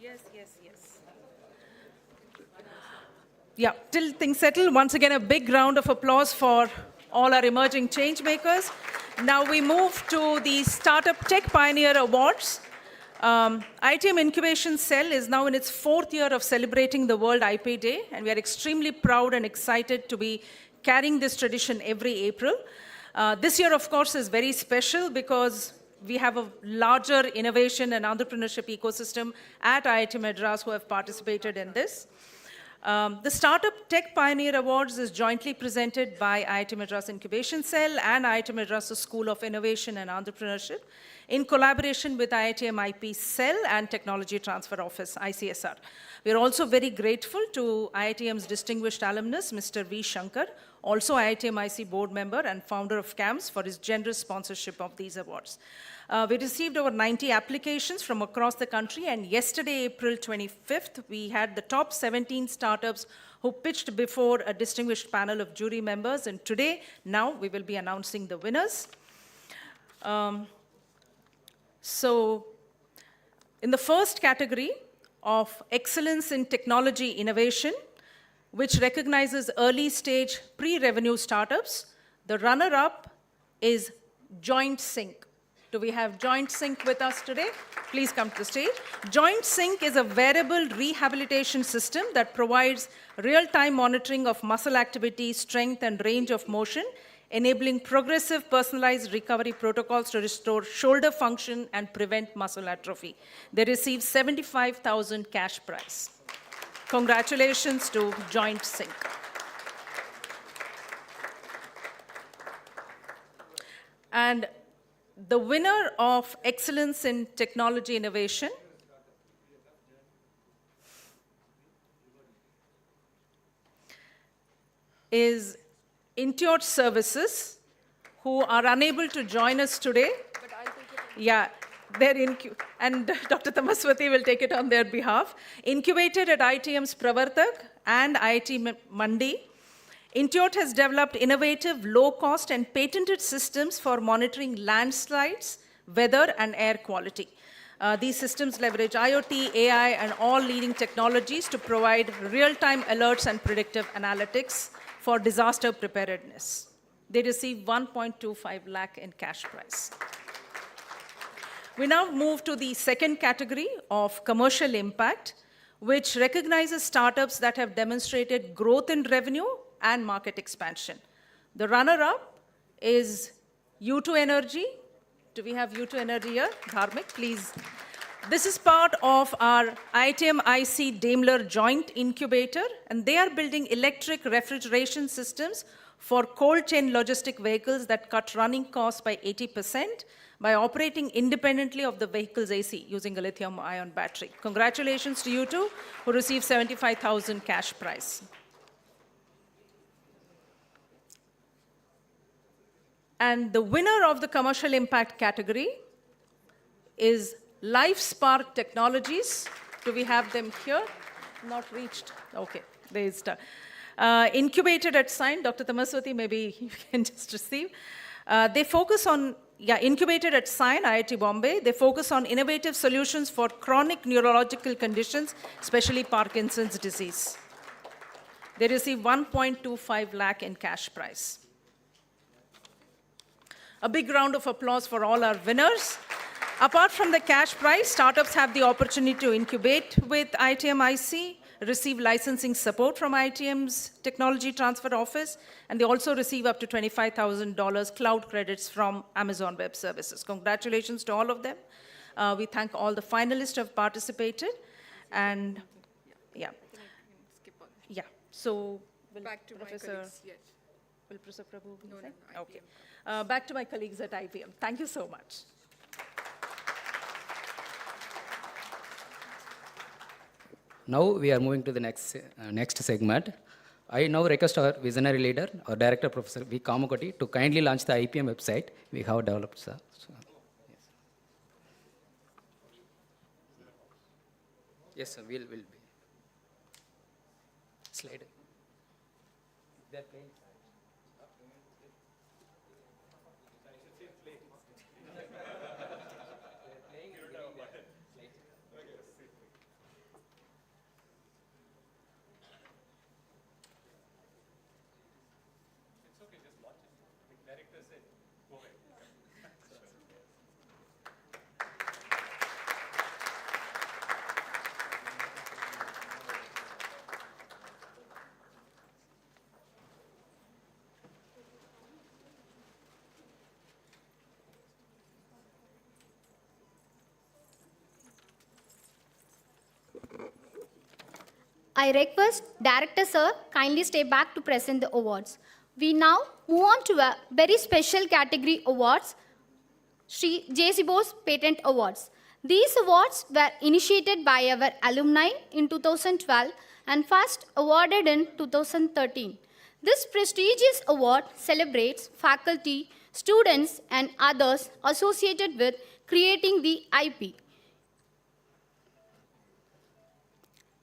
Yes. Yeah, till things settle, once again, a big round of applause for all our emerging change makers. Now we move to the Startup Tech Pioneer Awards. IITM Incubation Cell is now in its 4th year of celebrating the World IP Day, and we are extremely proud and excited to be carrying this tradition every April. This year, of course, is very special because we have a larger innovation and entrepreneurship ecosystem at IIT Madras who have participated in this. The Startup Tech Pioneer Awards is jointly presented by IIT Madras Incubation Cell and IIT Madras School of Innovation and Entrepreneurship in collaboration with IITM IP Cell and Technology Transfer Office, ICSR. We are also very grateful to IITM's distinguished alumnus, Mr. V. Shankar, also IITM IC board member and founder of CAMS, for his generous sponsorship of these awards. We received over 90 applications from across the country, and yesterday, April 25th, we had the top 17 startups who pitched before a distinguished panel of jury members, and today, now, we will be announcing the winners. So, in the first category of Excellence in Technology Innovation, which recognizes early-stage pre-revenue startups, the runner-up is Joint Sync. Do we have Joint Sync with us today? Please come to the stage. Joint Sync is a wearable rehabilitation system that provides real-time monitoring of muscle activity, strength, and range of motion, enabling progressive personalized recovery protocols to restore shoulder function and prevent muscle atrophy. They received 75,000 cash prize. Congratulations to Joint Sync. And the winner of Excellence in Technology Innovation is Intuit Services, who are unable to join us today. Yeah, they're and Dr. Tamaswati will take it on their behalf. Incubated at IITM's Pravartak and IIT Mandi, Intuit has developed innovative, low-cost, and patented systems for monitoring landslides, weather, and air quality. These systems leverage IoT, AI, and all leading technologies to provide real-time alerts and predictive analytics for disaster preparedness. They received 1.25 lakh in cash prize. We now move to the second category of commercial impact, which recognizes startups that have demonstrated growth in revenue and market expansion. The runner-up is U2 Energy. Do we have U2 Energy here? Dharmik, please. This is part of our IITM IC Daimler joint incubator, and they are building electric refrigeration systems for cold chain logistic vehicles that cut running costs by 80% by operating independently of the vehicle's AC using a lithium-ion battery. Congratulations to you two, who received 75,000 cash prize. And the winner of the commercial impact category is LifeSpark Technologies. Do we have them here? Not reached. Okay, there is. Incubated at Sign. Dr. Tamaswati, maybe you can just receive. They focus on, incubated at Sign, IIT Bombay. They focus on innovative solutions for chronic neurological conditions, especially Parkinson's disease. They receive 1.25 lakh in cash prize. A big round of applause for all our winners. Apart from the cash prize, startups have the opportunity to incubate with IITM IC, receive licensing support from IITM's Technology Transfer Office, and they also receive up to $25,000 cloud credits from Amazon Web Services. Congratulations to all of them. We thank all the finalists who have participated. And so will Back to Professor, my colleagues. Yes. will Professor Prabhu be No, saying? IPM. Okay. Back to my colleagues at IPM. Thank you so much. Now we are moving to the next segment. I now request our visionary leader, our director, Professor V. Kamakoti, to kindly launch the IPM website we have developed, sir. Yes, sir, we'll be. Slide. They're playing. I request Director Sir kindly stay back to present the awards. We now move on to a very special category awards, Sri J.C. Bose Patent Awards. These awards were initiated by our alumni in 2012 and first awarded in 2013. This prestigious award celebrates faculty, students, and others associated with creating the IP.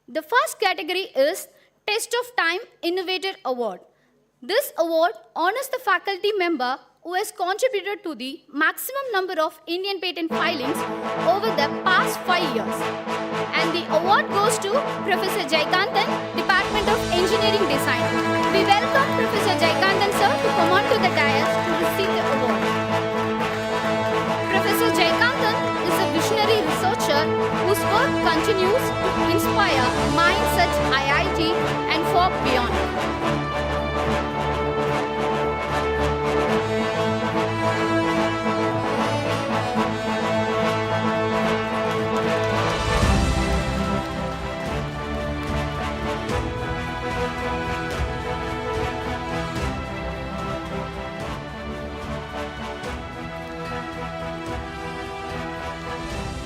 The first category is Test of Time Innovator Award. This award honors the faculty member who has contributed to the maximum number of Indian patent filings over the past 5 years. And the award goes to Professor Jayakanthan, Department of Engineering Design. We welcome Professor Jayakanthan sir to come on to the dais to receive the award. Professor Jayakanthan is a visionary researcher whose work continues to inspire minds at IIT and far beyond.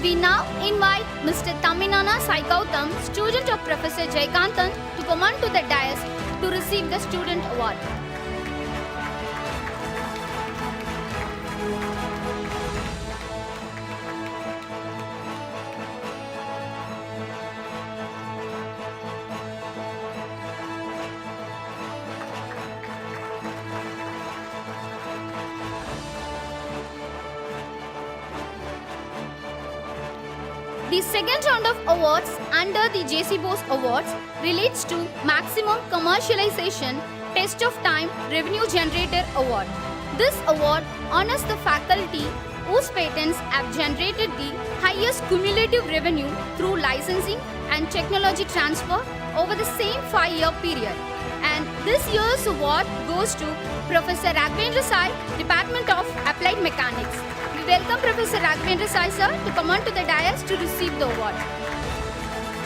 We now invite Mr. Taminana Sai Gautam, student of Professor Jayakanthan, to come on to the dais to receive the student award. The second round of awards under the J.C. Bose Awards relates to Maximum Commercialization Test of Time Revenue Generator Award. This award honors the faculty who whose patents have generated the highest cumulative revenue through licensing and technology transfer over the same 5-year period. And this year's award goes to Professor Raghavendra Sai, Department of Applied Mechanics. We welcome Professor Raghavendra Sai sir to come on to the dais to receive the award.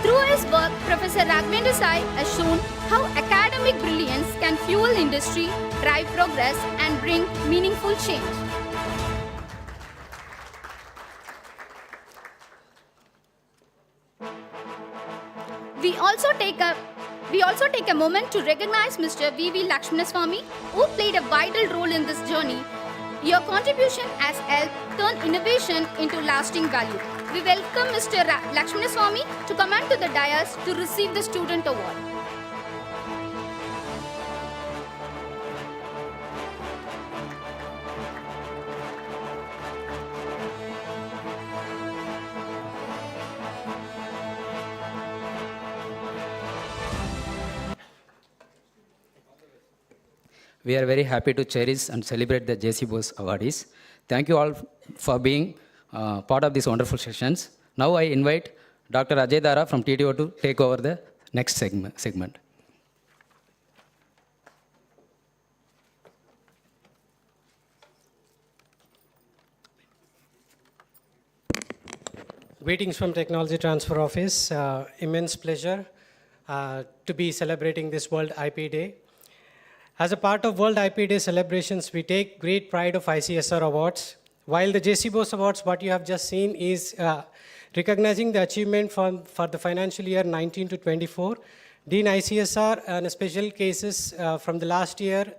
Through his work, Professor Raghavendra Sai has shown how academic brilliance can fuel industry, drive progress, and bring meaningful change. We also take a moment to recognize Mr. V.V. Lakshmanaswamy, who played a vital role in this journey. Your contribution has helped turn innovation into lasting value. We welcome Mr. Lakshmanaswamy to come on to the dais to receive the Student Award. We are very happy to cherish and celebrate the J.C. Bose awardees. Thank you all for being part of these wonderful sessions. Now I invite Dr. Ajay Dara from TTO to take over the next segment. Greetings from Technology Transfer Office. Immense pleasure to be celebrating this World IP Day. As a part of World IP Day celebrations, we take great pride of ICSR Awards. While the J.C. Bose Awards, what you have just seen is recognizing the achievement for the financial year 19 to 24. Dean ICSR and special cases from the last year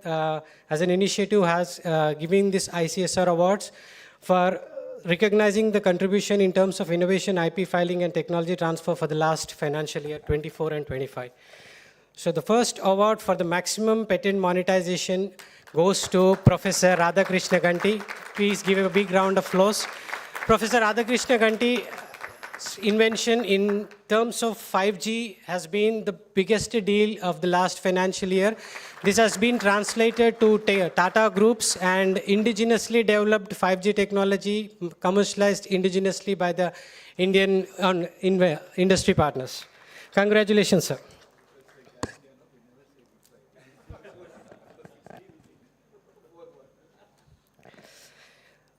as an initiative has given this ICSR Awards for recognizing the contribution in terms of innovation, IP filing, and technology transfer for the last financial year 24 and 25. So the first award for the maximum patent monetization goes to Professor Radhakrishna Ganti. Please give a big round of applause. Professor Radhakrishna Ganti's invention in terms of 5G has been the biggest deal of the last financial year. This has been translated to Tata Groups and indigenously developed 5G technology commercialized indigenously by the Indian industry partners. Congratulations, sir.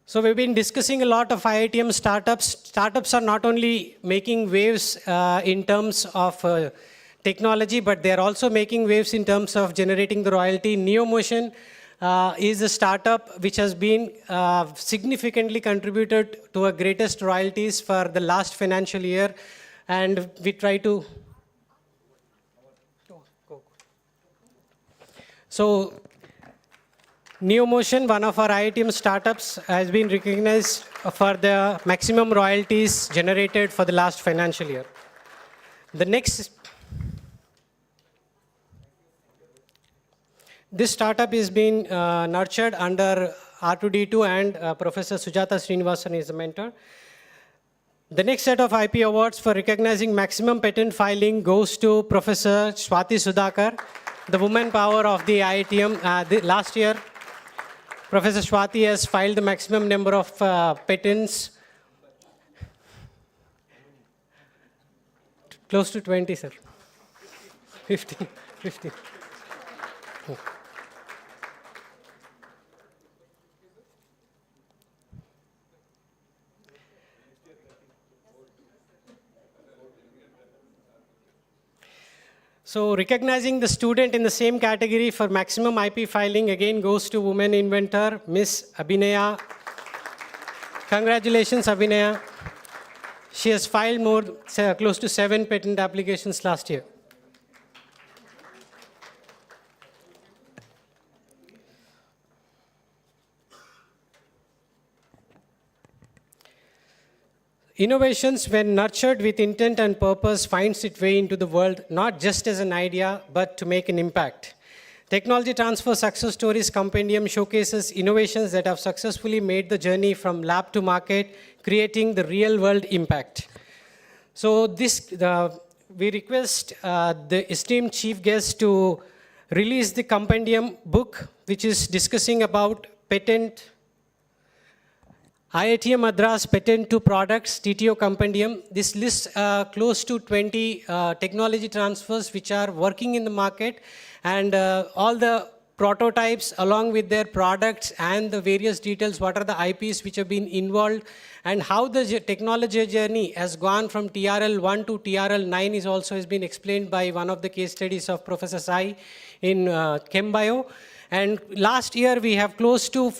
So we've been discussing a lot of IITM startups. Startups are not only making waves in terms of technology, but they're also making waves in terms of generating the royalty. NeoMotion is a startup which has been significantly contributed to our greatest royalties for the last financial year. And we try to... So, NeoMotion, one of our IITM startups, has been recognized for the maximum royalties generated for the last financial year. The next, this startup is being nurtured under R2D2 and Professor Sujata Srinivasan is the mentor. The next set of IP awards for recognizing maximum patent filing goes to Professor Swati Sudhakar, the woman power of the IITM. Last year, Professor Swati has filed the maximum number of patents, close to 20, sir. 15. So recognizing the student in the same category for maximum IP filing again goes to woman inventor, Miss Abhinaya. Congratulations, Abhinaya. She has filed close to 7 patent applications last year. Innovations, when nurtured with intent and purpose, finds its way into the world, not just as an idea, but to make an impact. Technology Transfer Success Stories Compendium showcases innovations that have successfully made the journey from lab to market, creating the real-world impact. So we request the esteemed chief guest to release the compendium book, which is discussing about patent IITM Madras Patent 2 Products, TTO Compendium. This lists close to 20 technology transfers which are working in the market, and all the prototypes along with their products and the various details, what are the IPs which have been involved, and how the technology journey has gone from TRL 1 to TRL 9 is also has been explained by one of the case studies of Professor Sai in ChemBio. And last year we have close to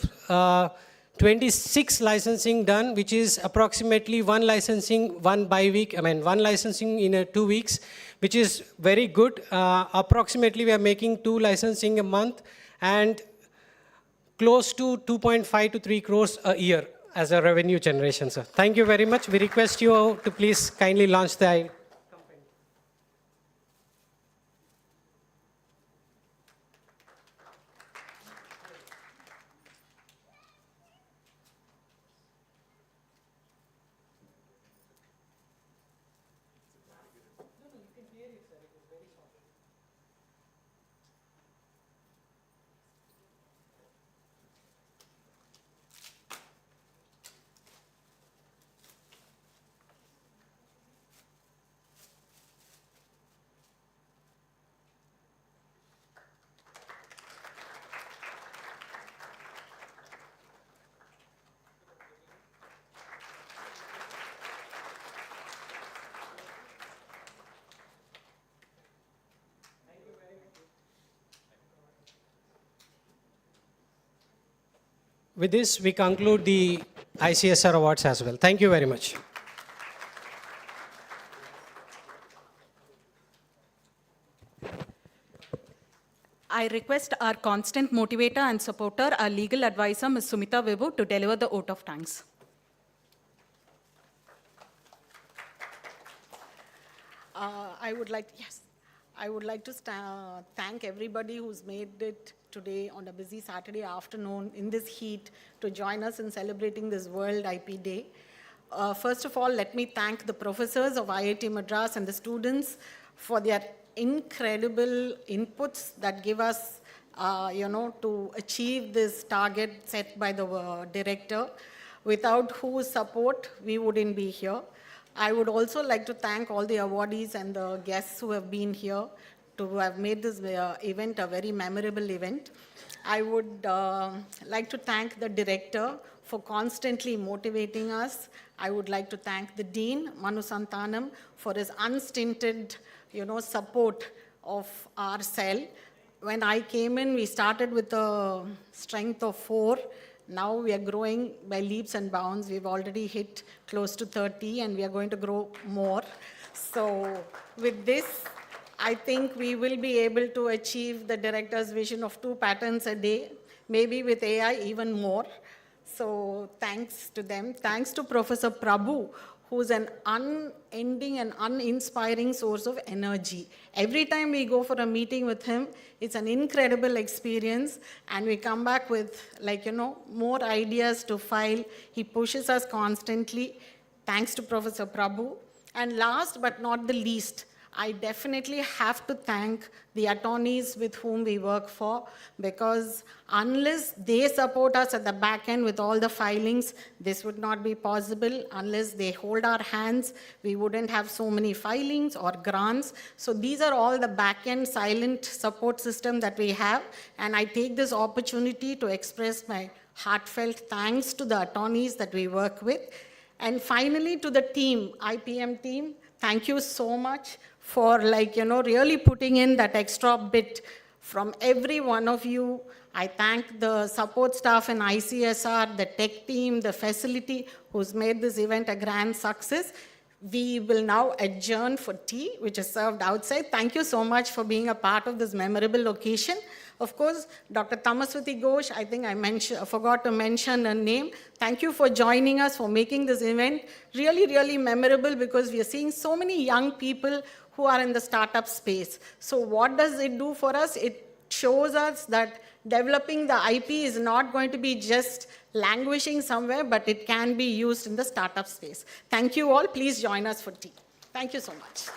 26 licensing done, which is approximately one licensing one licensing in 2 weeks, which is very good. Approximately we are making 2 licensing a month and close to 2.5 to 3 crores a year as a revenue generation, sir. Thank you very much. We request you to please kindly launch the With this, we conclude the ICSR awards as well. Thank you very much. I request our constant motivator and supporter, our legal advisor, Ms. Sumita Vibu, to deliver the vote of thanks. I would like to thank everybody who's made it today on a busy Saturday afternoon in this heat to join us in celebrating this World IP Day. First of all, let me thank the professors of IIT Madras and the students for their incredible inputs that give us, to achieve this target set by the director, without whose support we wouldn't be here. I would also like to thank all the awardees and the guests who have been here to have made this event a very memorable event. I would like to thank the director for constantly motivating us. I would like to thank the Dean, Manu Santanam, for his unstinted support of our cell. When I came in, we started with a strength of 4. Now we are growing by leaps and bounds. We've already hit close to 30 and we are going to grow more. So with this, I think we will be able to achieve the director's vision of 2 patents a day, maybe with AI even more. So thanks to them. Thanks to Professor Prabhu, who's an unending and uninspiring source of energy. Every time we go for a meeting with him, it's an incredible experience, and we come back with, more ideas to file. He pushes us constantly. Thanks to Professor Prabhu. And last but not the least, I definitely have to thank the attorneys with whom we work for, because unless they support us at the back end with all the filings, this would not be possible. Unless they hold our hands, we wouldn't have so many filings or grants. So these are all the back end silent support system that we have. And I take this opportunity to express my heartfelt thanks to the attorneys that we work with. And finally, to the team, IPM team, thank you so much for really putting in that extra bit from every one of you. I thank the support staff in ICSR, the tech team, the facility who's made this event a grand success. We will now adjourn for tea, which is served outside. Thank you so much for being a part of this memorable occasion. Of course, Dr. Tamaswati Ghosh, I think I forgot to mention her name. Thank you for joining us, for making this event really, really memorable, because we are seeing so many young people who are in the startup space. So what does it do for us? It shows us that developing the IP is not going to be just languishing somewhere, but it can be used in the startup space. Thank you all. Please join us for tea. Thank you so much.